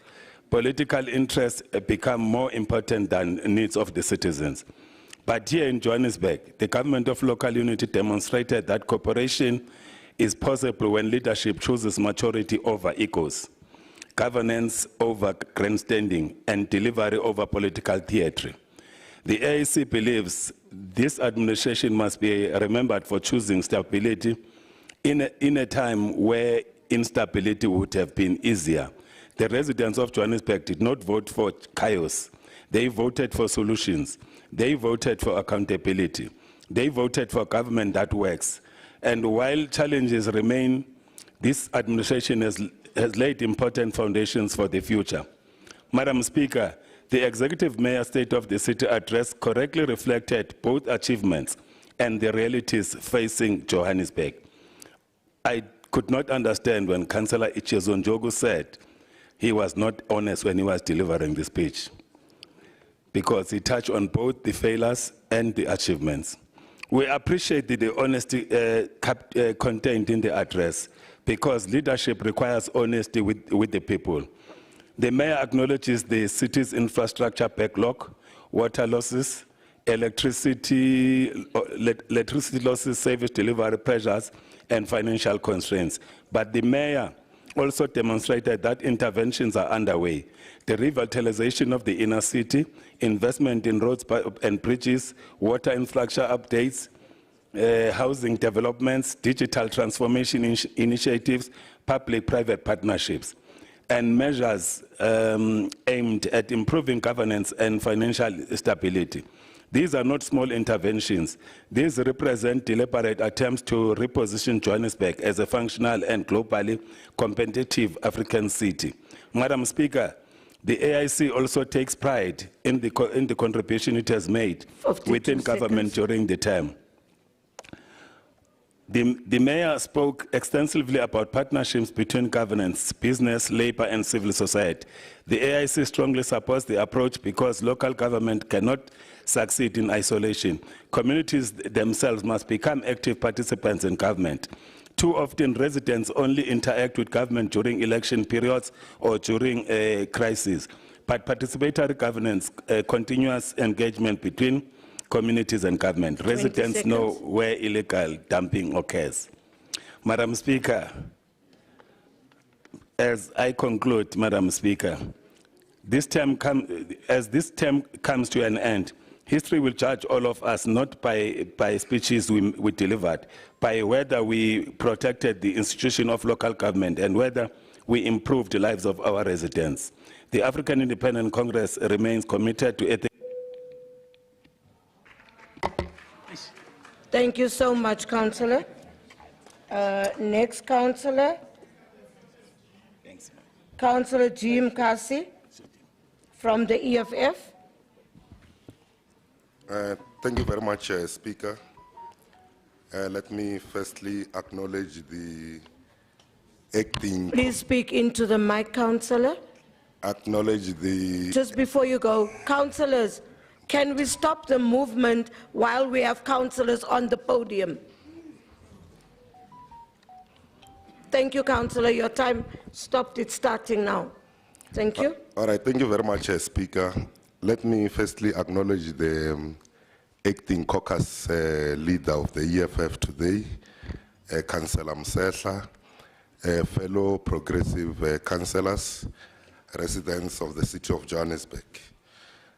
D: political interests become more important than needs of the citizens. But here in Johannesburg, the government of local unity demonstrated that cooperation is possible when leadership chooses maturity over egos, governance over grandstanding, and delivery over political theatre. The AIC believes this administration must be remembered for choosing stability in a time where instability would have been easier. The residents of Johannesburg did not vote for chaos. They voted for solutions. They voted for accountability. They voted for government that works. And while challenges remain, this administration has laid important foundations for the future. Madam Speaker, the Executive Mayor State of the City address correctly reflected both achievements and the realities facing Johannesburg. I could not understand when Councillor Ichezonjogu said he was not honest when he was delivering the speech, because he touched on both the failures and the achievements. We appreciate the honesty contained in the address, because leadership requires honesty with the people. The mayor acknowledges the city's infrastructure backlog, water losses, electricity losses, service delivery pressures, and financial constraints. But the mayor also demonstrated that interventions are underway. The revitalization of the inner city, investment in roads and bridges, water infrastructure updates, housing developments, digital transformation initiatives, public-private partnerships, and measures aimed at improving governance and financial stability. These are not small interventions. These represent deliberate attempts to reposition Johannesburg as a functional and globally competitive African city. Madam Speaker, the AIC also takes pride in the contribution it has made within government during the term. The mayor spoke extensively about partnerships between governance, business, labor, and civil society. The AIC strongly supports the approach because local government cannot succeed in isolation. Communities themselves must become active participants in government. Too often, residents only interact with government during election periods or during a crisis. But participatory governance, continuous engagement between communities and government. Residents know where illegal dumping occurs. Madam Speaker, as I conclude, Madam Speaker, as this term comes to an end, history will judge all of us not by speeches we delivered, by whether we protected the institution of local government and whether we improved the lives of our residents. The African Independent Congress remains committed to ethics.
B: Thank you so much, Councillor. Next Councillor. Councillor Jim Kasi from the EFF.
G: Thank you very much, Speaker. Let me firstly acknowledge the acting...
B: Please speak into the mic, Councillor.
G: Acknowledge the...
B: Just before you go, Councillors, can we stop the movement while we have councillors on the podium? Thank you, Councillor. Your time stopped. It's starting now. Thank you.
G: All right. Thank you very much, Speaker. Let me firstly acknowledge the acting caucus leader of the EFF today, Councillor Msehla, fellow progressive councillors, residents of the City of Johannesburg.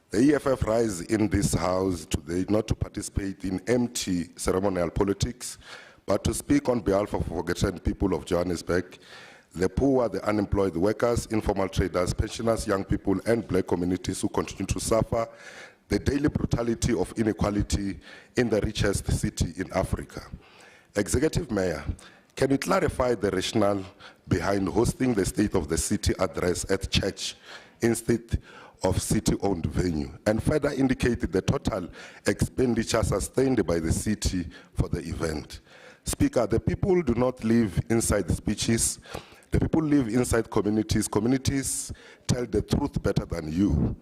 G: The EFF rise in this house today not to participate in empty ceremonial politics, but to speak on behalf of forgotten people of Johannesburg, the poor, the unemployed, workers, informal traders, pensioners, young people, and black communities who continue to suffer the daily brutality of inequality in the richest city in Africa. Executive Mayor, can you clarify the rationale behind hosting the State of the City address at church instead of city-owned venue, and further indicate the total expenditure sustained by the city for the event? Speaker, the people do not live inside speeches. The people live inside communities. Communities tell the truth better than you.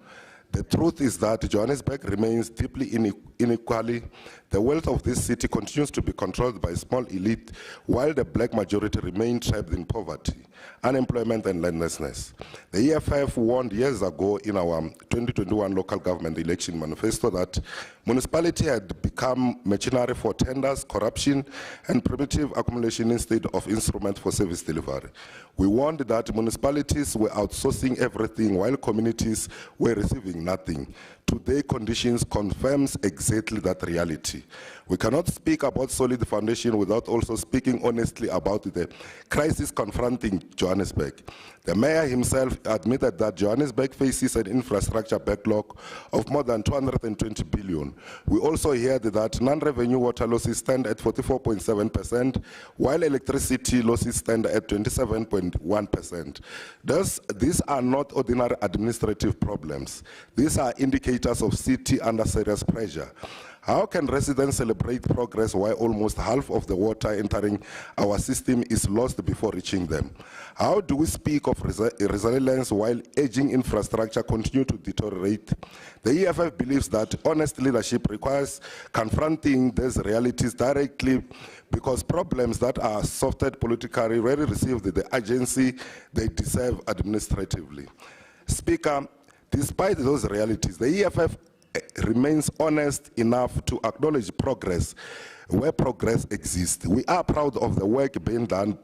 G: The truth is that Johannesburg remains deeply unequally. The wealth of this city continues to be controlled by a small elite, while the black majority remain trapped in poverty, unemployment, and landlessness. The EFF warned years ago in our 2021 local government election manifesto that municipality had become machinery for tenders, corruption, and primitive accumulation instead of instrument for service delivery. We warned that municipalities were outsourcing everything while communities were receiving nothing. Today, conditions confirms exactly that reality. We cannot speak about solid foundation without also speaking honestly about the crisis confronting Johannesburg. The mayor himself admitted that Johannesburg faces an infrastructure backlog of more than 220 billion. We also heard that non-revenue water losses stand at 44.7%, while electricity losses stand at 27.1%. Thus, these are not ordinary administrative problems. These are indicators of city under serious pressure. How can residents celebrate progress while almost half of the water entering our system is lost before reaching them? How do we speak of resilience while aging infrastructure continue to deteriorate? The EFF believes that honest leadership requires confronting these realities directly, because problems that are sorted politically rarely receive the urgency they deserve administratively. Speaker, despite those realities, the EFF remains honest enough to acknowledge progress where progress exists. We are proud of the work being done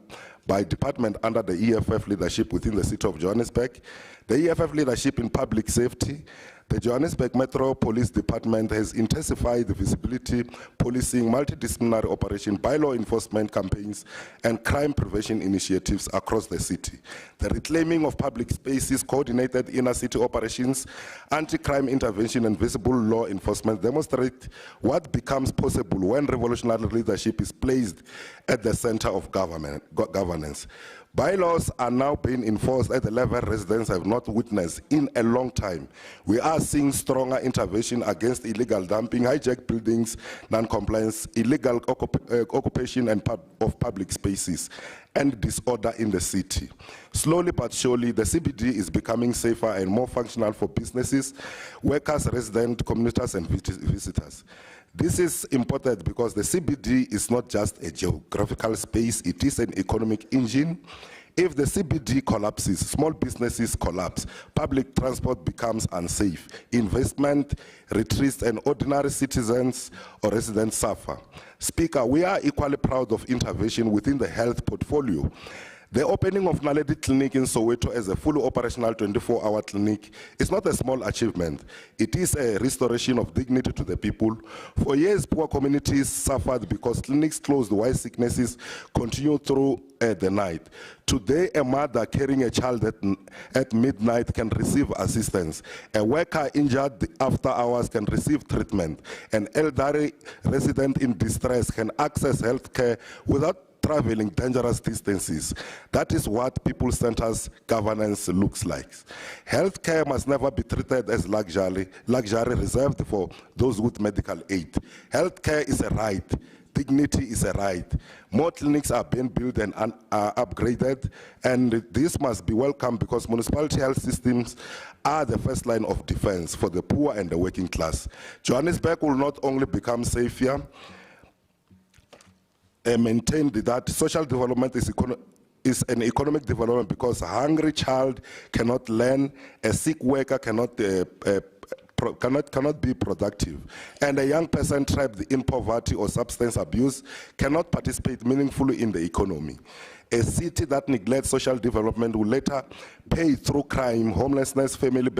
G: by department under the EFF leadership within the City of Johannesburg. The EFF leadership in public safety, the Johannesburg Metro Police Department has intensified the visibility, policing, multidisciplinary operation, bylaw enforcement campaigns, and crime prevention initiatives across the city. The reclaiming of public spaces, coordinated inner city operations, anti-crime intervention, and visible law enforcement demonstrate what becomes possible when revolutionary leadership is placed at the center of governance. Bylaws are now being enforced at a level residents have not witnessed in a long time. We are seeing stronger intervention against illegal dumping, hijacked buildings, non-compliance, illegal occupation of public spaces, and disorder in the city. Slowly but surely, the CBD is becoming safer and more functional for businesses, workers, residents, commuters, and visitors. This is important because the CBD is not just a geographical space, it is an economic engine. If the CBD collapses, small businesses collapse, public transport becomes unsafe, investment retreats, and ordinary citizens or residents suffer. Speaker, we are equally proud of intervention within the health portfolio. The opening of Naledi Clinic in Soweto as a fully operational 24-hour clinic is not a small achievement. It is a restoration of dignity to the people. For years, poor communities suffered because clinics closed while sicknesses continued through the night. Today, a mother carrying a child at midnight can receive assistance. A worker injured after hours can receive treatment. An elderly resident in distress can access health care without traveling dangerous distances. That is what people-centered governance looks like. Healthcare must never be treated as luxury reserved for those with medical aid. Healthcare is a right. Dignity is a right. More clinics are being built and are upgraded, and this must be welcome because municipality health systems are the first line of defense for the poor and the working class. Johannesburg will not only become safer, maintained that social development is an economic development because a hungry child cannot learn, a sick worker cannot be productive, and a young person trapped in poverty or substance abuse cannot participate meaningfully in the economy. A city that neglects social development will later pay through crime, homelessness, family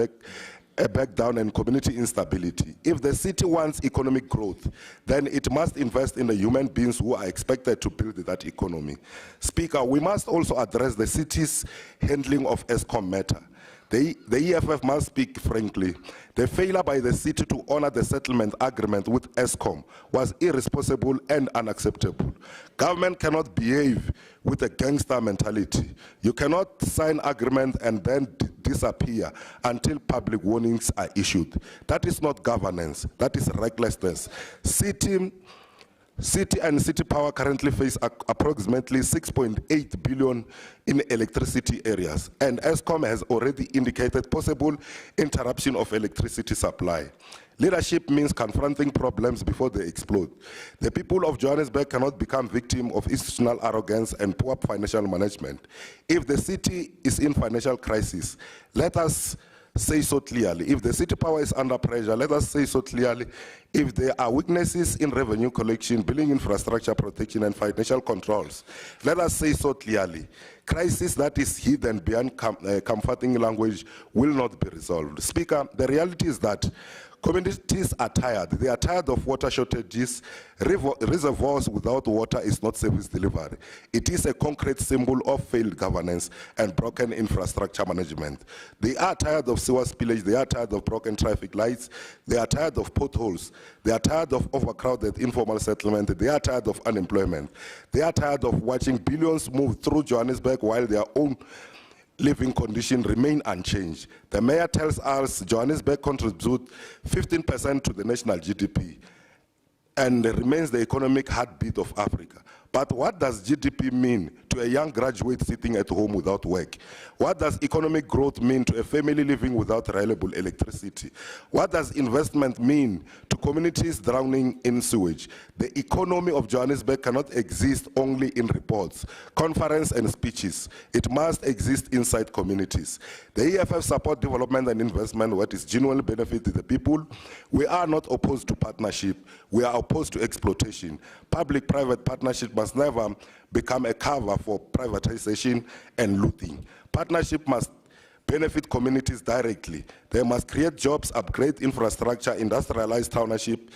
G: a backdown and community instability. If the city wants economic growth, then it must invest in the human beings who are expected to build that economy. Speaker, we must also address the city's handling of ESCOM matter. The EFF must speak frankly. The failure by the city to honor the settlement agreement with ESCOM was irresponsible and unacceptable. Government cannot behave with a gangster mentality. You cannot sign agreement and then disappear until public warnings are issued. That is not governance, that is recklessness. City and City Power currently face approximately 6.8 billion in electricity areas, and ESCOM has already indicated possible interruption of electricity supply. Leadership means confronting problems before they explode. The people of Johannesburg cannot become victims of institutional arrogance and poor financial management. If the city is in financial crisis, let us say so clearly. If the City Power is under pressure, let us say so clearly. If there are weaknesses in revenue collection, building infrastructure protection, and financial controls, let us say so clearly. Crisis that is hidden beyond comforting language will not be resolved. Speaker, the reality is that communities are tired. They are tired of water shortages. Reservoirs without water is not service delivery. It is a concrete symbol of failed governance and broken infrastructure management. They are tired of sewer spillage. They are tired of broken traffic lights. They are tired of potholes. They are tired of overcrowded informal settlement. They are tired of unemployment. They are tired of watching billions move through Johannesburg while their own living conditions remain unchanged. The mayor tells us Johannesburg contributes 15% to the national GDP and remains the economic heartbeat of Africa. But what does GDP mean to a young graduate sitting at home without work? What does economic growth mean to a family living without reliable electricity? What does investment mean to communities drowning in sewage? The economy of Johannesburg cannot exist only in reports, conferences, and speeches. It must exist inside communities. The EFF support development and investment where it is genuinely benefit the people. We are not opposed to partnership. We are opposed to exploitation. Public-private partnership must never become a cover for privatization and looting. Partnership must benefit communities directly. They must create jobs, upgrade infrastructure, industrialize township,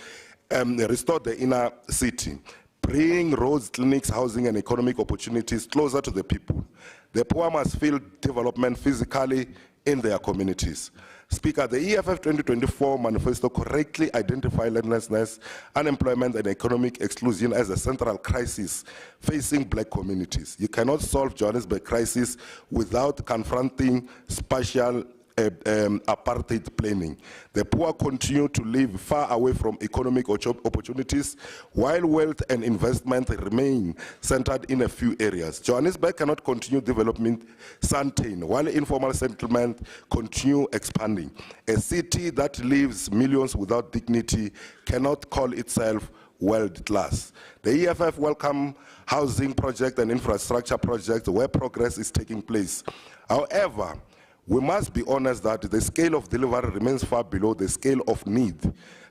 G: restore the inner city, bring roads, clinics, housing, and economic opportunities closer to the people. The poor must feel development physically in their communities. Speaker, the EFF 2024 manifesto correctly identified landlessness, unemployment, and economic exclusion as a central crisis facing black communities. You cannot solve Johannesburg crisis without confronting spatial apartheid planning. The poor continue to live far away from economic opportunities, while wealth and investment remain centered in a few areas. Johannesburg cannot continue development Sandton, while informal settlement continue expanding. A city that leaves millions without dignity cannot call itself world class. The EFF welcome housing project and infrastructure projects where progress is taking place. However, we must be honest that the scale of delivery remains far below the scale of need.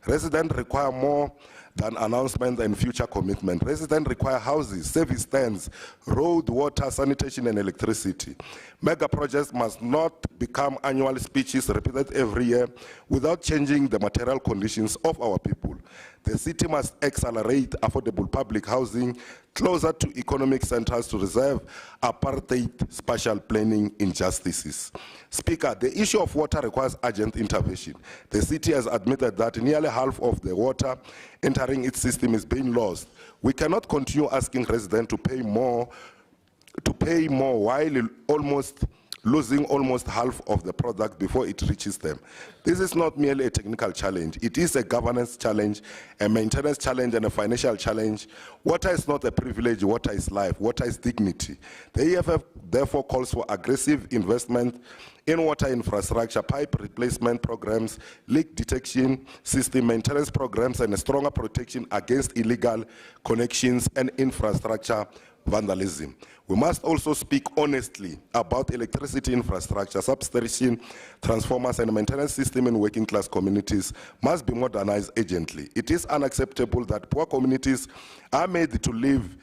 G: Residents require more than announcement and future commitment. Residents require houses, service stands, road, water, sanitation, and electricity. Mega projects must not become annual speeches repeated every year without changing the material conditions of our people. The city must accelerate affordable public housing closer to economic centers to reserve apartheid spatial planning injustices. Speaker, the issue of water requires urgent intervention. The city has admitted that nearly half of the water entering its system is being lost. We cannot continue asking residents to pay more while losing almost half of the product before it reaches them. This is not merely a technical challenge. It is a governance challenge, a maintenance challenge, and a financial challenge. Water is not a privilege. Water is life. Water is dignity. The EFF therefore calls for aggressive investment in water infrastructure, pipe replacement programs, leak detection system maintenance programs, and a stronger protection against illegal connections and infrastructure vandalism. We must also speak honestly about electricity infrastructure, substation, transformers, and maintenance system in working class communities must be modernized urgently. It is unacceptable that poor communities are made to live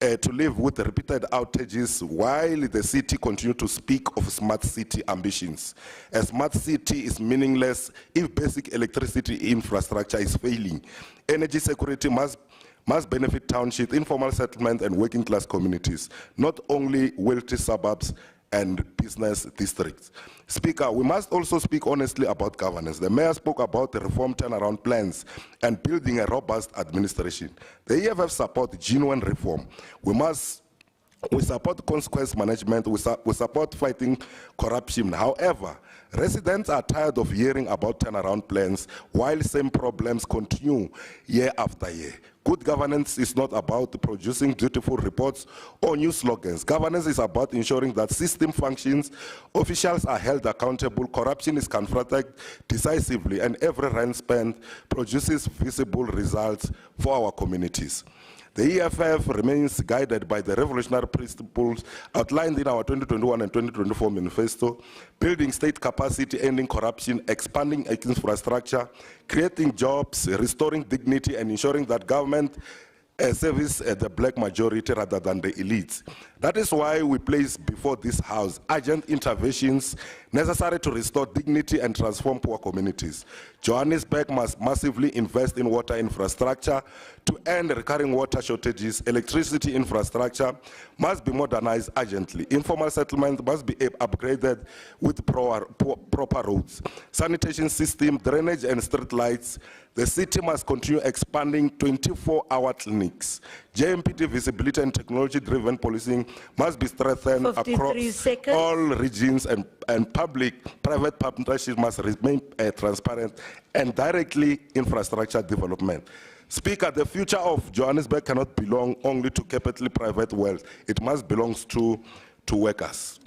G: to live with the repeated outages while the city continues to speak of smart city ambitions. A smart city is meaningless if basic electricity infrastructure is failing. Energy security must benefit townships, informal settlement, and working class communities, not only wealthy suburbs and business districts. Speaker, we must also speak honestly about governance. The mayor spoke about the reform turnaround plans and building a robust administration. The EFF supports genuine reform. We support consequence management, we support fighting corruption. However, residents are tired of hearing about turnaround plans while same problems continue year after year. Good governance is not about producing beautiful reports or new slogans. Governance is about ensuring that system functions, officials are held accountable, corruption is confronted decisively, and every rand spent produces visible results for our communities. The EFF remains guided by the revolutionary principles outlined in our 2021 and 2024 manifesto: building state capacity, ending corruption, expanding infrastructure, creating jobs, restoring dignity, and ensuring that government service the black majority rather than the elites. That is why we place before this House urgent interventions necessary to restore dignity and transform poor communities. Johannesburg must massively invest in water infrastructure to end recurring water shortages. Electricity infrastructure must be modernized urgently. Informal settlement must be upgraded with proper roads. Sanitation system, drainage, and street lights. The city must continue expanding 24-hour clinics. JMPT visibility and technology-driven policing must be strengthened across all regions, and public-private partnerships must remain transparent, and directly infrastructure development. Speaker, the future of Johannesburg cannot belong only to capital private wealth. It must belong to workers.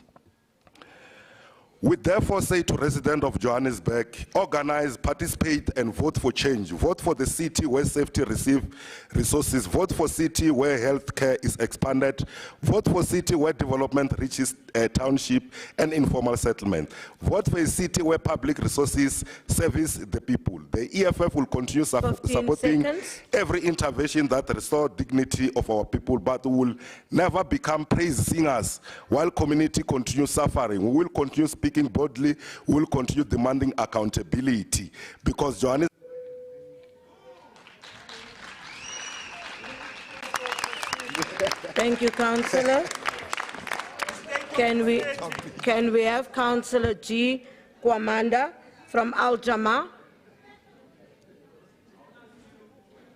G: We therefore say to residents of Johannesburg, organize, participate, and vote for change. Vote for the city where safety receives resources. Vote for city where healthcare is expanded. Vote for city where development reaches a township and informal settlement. Vote for a city where public resources service the people. The EFF will continue supporting every intervention that restores dignity of our people, but we will never become praise singers while community continues suffering. We will continue speaking boldly, we will continue demanding accountability, because Johannesburg.
B: Thank you, Councillor. Can we have Councillor G. Kwamanda from Jama-ah?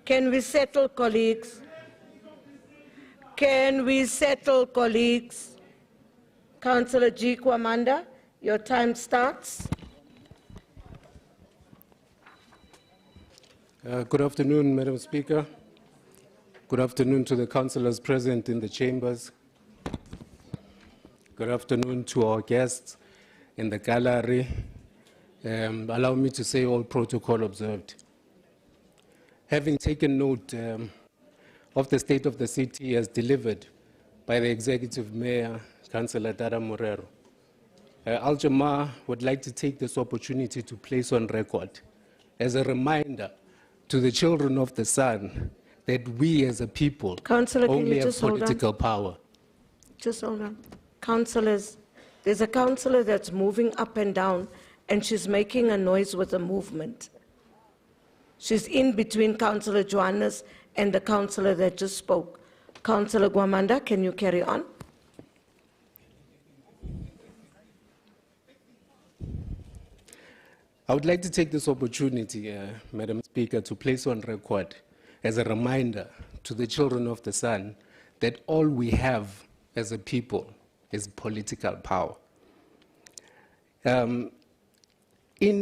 B: Can we settle, colleagues? Can we settle, colleagues? Councillor G. Kwamanda, your time starts.
F: Good afternoon, Madam Speaker. Good afternoon to the councillors present in the chambers. Good afternoon to our guests in the gallery. Allow me to say all protocol observed. Having taken note of the state of the city as delivered by the Executive Mayor, Councillor Dada Morero, Jama-ah would like to take this opportunity to place on record as a reminder to the children of the sun that we as a people only have political power.
B: Just hold on. Councillors, there's a councillor that's moving up and down, and she's making a noise with the movement. She's in between Councillor Johannes and the councillor that just spoke. Councillor Kwamanda, can you carry on?
F: I would like to take this opportunity, Madam Speaker, to place on record as a reminder to the children of the sun that all we have as a people is political power. In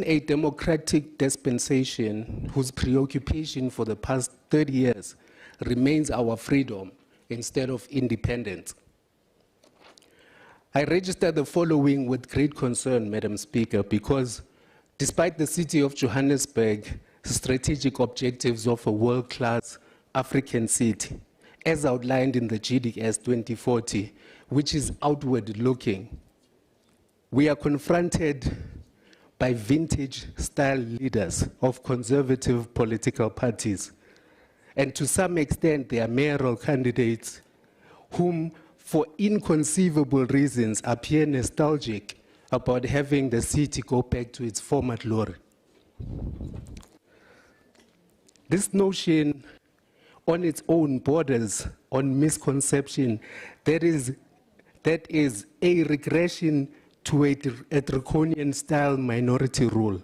F: a democratic dispensation whose preoccupation for the past 30 years remains our freedom instead of independence, I register the following with great concern, Madam Speaker, because despite the City of Johannesburg strategic objectives of a world-class African city, as outlined in the GDS 2040, which is outward-looking, we are confronted by vintage-style leaders of conservative political parties, and to some extent their mayoral candidates whom, for inconceivable reasons, appear nostalgic about having the city go back to its former glory. This notion on its own borders on misconception that is a regression to a draconian-style minority rule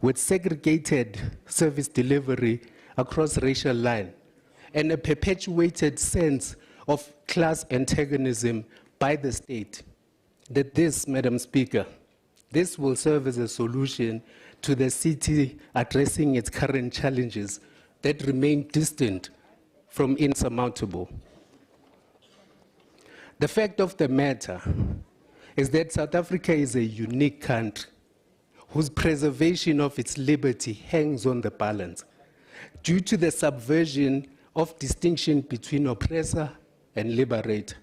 F: with segregated service delivery across racial lines and a perpetuated sense of class antagonism by the state. That this, Madam Speaker, this will serve as a solution to the city addressing its current challenges that remain distant from insurmountable. The fact of the matter is that South Africa is a unique country whose preservation of its liberty hangs on the balance due to the subversion of distinction between oppressor and liberator,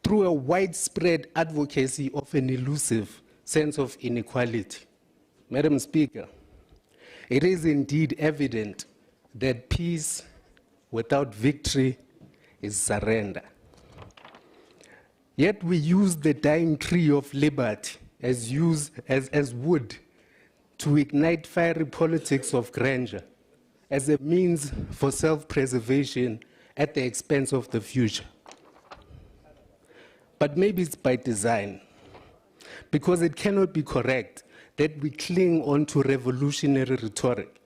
F: through a widespread advocacy of an elusive sense of inequality. Madam Speaker, it is indeed evident that peace without victory is surrender. Yet we use the dying tree of liberty as wood to ignite fiery politics of grandeur as a means for self-preservation at the expense of the future. But maybe it's by design, because it cannot be correct that we cling on to revolutionary rhetoric,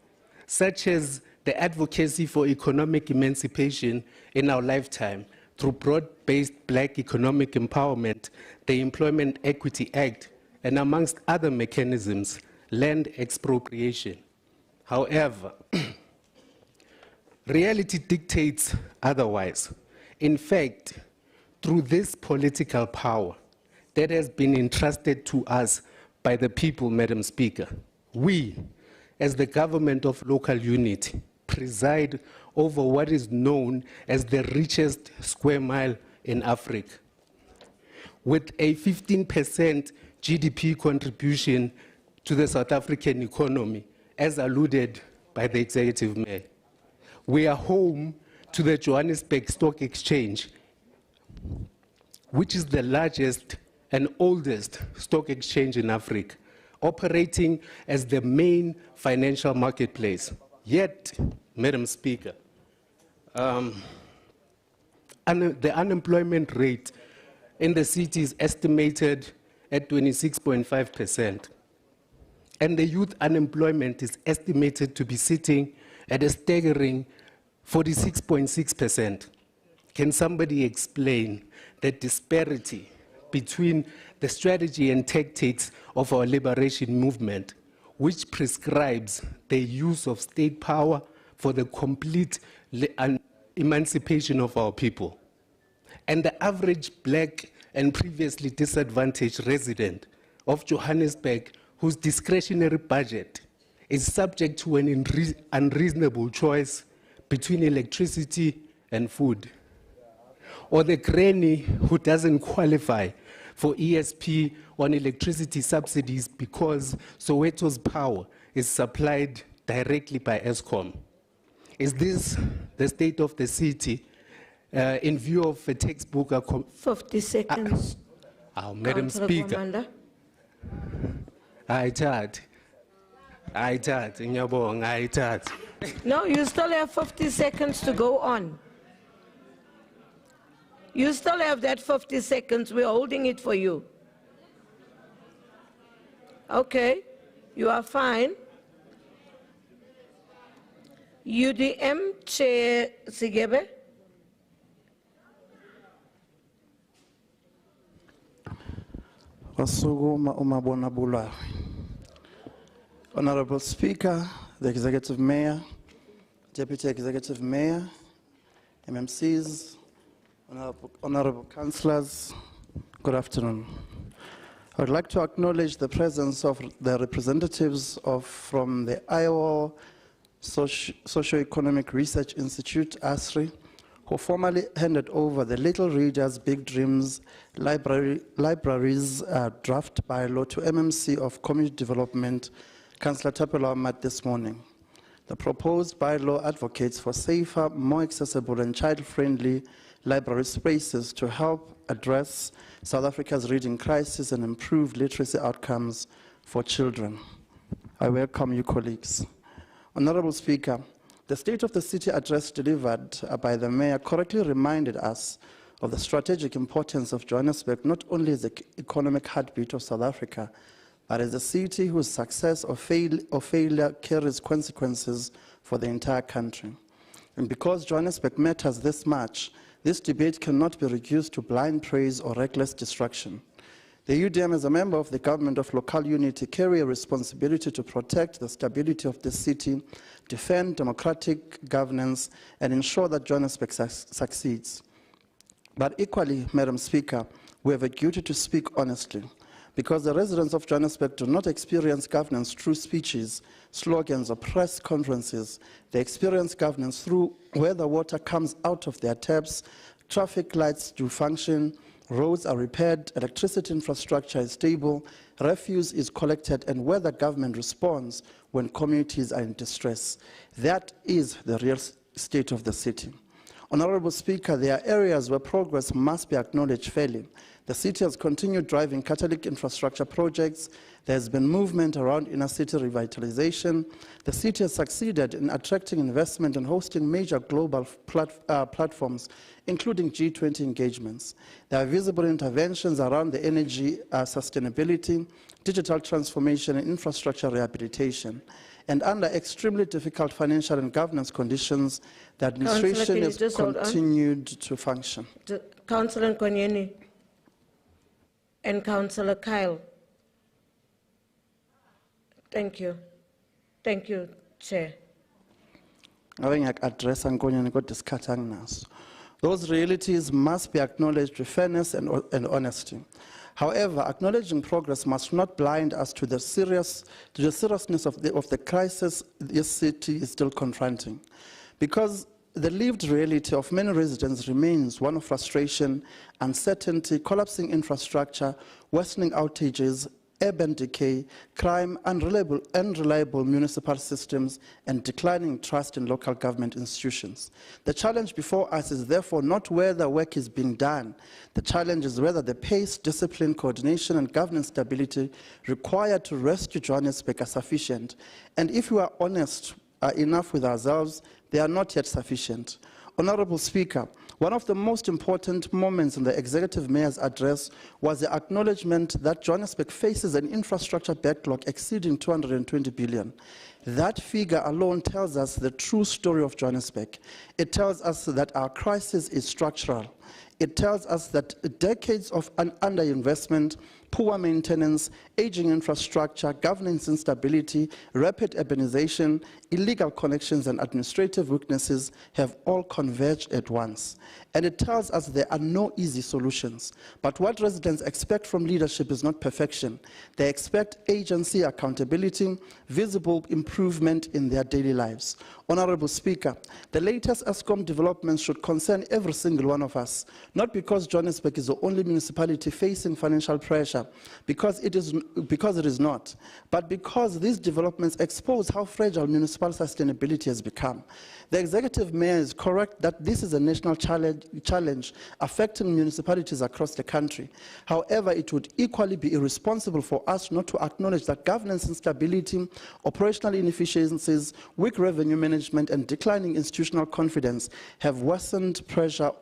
F: such as the advocacy for economic emancipation in our lifetime through broad-based black economic empowerment, the Employment Equity Act, and amongst other mechanisms, land expropriation. However, reality dictates otherwise. In fact, through this political power that has been entrusted to us by the people, Madam Speaker, we, as the government of local unity, preside over what is known as the richest square mile in Africa, with a 15% GDP contribution to the South African economy, as alluded by the Executive Mayor. We are home to the Johannesburg Stock Exchange, which is the largest and oldest stock exchange in Africa, operating as the main financial marketplace. Yet, Madam Speaker, the unemployment rate in the city is estimated at 26.5%, and the youth unemployment is estimated to be sitting at a staggering 46.6%. Can somebody explain the disparity between the strategy and tactics of our liberation movement, which prescribes the use of state power for the complete emancipation of our people, and the average black and previously disadvantaged resident of Johannesburg, whose discretionary budget is subject to an unreasonable choice between electricity and food, or the granny who doesn't qualify for ESP on electricity subsidies because Soweto's power is supplied directly by Eskom. Is this the state of the city in view of a textbook?
B: 50 seconds.
F: Madam Speaker. I thought.
B: No, you still have 50 seconds to go on. You still have that 50 seconds. We're holding it for you. Okay, you are fine. UDM Chair Sigebe.
H: Honorable Speaker, the Executive Mayor, Deputy Executive Mayor, MMCs, Honorable Councillors, good afternoon. I would like to acknowledge the presence of the representatives from the Iowa Socio-Economic Research Institute, ASRI, who formally handed over the Little Readers Big Dreams libraries draft bylaw to MMC of Community Development, Councillor Tapelo Ahmad, this morning. The proposed bylaw advocates for safer, more accessible and child-friendly library spaces to help address South Africa's reading crisis and improve literacy outcomes for children. I welcome you, colleagues. Honorable Speaker, the State of the City address delivered by the Mayor correctly reminded us of the strategic importance of Johannesburg, not only as the economic heartbeat of South Africa, but as a city whose success or failure carries consequences for the entire country. And because Johannesburg matters this much, this debate cannot be reduced to blind praise or reckless destruction. The UDM, as a member of the Government of Local Unity, carry a responsibility to protect the stability of the city, defend democratic governance, and ensure that Johannesburg succeeds. But equally, Madam Speaker, we have a duty to speak honestly, because the residents of Johannesburg do not experience governance through speeches, slogans, or press conferences. They experience governance through where the water comes out of their taps, traffic lights do function, roads are repaired, electricity infrastructure is stable, refuse is collected, and where the government responds when communities are in distress. That is the real state of the city. Honorable Speaker, there are areas where progress must be acknowledged fairly. The city has continued driving catalytic infrastructure projects. There has been movement around inner city revitalization. The city has succeeded in attracting investment and hosting major global platforms, including G20 engagements. There are visible interventions around the energy sustainability, digital transformation, and infrastructure rehabilitation. And under extremely difficult financial and governance conditions, the administration has continued to function.
B: Councillor Nkonyeni and Councillor Kyle. Thank you. Thank you, Chair.
H: Those realities must be acknowledged with fairness and honesty. However, acknowledging progress must not blind us to the seriousness of the crisis this city is still confronting. Because the lived reality of many residents remains one of frustration, uncertainty, collapsing infrastructure, worsening outages, urban decay, crime, unreliable municipal systems, and declining trust in local government institutions. The challenge before us is therefore not whether work is being done. The challenge is whether the pace, discipline, coordination, and governance stability required to rescue Johannesburg are sufficient. And if we are honest enough with ourselves, they are not yet sufficient. Honorable Speaker, one of the most important moments in the Executive Mayor's address was the acknowledgement that Johannesburg faces an infrastructure backlog exceeding 220 billion. That figure alone tells us the true story of Johannesburg. It tells us that our crisis is structural. It tells us that decades of underinvestment, poor maintenance, aging infrastructure, governance instability, rapid urbanization, illegal connections, and administrative weaknesses have all converged at once. And it tells us there are no easy solutions. But what residents expect from leadership is not perfection. They expect agency, accountability, visible improvement in their daily lives. Honorable Speaker, the latest ESCOM developments should concern every single one of us, not because Johannesburg is the only municipality facing financial pressure, because it is not, but because these developments expose how fragile municipal sustainability has become. The Executive Mayor is correct that this is a national challenge affecting municipalities across the country. However, it would equally be irresponsible for us not to acknowledge that governance instability, operational inefficiencies, weak revenue management, and declining institutional confidence have worsened pressure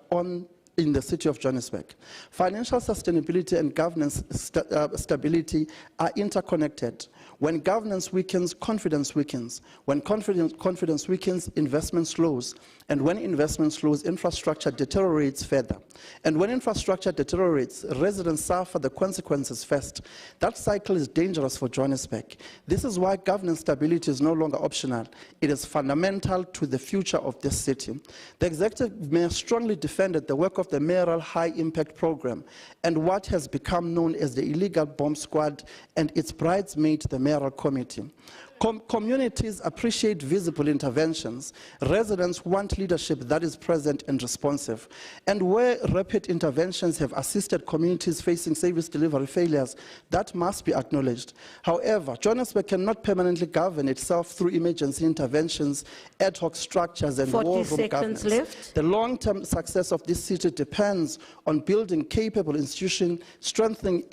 H: in the city of Johannesburg. Financial sustainability and governance stability are interconnected. When governance weakens, confidence weakens. When confidence weakens, investment slows. And when investment slows, infrastructure deteriorates further. And when infrastructure deteriorates, residents suffer the consequences first. That cycle is dangerous for Johannesburg. This is why governance stability is no longer optional. It is fundamental to the future of this city. The Executive Mayor strongly defended the work of the Mayoral High Impact Program and what has become known as the Illegal Bomb Squad and its bridesmaid, the Mayoral Committee. Communities appreciate visible interventions. Residents want leadership that is present and responsive. And where rapid interventions have assisted communities facing service delivery failures, that must be acknowledged. However, Johannesburg cannot permanently govern itself through emergency interventions, ad hoc structures, and
B: 40
H: war room
B: seconds
H: governance.
B: left.
H: The long-term success of this city depends on building capable institutions, strengthening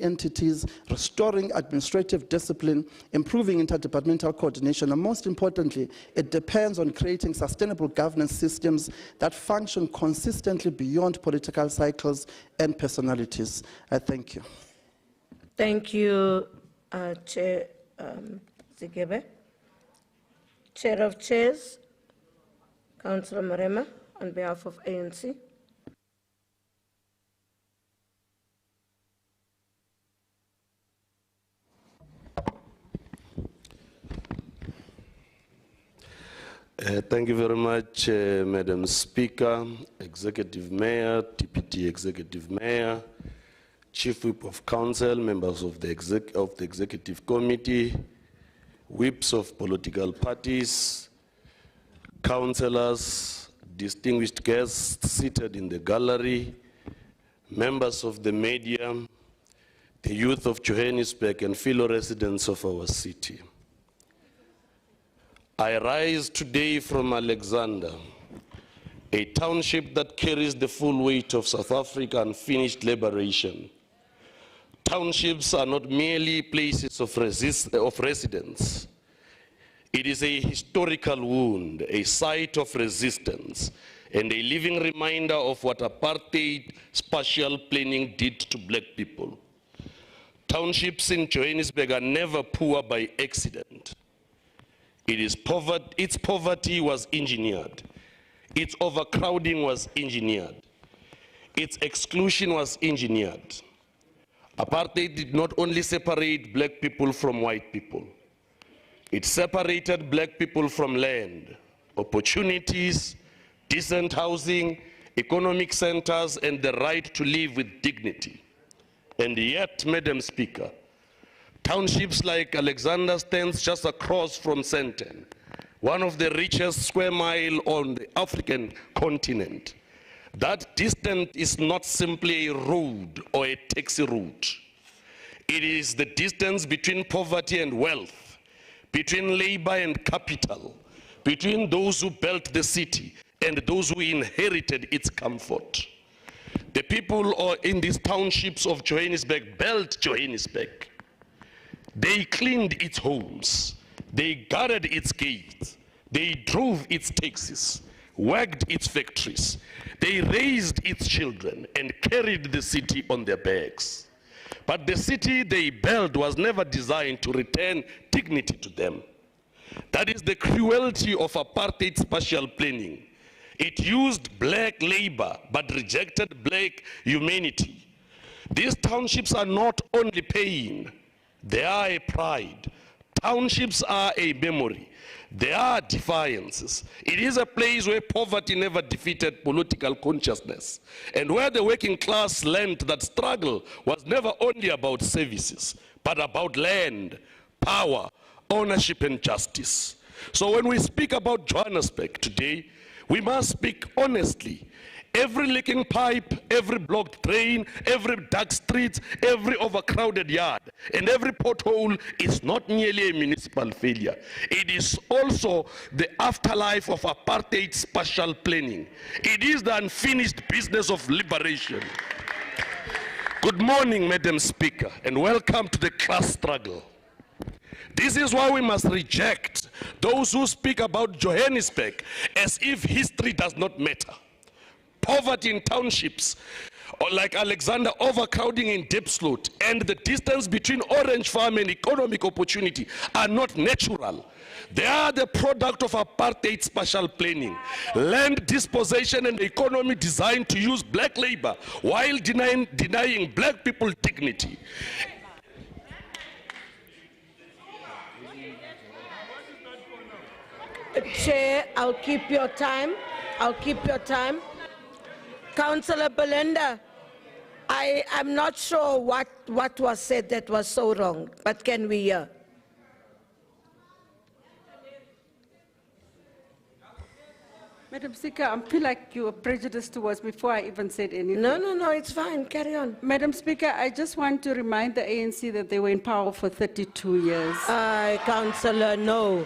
H: entities, restoring administrative discipline, improving interdepartmental coordination, and most importantly, it depends on creating sustainable governance systems that function consistently beyond political cycles and personalities. I thank you.
B: Thank you, Chair Zigebe. Chair of Chairs, Councillor Marema, on behalf of ANC.
A: Thank you very much, Madam Speaker, Executive Mayor, Deputy Executive Mayor, Chief Whip of Council, members of the Executive Committee, whips of political parties, councillors, distinguished guests seated in the gallery, members of the media, the youth of Johannesburg, and fellow residents of our city. I rise today from Alexander, a township that carries the full weight of South African finished liberation. Townships are not merely places of residence. It is a historical wound, a site of resistance, and a living reminder of what apartheid spatial planning did to black people. Townships in Johannesburg are never poor by accident. Its poverty was engineered. Its overcrowding was engineered. Its exclusion was engineered. Apartheid did not only separate black people from white people. It separated black people from land, opportunities, decent housing, economic centers, and the right to live with dignity. And yet, Madam Speaker, townships like Alexander stands just across from Sandton, one of the richest square mile on the African continent. That distance is not simply a road or a taxi route. It is the distance between poverty and wealth, between labor and capital, between those who built the city and those who inherited its comfort. The people in these townships of Johannesburg built Johannesburg. They cleaned its homes, they guarded its gates, they drove its taxis, worked its factories, they raised its children and carried the city on their backs. But the city they built was never designed to return dignity to them. That is the cruelty of apartheid spatial planning. It used black labor but rejected black humanity. These townships are not only pain, they are a pride. Townships are a memory. They are defiances. It is a place where poverty never defeated political consciousness, and where the working class learned that struggle was never only about services, but about land, power, ownership, and justice. So when we speak about Johannesburg today, we must speak honestly. Every leaking pipe, every blocked drain, every dark street, every overcrowded yard, and every pothole is not merely a municipal failure. It is also the afterlife of apartheid spatial planning. It is the unfinished business of liberation. Good morning, Madam Speaker, and welcome to the class struggle. This is why we must reject those who speak about Johannesburg as if history does not matter. Poverty in townships, or like Alexander, overcrowding in Diepsloot, and the distance between Orange Farm and economic opportunity are not natural. They are the product of apartheid spatial planning, land dispossession and economy designed to use black labor while denying black people dignity.
B: Chair, I'll keep your time. I'll keep your time. Councillor Belinda, I'm not sure what was said that was so wrong, but can we hear?
L: Madam Speaker, I feel like you were prejudiced towards before I even said anything.
B: No, it's fine. Carry on.
L: Madam Speaker, I just want to remind the ANC that they were in power for 32 years.
B: Councillor, no.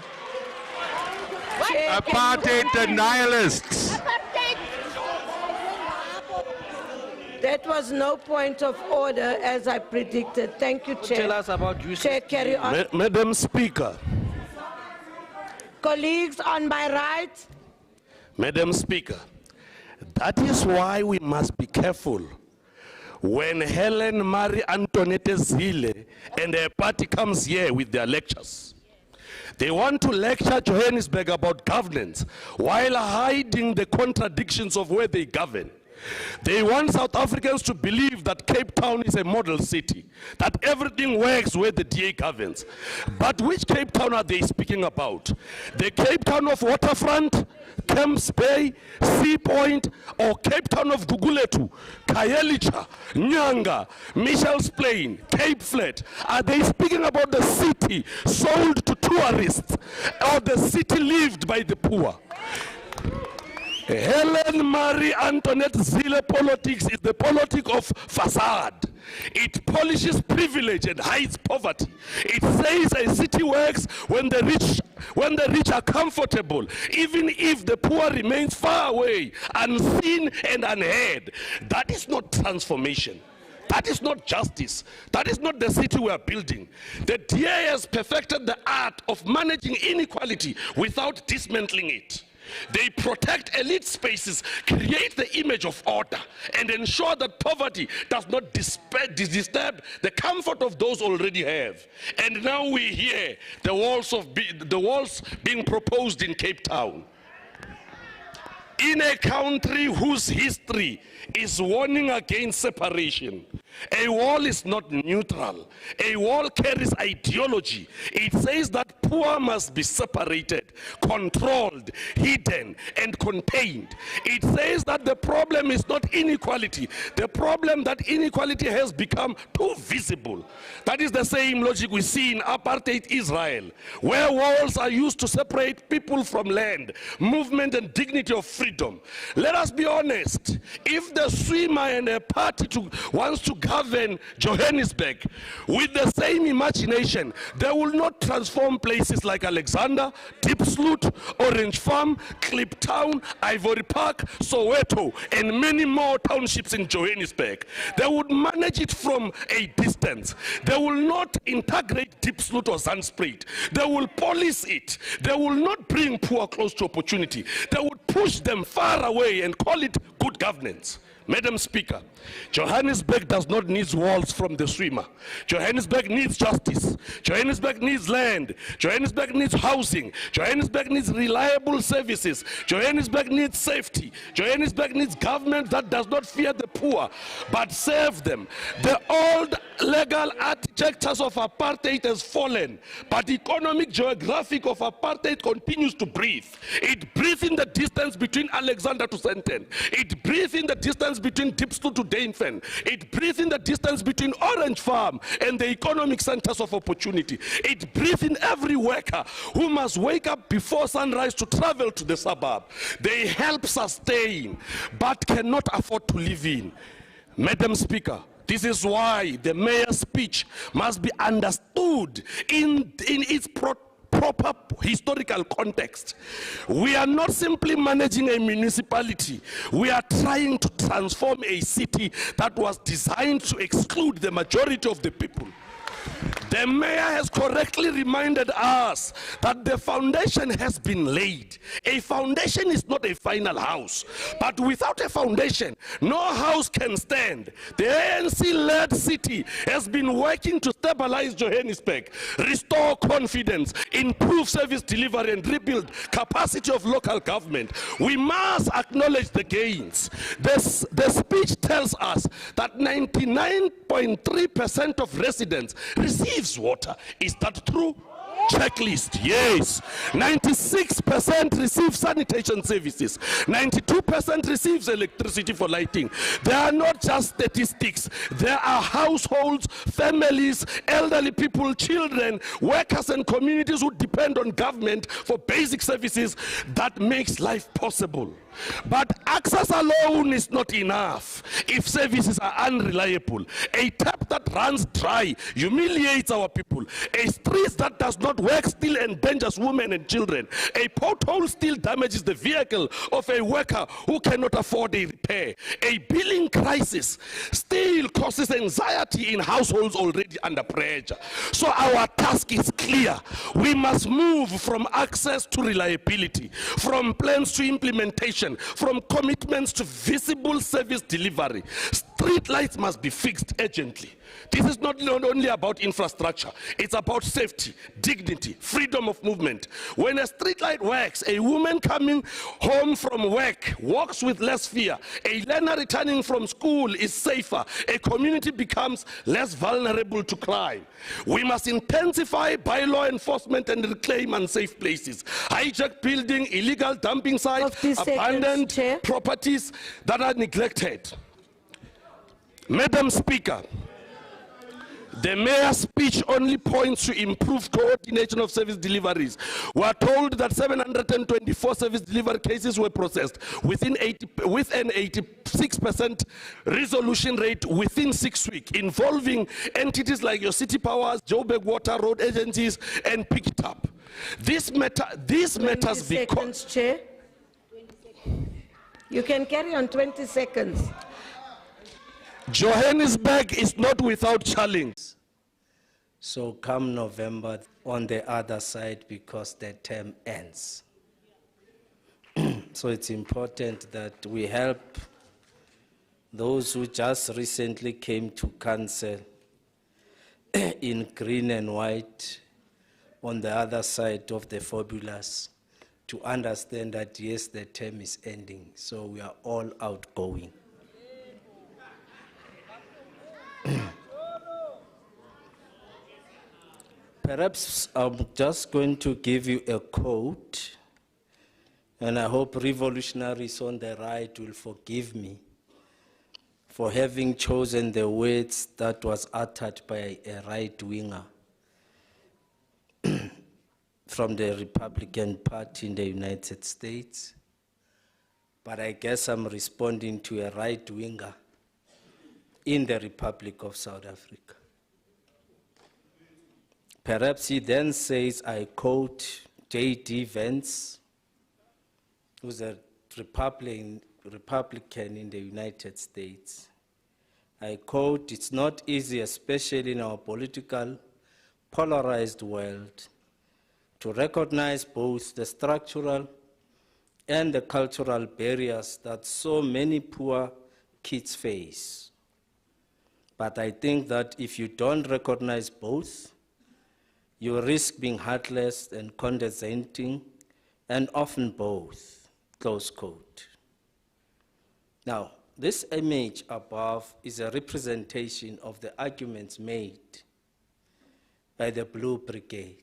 K: Apartheid denialists.
B: That was no point of order, as I predicted. Thank you, Chair.
J: Tell us about you.
B: Chair, carry on.
A: Madam Speaker.
B: Colleagues on my right.
A: Madam Speaker, that is why we must be careful when Helen Marie Antoinette Zille and her party comes here with their lectures. They want to lecture Johannesburg about governance while hiding the contradictions of where they govern. They want South Africans to believe that Cape Town is a model city, that everything works where the DA governs. But which Cape Town are they speaking about? The Cape Town of Waterfront, Camps Bay, Sea Point, or Cape Town of Guguletu, Khayelitsha, Nyanga, Michel's Plain, Cape Flat? Are they speaking about the city sold to tourists or the city lived by the poor? Helen Marie Antoinette Zille politics is the politics of facade. It polishes privilege and hides poverty. It says a city works when the rich are comfortable, even if the poor remains far away, unseen and unheard. That is not transformation. That is not justice. That is not the city we are building. The DA has perfected the art of managing inequality without dismantling it. They protect elite spaces, create the image of order, and ensure that poverty does not disturb the comfort of those already have. And now we hear the walls being proposed in Cape Town. In a country whose history is warning against separation, a wall is not neutral. A wall carries ideology. It says that poor must be separated, controlled, hidden, and contained. It says that the problem is not inequality. The problem that inequality has become too visible. That is the same logic we see in apartheid Israel, where walls are used to separate people from land, movement, and dignity of freedom. Let us be honest. If the swimmer and a party wants to govern Johannesburg with the same imagination, they will not transform places like Alexander, Diepsloot, Orange Farm, Kliptown, Ivory Park, Soweto, and many more townships in Johannesburg. They would manage it from a distance. They will not integrate Diepsloot or Zandspruit. They will police it. They will not bring poor close to opportunity. They would push them far away and call it good governance. Madam Speaker, Johannesburg does not need walls from the swimmer. Johannesburg needs justice. Johannesburg needs land. Johannesburg needs housing. Johannesburg needs reliable services. Johannesburg needs safety. Johannesburg needs government that does not fear the poor, but serve them. The old legal architectures of apartheid has fallen, but the economic geographic of apartheid continues to breathe. It breathes in the distance between Alexander to Sandton. It breathes in the distance between Diepsloot to Dainfen. It breathes in the distance between Orange Farm and the economic centers of opportunity. It breathes in every worker who must wake up before sunrise to travel to the suburb. They help sustain, but cannot afford to live in. Madam Speaker, this is why the mayor's speech must be understood in its proper historical context. We are not simply managing a municipality. We are trying to transform a city that was designed to exclude the majority of the people. The mayor has correctly reminded us that the foundation has been laid. A foundation is not a final house, but without a foundation, no house can stand. The ANC-led city has been working to stabilize Johannesburg, restore confidence, improve service delivery, and rebuild capacity of local government. We must acknowledge the gains. The speech tells us that 99.3% of residents receives water. Is that true? Checklist, yes. 96% receive sanitation services. 92% receives electricity for lighting. They are not just statistics. There are households, families, elderly people, children, workers and communities who depend on government for basic services that makes life possible. But access alone is not enough if services are unreliable. A tap that runs dry humiliates our people. A street that does not work still endangers women and children. A pothole still damages the vehicle of a worker who cannot afford a repair. A billing crisis still causes anxiety in households already under pressure. So our task is clear. We must move from access to reliability, from plans to implementation, from commitments to visible service delivery. Street lights must be fixed urgently. This is not only about infrastructure, it's about safety, dignity, freedom of movement. When a street light works, a woman coming home from work walks with less fear. A learner returning from school is safer. A community becomes less vulnerable to crime. We must intensify bylaw enforcement and reclaim unsafe places. Hijacked building, illegal dumping sites, abandoned properties that are neglected. Madam Speaker, the mayor's speech only points to improved coordination of service deliveries. We are told that 724 service delivery cases were processed with an 86% resolution rate within 6 weeks, involving entities like your city powers, Joburg Water, road agencies, and Pick It Up. These matters because...
B: Chair. You can carry on 20 seconds.
A: Johannesburg is not without challenge.
J: So come November on the other side because the term ends. So it's important that we help those who just recently came to council in green and white on the other side of the fabulous to understand that yes, the term is ending. So we are all outgoing. Perhaps I'm just going to give you a quote, and I hope revolutionaries on the right will forgive me for having chosen the words that was uttered by a right-winger from the Republican Party in the United States. But I guess I'm responding to a right-winger in the Republic of South Africa. Perhaps he then says, I quote J.D. Vance, who's a Republican in the United States. I quote, it's not easy, especially in our political, polarized world, to recognize both the structural and the cultural barriers that so many poor kids face. But I think that if you don't recognize both, you risk being heartless and condescending, and often both, close quote. Now, this image above is a representation of the arguments made by the Blue Brigade.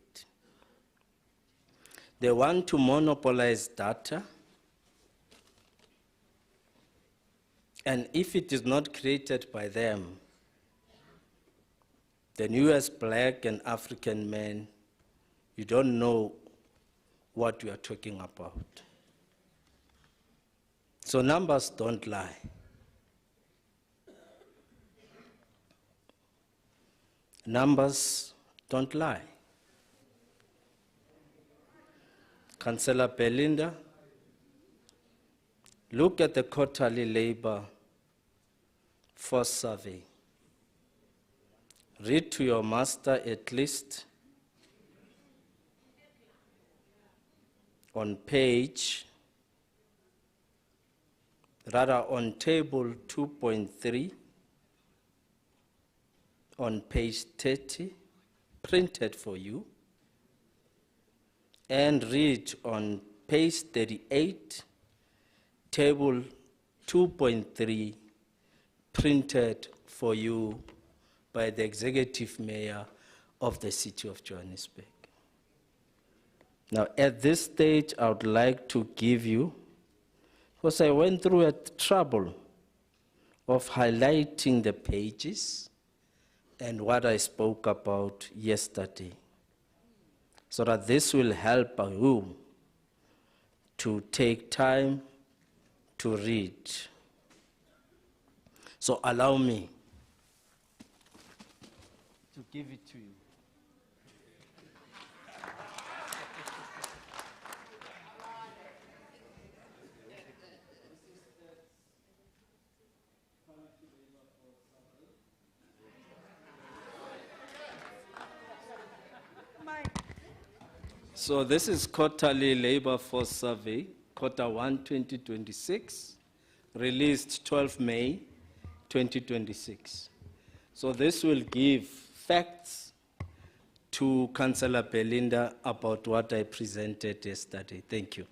J: They want to monopolize data, and if it is not created by them, then you as black and African men, you don't know what we are talking about. So numbers don't lie. Numbers don't lie. Councillor Belinda, look at the quarterly labor force survey. Read to your master at least on table 2.3, on page 30, printed for you, and read on page 38, table 2.3, printed for you by the executive mayor of the City of Johannesburg. Now, at this stage, I would like to give you, because I went through a trouble of highlighting the pages and what I spoke about yesterday, so that this will help you to take time to read. So allow me to give it to you. So this is quarterly labor force survey, quarter 1, 2026, released 12 May, 2026. So this will give facts to Councillor Belinda about what I presented yesterday. Thank you.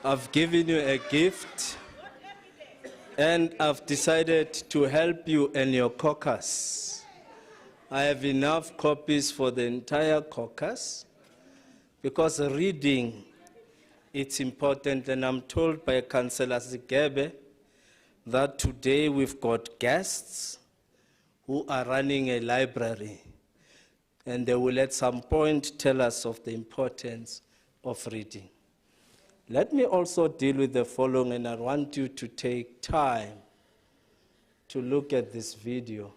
J: I've given you a gift, and I've decided to help you and your caucus. I have enough copies for the entire caucus, because reading, it's important, and I'm told by Councillor Zigebe that today we've got guests who are running a library, and they will at some point tell us of the importance of reading. Let me also deal with the following, and I want you to take time to look at this video.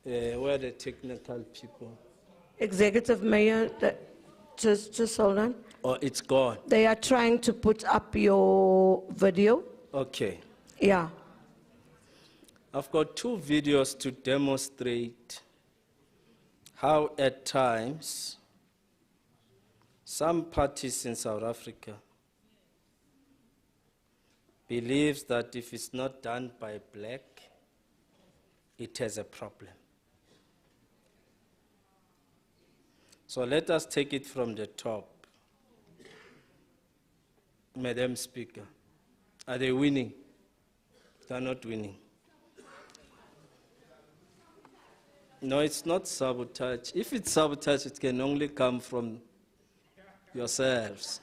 J: Where are the technical people?
B: Executive Mayor, just hold on.
J: Oh, it's gone.
B: They are trying to put up your video.
J: Okay.
B: Yeah.
J: I've got two videos to demonstrate how at times some parties in South Africa believes that if it's not done by black, it has a problem. So let us take it from the top. Madam Speaker, are they winning? They're not winning. No, it's not sabotage. If it's sabotage, it can only come from yourselves.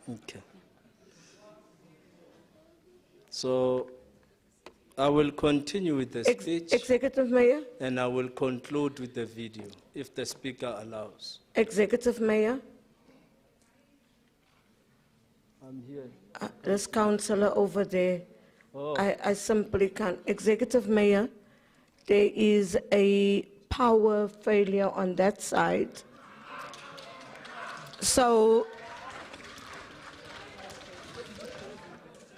J: Okay. So I will continue with the speech.
B: Executive Mayor?
J: And I will conclude with the video, if the Speaker allows.
B: Executive Mayor?
J: I'm here.
B: This councillor over there.
J: Oh.
B: I simply can't. Executive Mayor, there is a power failure on that side. So,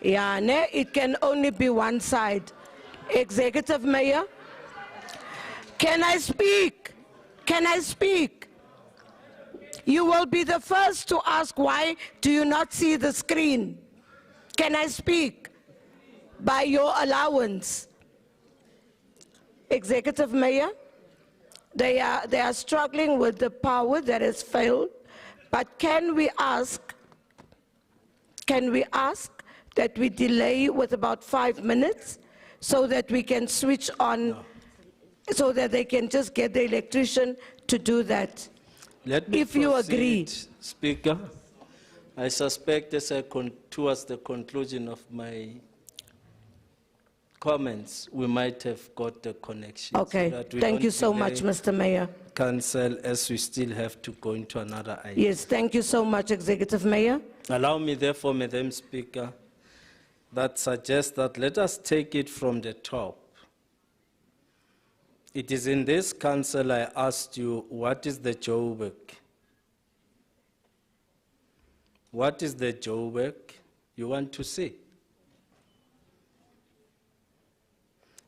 B: yeah, it can only be one side. Executive Mayor, can I speak? Can I speak? You will be the first to ask, why do you not see the screen? Can I speak? By your allowance. Executive Mayor, they are struggling with the power that has failed. But can we ask that we delay with about 5 minutes so that we can switch on, so that they can just get the electrician to do that?
J: Let me
B: if you agree.
J: Speaker, I suspect as I towards the conclusion of my comments, we might have got the connection.
B: Okay,
J: so
B: thank you so much, Mr. Mayor.
J: Council, as we still have to go into another item.
B: Yes, thank you so much, Executive Mayor.
J: Allow me, therefore, Madam Speaker, that suggests that let us take it from the top. It is in this council I asked you, what is the Joburg? What is the Joburg you want to see?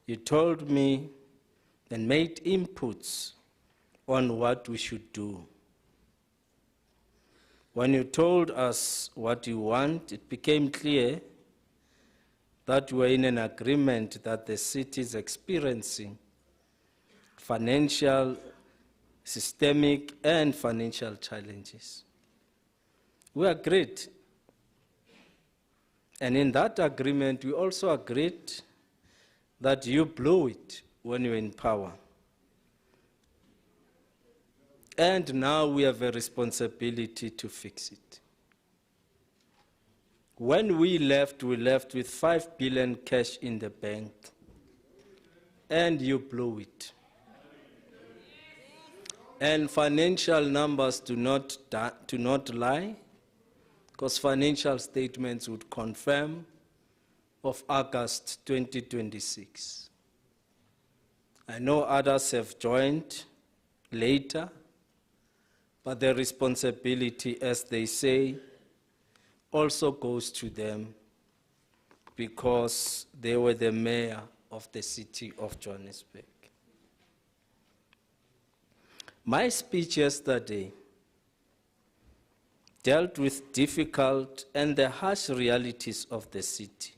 J: You told me and made inputs on what we should do. When you told us what you want, it became clear that we were in an agreement that the city is experiencing financial, systemic, and financial challenges. We agreed. And in that agreement, we also agreed that you blew it when you were in power. And now we have a responsibility to fix it. When we left with 5 billion cash in the bank, and you blew it. And financial numbers do not lie, because financial statements would confirm of August 2026. I know others have joined later, but the responsibility, as they say, also goes to them because they were the mayor of the city of Johannesburg. My speech yesterday dealt with difficult and the harsh realities of the city.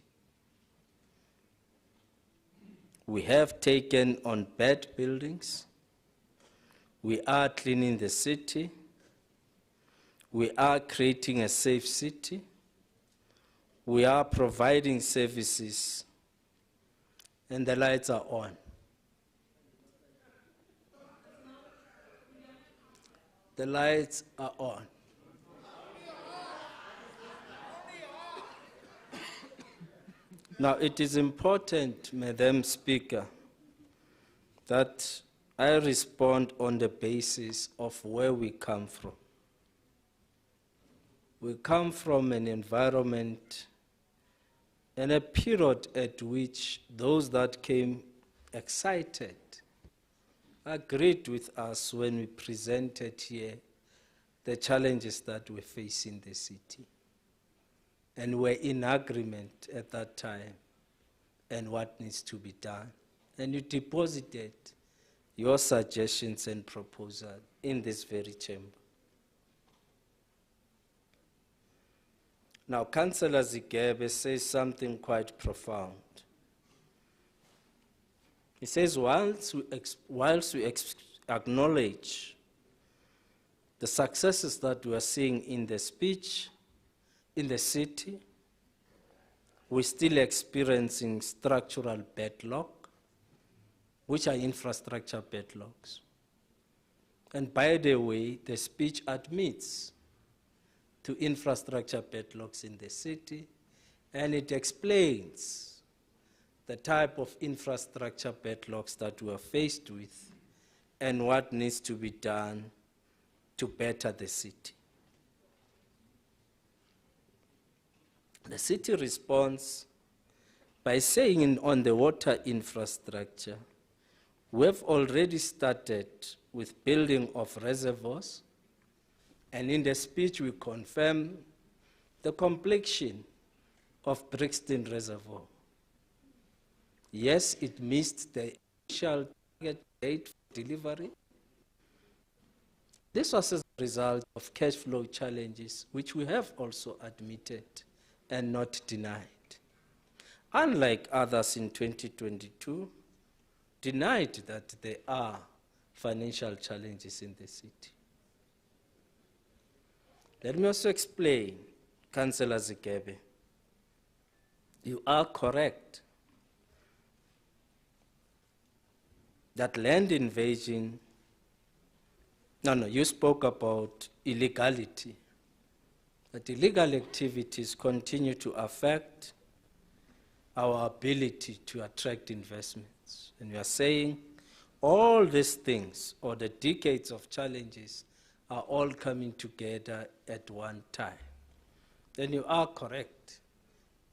J: We have taken on bad buildings. We are cleaning the city. We are creating a safe city. We are providing services, and the lights are on. The lights are on. Now, it is important, Madam Speaker, that I respond on the basis of where we come from. We come from an environment and a period at which those that came excited agreed with us when we presented here the challenges that we face in the city, and were in agreement at that time and what needs to be done. And you deposited your suggestions and proposals in this very chamber. Now, Councillor Zigebe says something quite profound. He says, whilst we acknowledge the successes that we are seeing in the speech, in the city, we're still experiencing structural backlog, which are infrastructure backlogs. And by the way, the speech admits to infrastructure backlogs in the city, and it explains the type of infrastructure backlogs that we are faced with and what needs to be done to better the city. The city responds by saying on the water infrastructure, we've already started with building of reservoirs, and in the speech we confirm the completion of Brixton Reservoir. Yes, it missed the initial target date for delivery. This was as a result of cash flow challenges, which we have also admitted and not denied. Unlike others in 2022, denied that there are financial challenges in the city. Let me also explain, Councillor Zigebe. You are correct that land invasion, you spoke about illegality, that illegal activities continue to affect our ability to attract investments. And we are saying all these things, or the decades of challenges, are all coming together at one time. Then you are correct,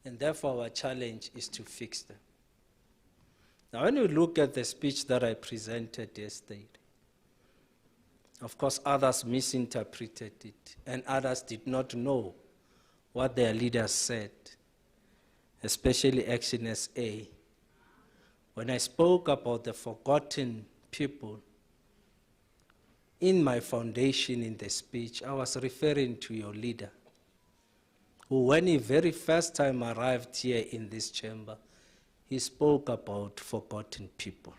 J: and therefore our challenge is to fix them. Now, when you look at the speech that I presented yesterday, of course others misinterpreted it, and others did not know what their leaders said, especially Action SA. When I spoke about the forgotten people in my foundation in the speech, I was referring to your leader, who when he very first time arrived here in this chamber, he spoke about forgotten people.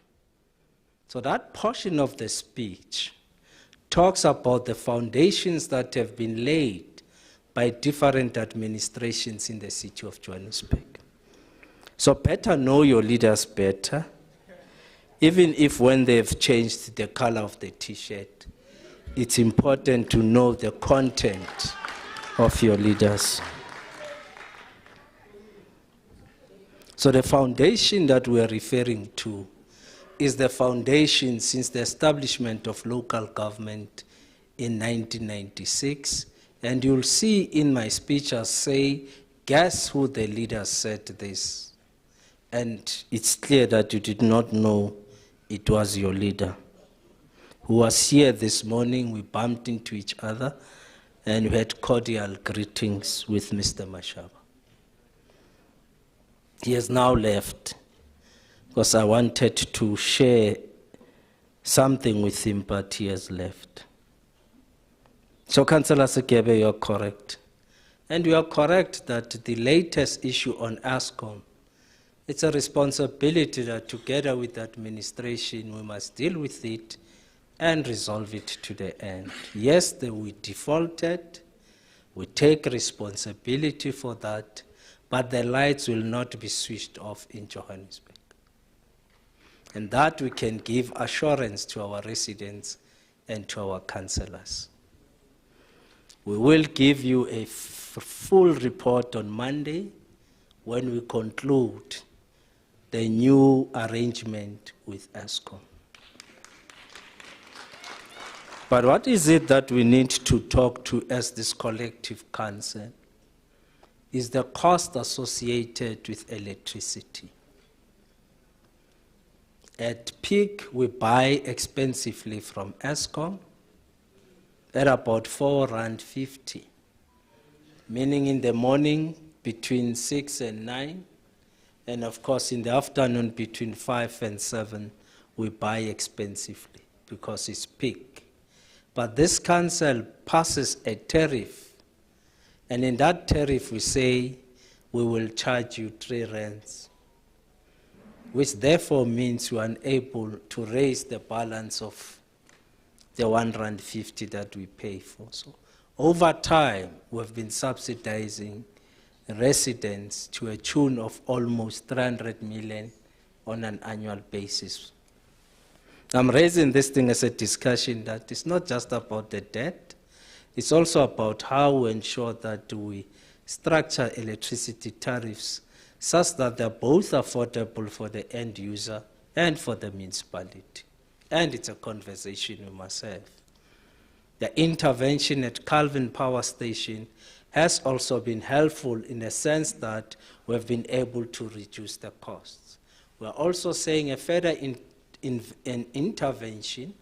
J: So that portion of the speech talks about the foundations that have been laid by different administrations in the city of Johannesburg. So better know your leaders better, even if when they've changed the color of the t-shirt, it's important to know the content of your leaders. So the foundation that we're referring to is the foundation since the establishment of local government in 1996. And you'll see in my speech I say, guess who the leader said this? And it's clear that you did not know it was your leader who was here this morning. We bumped into each other and we had cordial greetings with Mr. Mashaba. He has now left because I wanted to share something with him, but he has left. So, Councillor Sekebe, you're correct. And you are correct that the latest issue on ASCOM, it's a responsibility that together with the administration, we must deal with it and resolve it to the end. Yes, we defaulted. We take responsibility for that, but the lights will not be switched off in Johannesburg. And that we can give assurance to our residents and to our councillors. We will give you a full report on Monday when we conclude the new arrangement with ASCOM. But what is it that we need to talk to as this collective council is the cost associated with electricity. At peak, we buy expensively from ASCOM at about R4.50, meaning in the morning between 6 and 9, and of course in the afternoon between 5 and 7, we buy expensively because it's peak. But this council passes a tariff, and in that tariff we say we will charge you 3 rands, which therefore means we are unable to raise the balance of the R1.50 that we pay for. So over time, we've been subsidizing residents to a tune of almost 300 million on an annual basis. I'm raising this thing as a discussion that it's not just about the debt, it's also about how we ensure that we structure electricity tariffs such that they're both affordable for the end user and for the municipality. And it's a conversation we must have. The intervention at Calvin Power Station has also been helpful in the sense that we've been able to reduce the costs. We're also saying a further intervention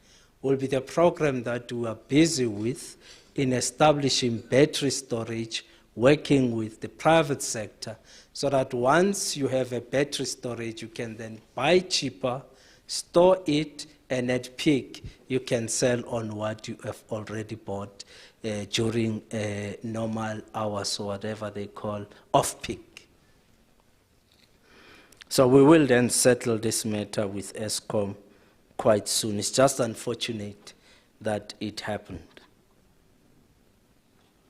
J: will be the program that we are busy with in establishing battery storage, working with the private sector, so that once you have a battery storage, you can then buy cheaper, store it, and at peak, you can sell on what you have already bought during normal hours or whatever they call off-peak. So we will then settle this matter with ESCOM quite soon. It's just unfortunate that it happened.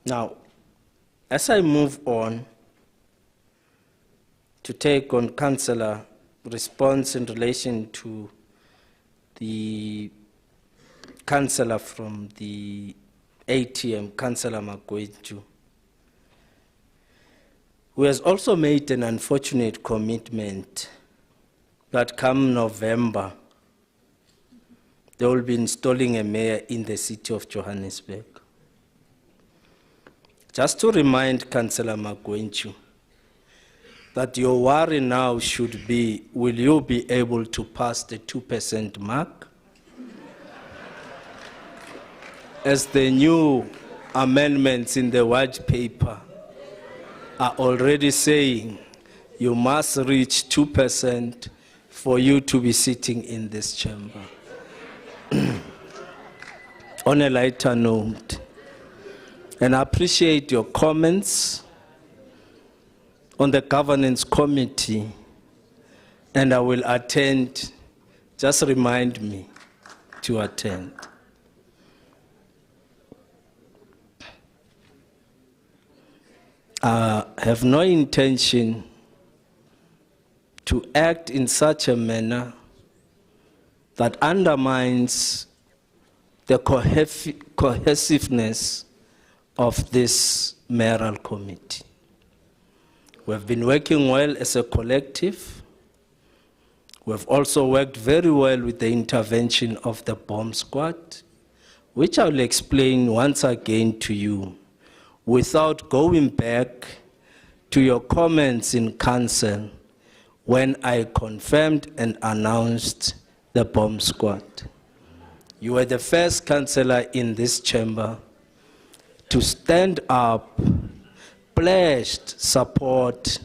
J: Now, as I move on to take on Councillor response in relation to the councillor from the ATM, Councillor Magweju, who has also made an unfortunate commitment that come November, they will be installing a mayor in the city of Johannesburg. Just to remind Councillor Magweju that your worry now should be, will you be able to pass the 2% mark? As the new amendments in the white paper are already saying, you must reach 2% for you to be sitting in this chamber. On a lighter note, and I appreciate your comments on the governance committee, and I will attend. Just remind me to attend. have no intention to act in such a manner that undermines the cohesiveness of this mayoral committee. We have been working well as a collective. We have also worked very well with the intervention of the bomb squad, which I will explain once again to you without going back to your comments in council when I confirmed and announced the bomb squad. You were the first councillor in this chamber to stand up, pledged support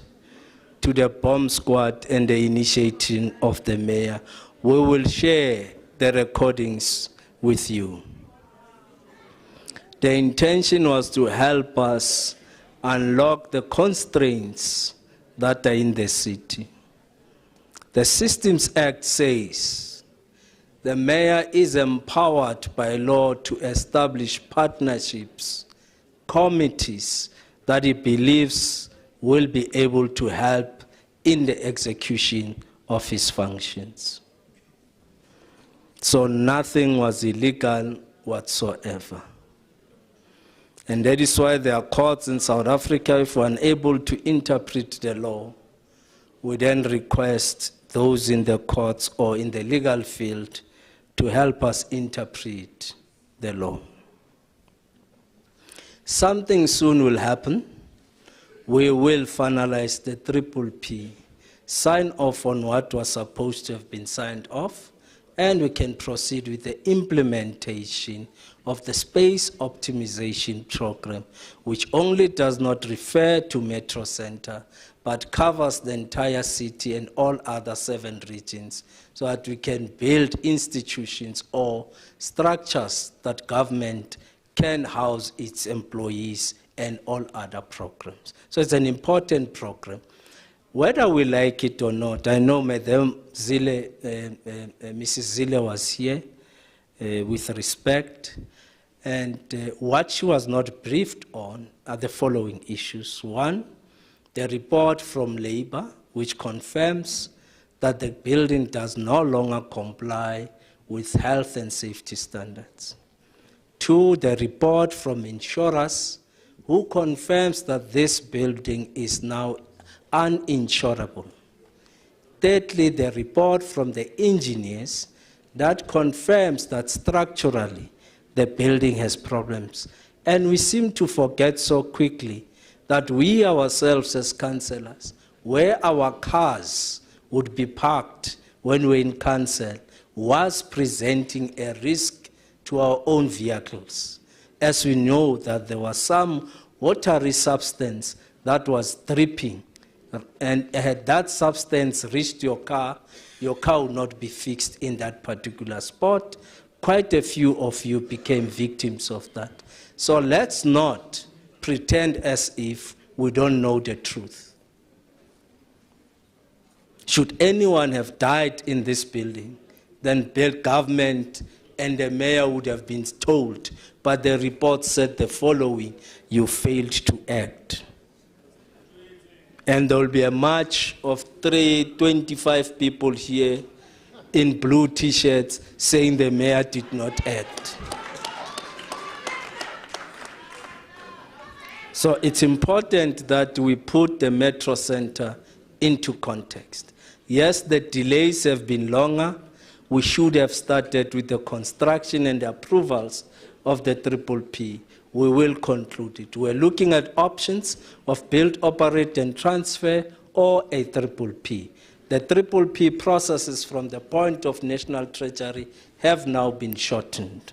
J: to the bomb squad and the initiating of the mayor. We will share the recordings with you. The intention was to help us unlock the constraints that are in the city. The Systems Act says the mayor is empowered by law to establish partnerships, committees that he believes will be able to help in the execution of his functions. So nothing was illegal whatsoever. And that is why there are courts in South Africa, if we're unable to interpret the law, we then request those in the courts or in the legal field to help us interpret the law. Something soon will happen. We will finalize the P, sign off on what was supposed to have been signed off, and we can proceed with the implementation of the space optimization program, which only does not refer to Metro Center, but covers the entire city and all other 7 regions, so that we can build institutions or structures that government can house its employees and all other programs. So it's an important program. Whether we like it or not, I know Madam Zille, Mrs. Zille was here with respect, and what she was not briefed on are the following issues. One, the report from Labour, which confirms that the building does no longer comply with health and safety standards. 2, the report from insurers, who confirms that this building is now uninsurable. Thirdly, the report from the engineers that confirms that structurally the building has problems. And we seem to forget so quickly that we ourselves as councillors, where our cars would be parked when we're in council, was presenting a risk to our own vehicles, as we know that there was some watery substance that was dripping, and had that substance reached your car would not be fixed in that particular spot. Quite a few of you became victims of that. So let's not pretend as if we don't know the truth. Should anyone have died in this building, then the government and the mayor would have been told, but the report said the following: you failed to act. And there will be a march of 25 people here in blue t-shirts saying the mayor did not act. So it's important that we put the Metro Center into context. Yes, the delays have been longer. We should have started with the construction and the approvals of the P. We will conclude it. We're looking at options of build, operate, and transfer, or a P. The P processes from the point of National Treasury have now been shortened.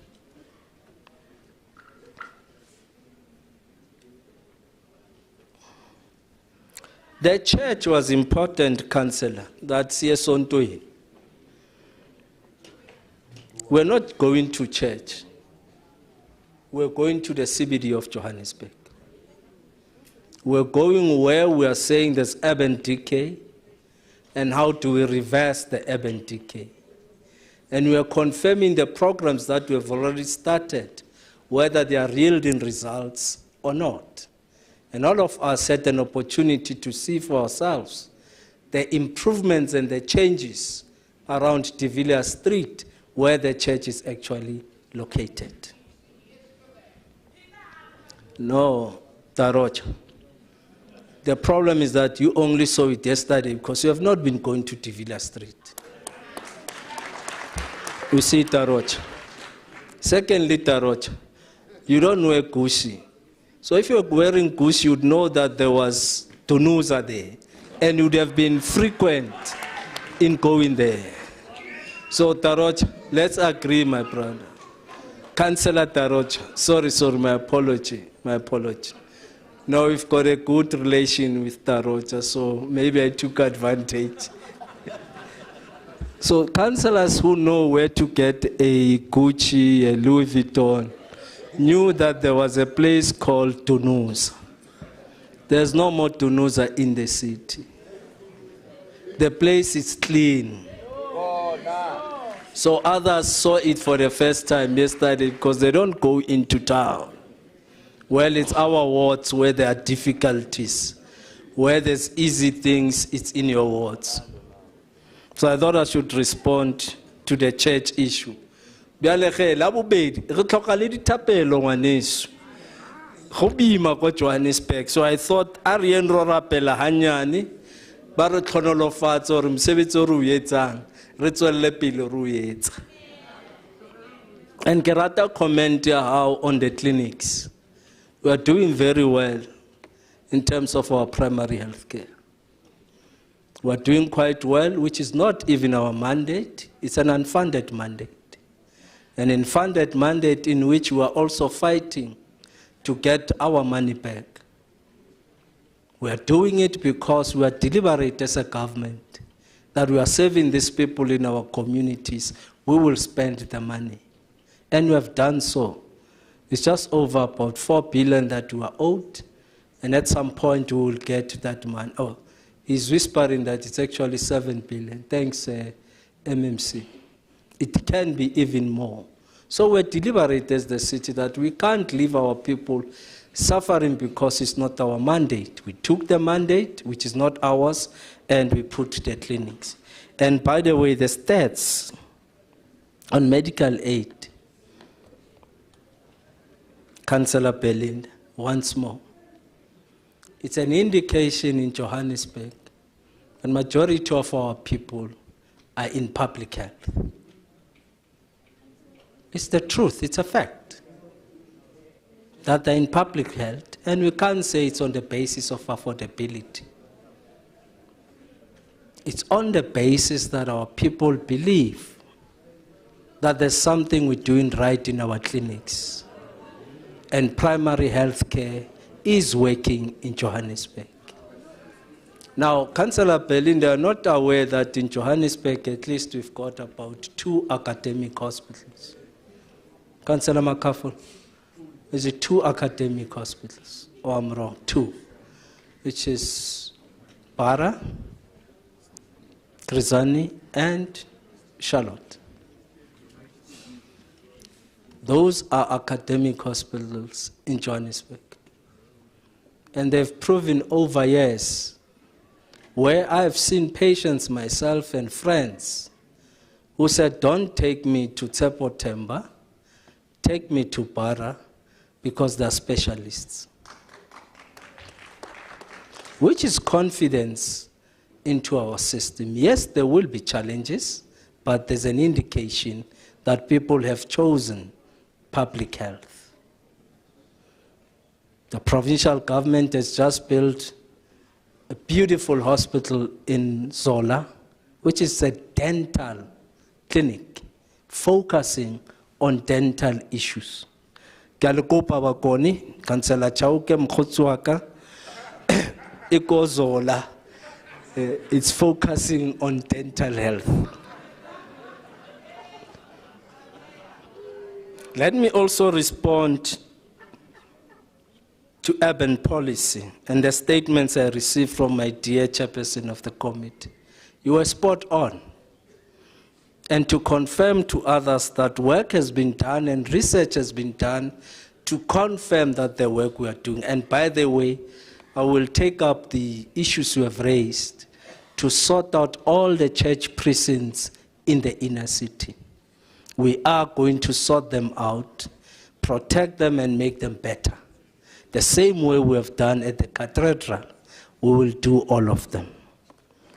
J: The church was important, Councillor. That's Yesontoy. We're not going to church. We're going to the CBD of Johannesburg. We're going where we are saying there's urban decay, and how do we reverse the urban decay. And we are confirming the programs that we have already started, whether they are yielding results or not. And all of us had an opportunity to see for ourselves the improvements and the changes around De Villiers Street, where the church is actually located. No, Tarocha. The problem is that you only saw it yesterday because you have not been going to De Villiers Street. You see, Tarocha. Secondly, Tarocha, you don't wear Gucci. So if you're wearing Gucci, you'd know that there was Tunuza there, and you'd have been frequent in going there. So Tarocha, let's agree, my brother. Councillor Tarocha, sorry, my apology. Now we've got a good relation with Tarocha, so maybe I took advantage. So councillors who know where to get a Gucci, a Louis Vuitton, knew that there was a place called Tunuza. There's no more Tunuza in the city. The place is clean. So others saw it for the first time yesterday because they don't go into town. Well, it's our wards where there are difficulties. Where there's easy things, it's in your wards. So I thought I should respond to the church issue. So I thought Arian Rorapela Hanyani, Baro Tonolofats or Msevitso Ruyetang, Ritwell Lepil Ruyet. And Gerata commented how on the clinics we are doing very well in terms of our primary health care. We are doing quite well, which is not even our mandate. It's an unfunded mandate. An unfunded mandate in which we are also fighting to get our money back. We are doing it because we are deliberate as a government that we are serving these people in our communities. We will spend the money. And we have done so. It's just over about 4 billion that we are owed. And at some point we will get that money. Oh, he's whispering that it's actually 7 billion. Thanks, MMC. It can be even more. So we're deliberate as the city that we can't leave our people suffering because it's not our mandate. We took the mandate, which is not ours, and we put the clinics. And by the way, the stats on medical aid, Councillor Belinda, once more. It's an indication in Johannesburg that the majority of our people are in public health. It's the truth, it's a fact. That they're in public health, and we can't say it's on the basis of affordability. It's on the basis that our people believe that there's something we're doing right in our clinics. And primary health care is working in Johannesburg. Now, Councillor Belinda, are not aware that in Johannesburg, at least we've got about 2 academic hospitals. Councillor Makafo, is it 2 academic hospitals? Or I'm wrong, 2, which is Para, Krizani, and Charlotte. Those are academic hospitals in Johannesburg. And they've proven over years, where I've seen patients myself and friends who said, don't take me to Tsepo Temba, take me to Para, because they're specialists. Which is confidence into our system. Yes, there will be challenges, but there's an indication that people have chosen public health. The provincial government has just built a beautiful hospital in Zola, which is a dental clinic focusing on dental issues. Galikopa bakoni, Councillor Chauke Mkhotsuaka, Iko Zola, it's focusing on dental health. Let me also respond to urban policy and the statements I received from my dear chairperson of the committee. You were spot on. And to confirm to others that work has been done and research has been done to confirm that the work we are doing, and by the way, I will take up the issues you have raised to sort out all the church precincts in the inner city. We are going to sort them out, protect them and make them better. The same way we have done at the cathedral, we will do all of them.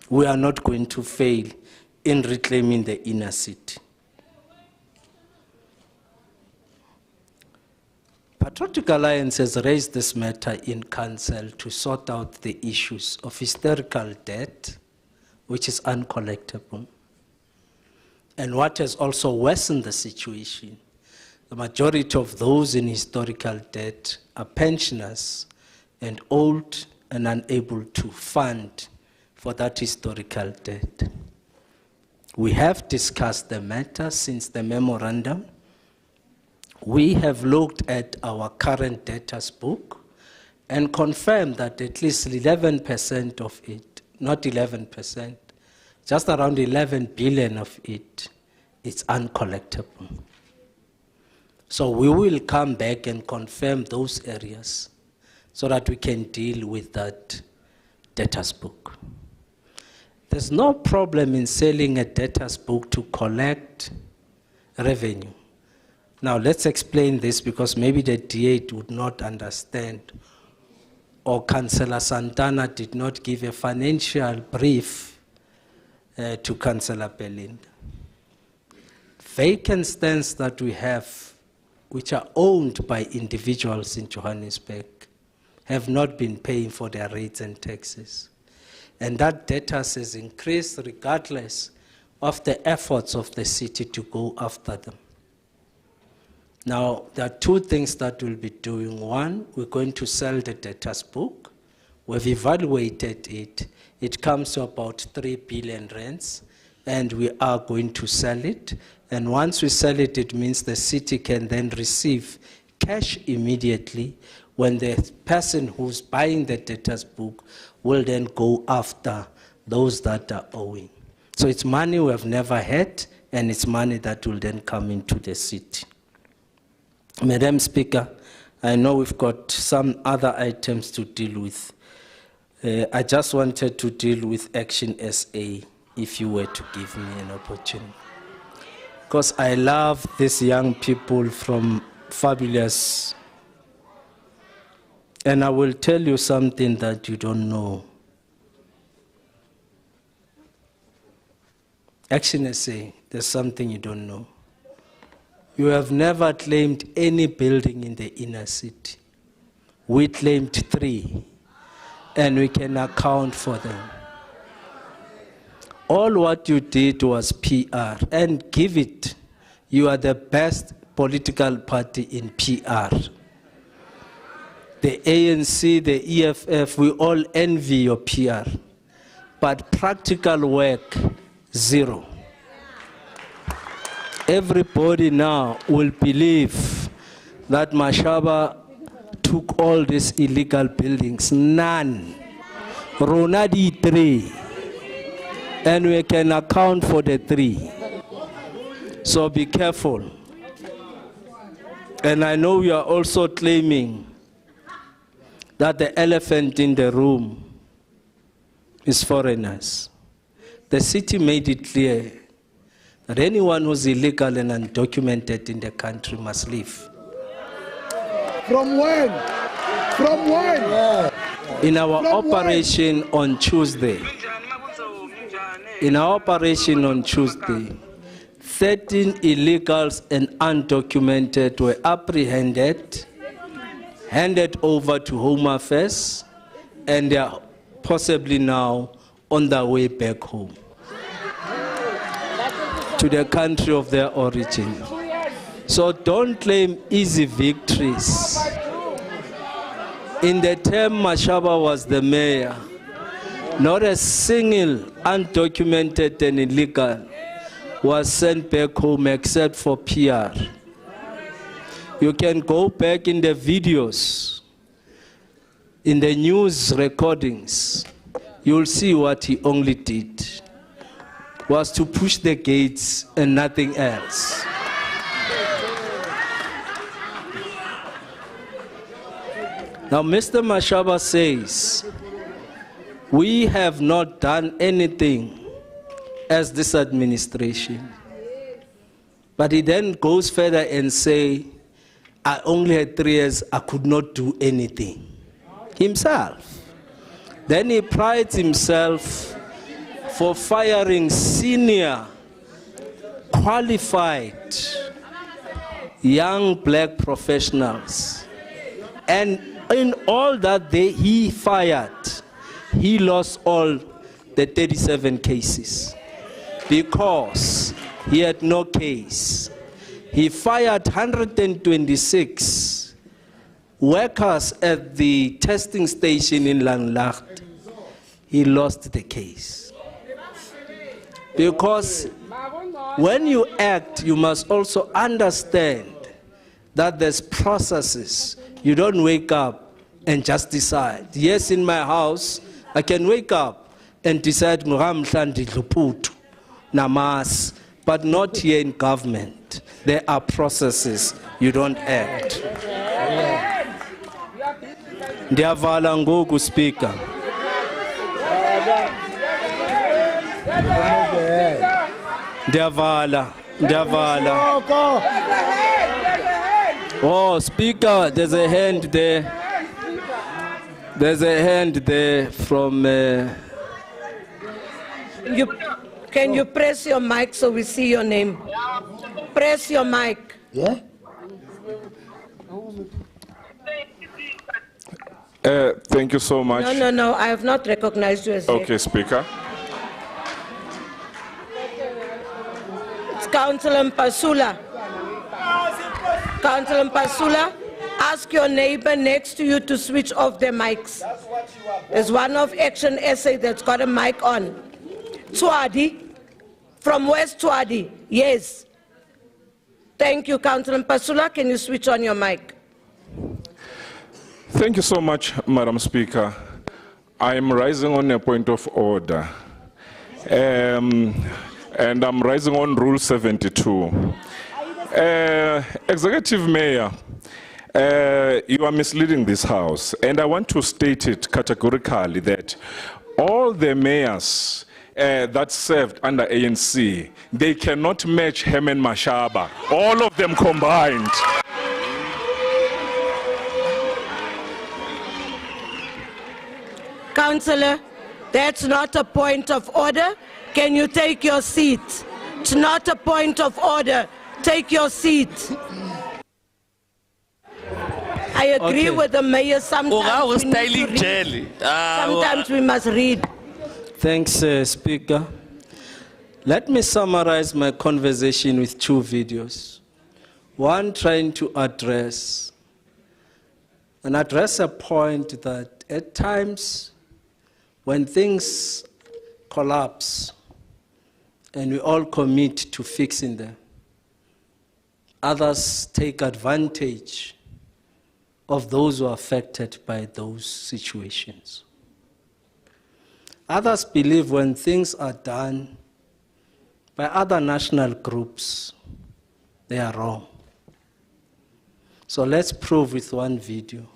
J: We are not going to fail in reclaiming the inner city. Patriotic Alliance has raised this matter in council to sort out the issues of historical debt, which is uncollectible. And what has also worsened the situation, the majority of those in historical debt are pensioners and old and unable to fund for that historical debt. We have discussed the matter since the memorandum. We have looked at our current debtors book and confirmed that at least 11% of it, not 11%, just around 11 billion of it is uncollectible. So we will come back and confirm those areas so that we can deal with that debtors book. There's no problem in selling a debtors book to collect revenue. Now let's explain this because maybe the D8 would not understand, or Councillor Santana did not give a financial brief to Councillor Belinda. Vacant stands that we have, which are owned by individuals in Johannesburg, have not been paying for their rates and taxes. And that debtors has increased regardless of the efforts of the city to go after them. Now, there are two things that we'll be doing. One, we're going to sell the debtors book. We've evaluated it. It comes to about 3 billion rands, and we are going to sell it. And once we sell it, it means the city can then receive cash immediately when the person who's buying the debtors book will then go after those that are owing. So it's money we have never had, and it's money that will then come into the city. Madam Speaker, I know we've got some other items to deal with. I just wanted to deal with Action SA, if you were to give me an opportunity. Because I love these young people from Fabulous. And I will tell you something that you don't know. Action SA, there's something you don't know. You have never claimed any building in the inner city. We claimed 3, and we can account for them. All what you did was PR, and give it. You are the best political party in PR. The ANC, the EFF, we all envy your PR. But practical work, 0. Everybody now will believe that Mashaba took all these illegal buildings. None. Ronadi 3. And we can account for the 3. So be careful. And I know you are also claiming that the elephant in the room is foreigners. The city made it clear that anyone who's illegal and undocumented in the country must leave.
M: From when? From when?
J: In our operation on Tuesday, 13 illegals and undocumented were apprehended, handed over to Home Affairs, and they are possibly now on their way back home to the country of their origin. So don't claim easy victories. In the term Mashaba was the mayor, not a single undocumented and illegal was sent back home except for PR. You can go back in the videos, in the news recordings, you'll see what he only did was to push the gates and nothing else. Now, Mr. Mashaba says, we have not done anything as this administration. But he then goes further and say, I only had 3 years, I could not do anything. Himself. Then he prides himself for firing senior, qualified, young black professionals. And in all that he fired, he lost all the 37 cases because he had no case. He fired 126 workers at the testing station in Langlaagte. He lost the case. Because when you act, you must also understand that there's processes. You don't wake up and just decide. Yes, in my house, I can wake up and decide, namas, but not here in government. There are processes. You don't act. Ndiyavala ngoku, Speaker. Ndiyavala. Oh, Speaker, there's a hand there. There's a hand there from...
B: Can you press your mic so we see your name? Press your mic.
M: Yeah?
N: Thank you so much.
B: No, I have not recognized you as
N: Okay, Speaker.
B: It's Councillor Mpasula. Councillor Mpasula, ask your neighbor next to you to switch off their mics. There's one of Action SA that's got a mic on. Tswadi, from West Tswadi, yes. Thank you, Councillor Mpasula. Can you switch on your mic?
N: Thank you so much, Madam Speaker. I am rising on a point of order. And I'm rising on Rule 72. Executive Mayor, you are misleading this House. And I want to state it categorically that all the mayors that served under ANC, they cannot match Herman Mashaba, all of them combined.
B: Councillor, that's not a point of order. Can you take your seat? It's not a point of order. Take your seat. I agree with the mayor. Sometimes we must read.
J: Thanks, Speaker. Let me summarize my conversation with 2 videos. One trying to address a point that at times when things collapse and we all commit to fixing them, others take advantage of those who are affected by those situations. Others believe when things are done by other national groups, they are wrong. So let's prove with one video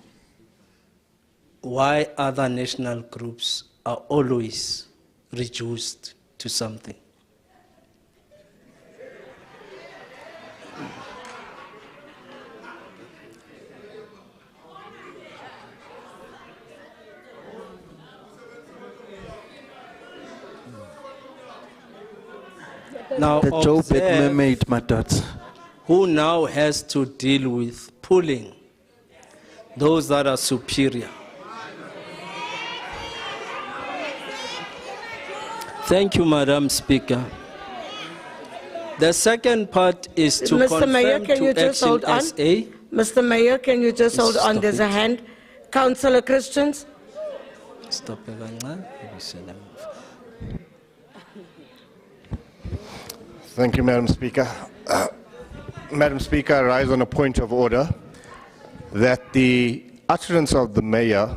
J: why other national groups are always reduced to something. Now
H: The Joburg mermaid, Matat.
J: Who now has to deal with pulling those that are superior. Thank you, Madam Speaker. The second part is to
B: Mr.
J: confirm
B: Mayor, can you
J: to
B: just hold on?
J: Action SA.
B: Mr. Mayor, can you just hold on? There's a hand. Councillor Christians.
J: Stop it.
P: Thank you, Madam Speaker. Madam Speaker, I rise on a point of order that the utterance of the mayor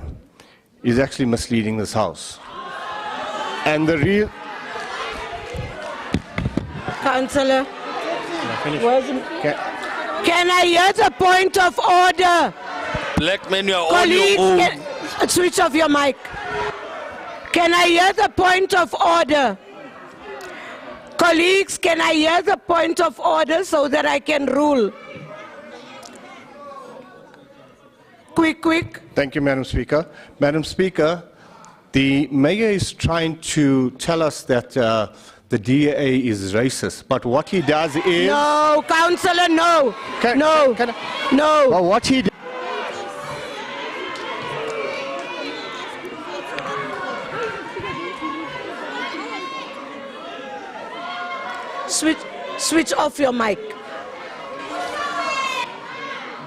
P: is actually misleading this House. And the real...
B: Councillor. Can I hear the point of order?
O: Black men, you are on your
B: Colleagues,
O: own.
B: switch off your mic. Can I hear the point of order? Colleagues, can I hear the point of order so that I can rule? Quick.
V: Thank you, Madam Speaker. Madam Speaker, the mayor is trying to tell us that the DA is racist, but what he does is...
B: No, Councillor, no. No.
V: Well, what he does...
B: Switch off your mic.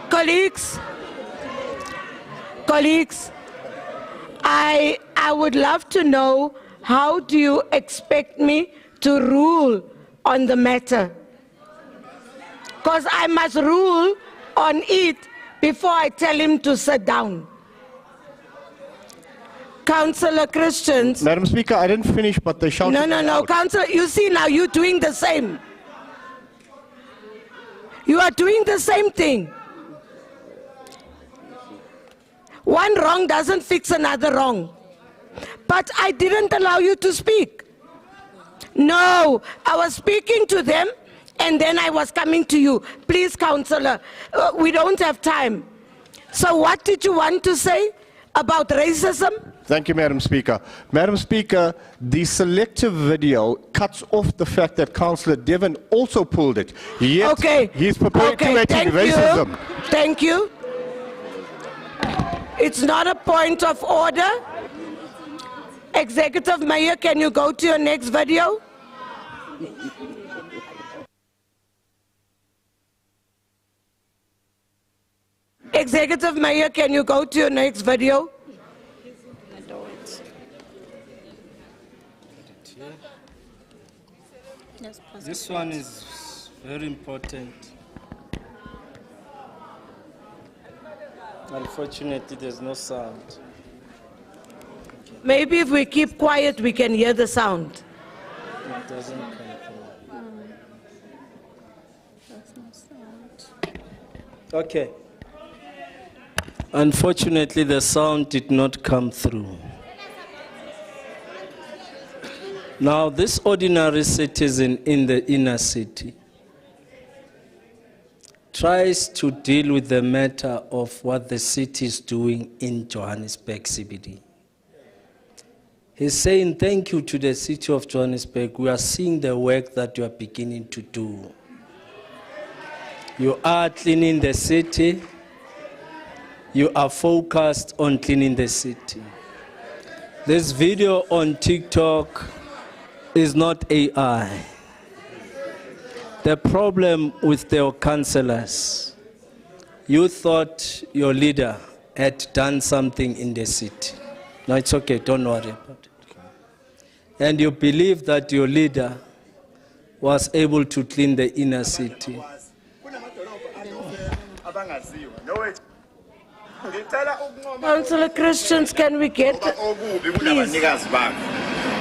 B: Colleagues, I would love to know, how do you expect me to rule on the matter? Because I must rule on it before I tell him to sit down. Councillor Christians.
V: Madam Speaker, I didn't finish, but they shouted.
B: No, Councillor, you see now you're doing the same. You are doing the same thing. One wrong doesn't fix another wrong. But I didn't allow you to speak. No, I was speaking to them and then I was coming to you. Please, Councillor, we don't have time. So what did you want to say about racism?
V: Thank you, Madam Speaker. Madam Speaker, the selective video cuts off the fact that Councillor Devon also pulled it. Yet
B: okay.
V: He's perpetuating racism.
B: Thank you. It's not a point of order. Executive Mayor, can you go to your next video? Executive Mayor, can you go to your next video?
J: This one is very important. Unfortunately, there's no sound.
B: Maybe if we keep quiet, we can hear the sound.
J: It doesn't come through. There's no sound. Okay. Unfortunately, the sound did not come through. Now, this ordinary citizen in the inner city tries to deal with the matter of what the city is doing in Johannesburg CBD. He's saying, thank you to the City of Johannesburg. We are seeing the work that you are beginning to do. You are cleaning the city. You are focused on cleaning the city. This video on TikTok is not AI. The problem with the councillors, you thought your leader had done something in the city. No, it's okay, don't worry about it. And you believe that your leader was able to clean the inner city.
B: Councillor Christians, can we get please?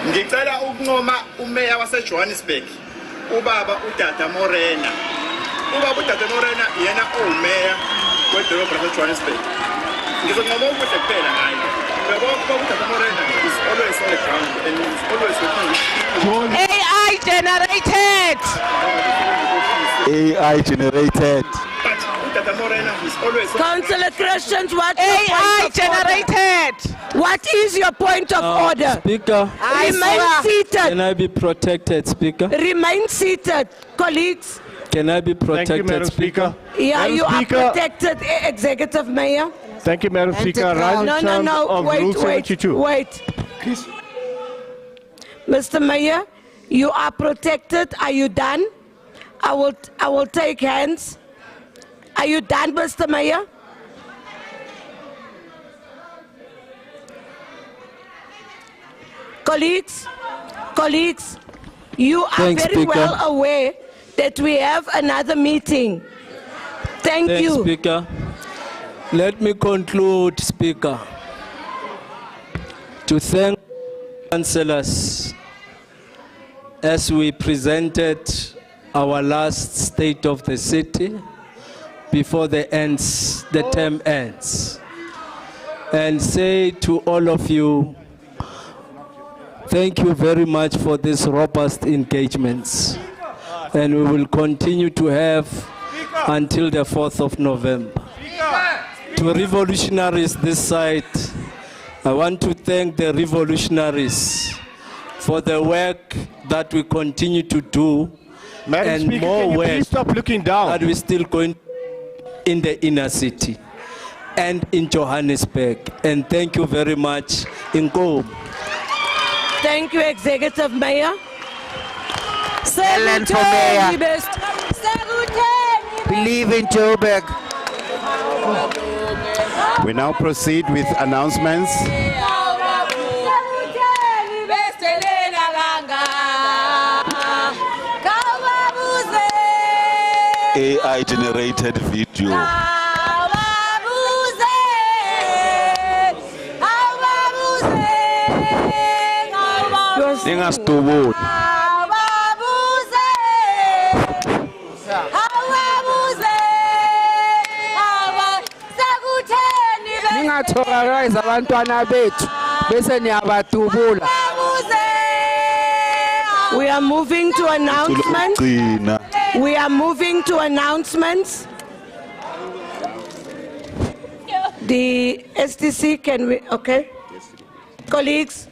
W: Ngicela ukunqoma umeya waseJohannesburg ubaba uDada Morena. Ubaba uDada Morena yena umeya wedolobha laseJohannesburg. Ngizonqoma ukuthi kuphela hayi. Ubaba uDada Morena is always on the ground and is always working.
B: AI generated.
V: AI generated.
B: Councillor Christians, what AI generated? What is your point of order?
J: Speaker,
B: Remain seated.
J: Can I be protected, Speaker?
B: Remain seated, colleagues.
J: Can I be protected,
V: Thank you, Madam Speaker?
B: Yeah,
V: Madam
B: you
V: Speaker.
B: are protected, Executive Mayor.
V: Thank you, Madam Speaker.
B: No, wait. Mr. Mayor, you are protected. Are you done? I will take hands. Are you done, Mr. Mayor? Colleagues, you are
J: Thanks,
B: very
J: Speaker.
B: well aware that we have another meeting. Thank
J: Thanks,
B: you.
J: Speaker. Let me conclude, Speaker, to thank councillors as we presented our last state of the city before the term ends.
E: and say to all of you, thank you very much for these robust engagements. And we will continue to have until the 4th of November. To revolutionaries this side, I want to thank the revolutionaries for the work that we continue to do.
V: Madam
E: and
V: Speaker,
E: more
V: can you
E: work
V: please stop looking down?
E: that we're still going in the inner city and in Johannesburg. And thank you very much. Inko.
B: Thank you, Executive Mayor.
O: Ellen for Mayor. Believe in Joburg.
Q: We now proceed with announcements. AI-generated video.
E: Ningastubuli.
O: Ningathorayiza abantwana bethu bese niyabatubula.
B: We are moving to announcements. We are moving to announcements. The STC, can we, okay? Colleagues,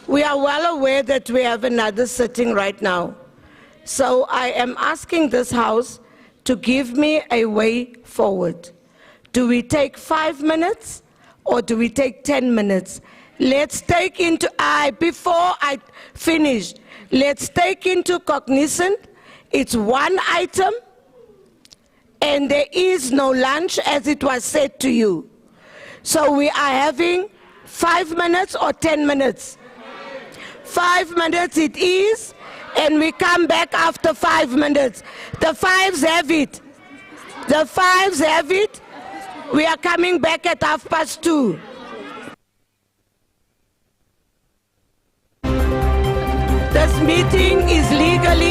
B: we are well aware that we have another sitting right now. So I am asking this House to give me a way forward. Do we take 5 minutes or do we take 10 minutes? Let's take into, before I finish, let's take into cognizance, it's one item and there is no lunch as it was said to you. So we are having 5 minutes or 10 minutes? 5 minutes it is, and we come back after 5 minutes. The fives have it. The fives have it. We are coming back at 2:30. This meeting is legally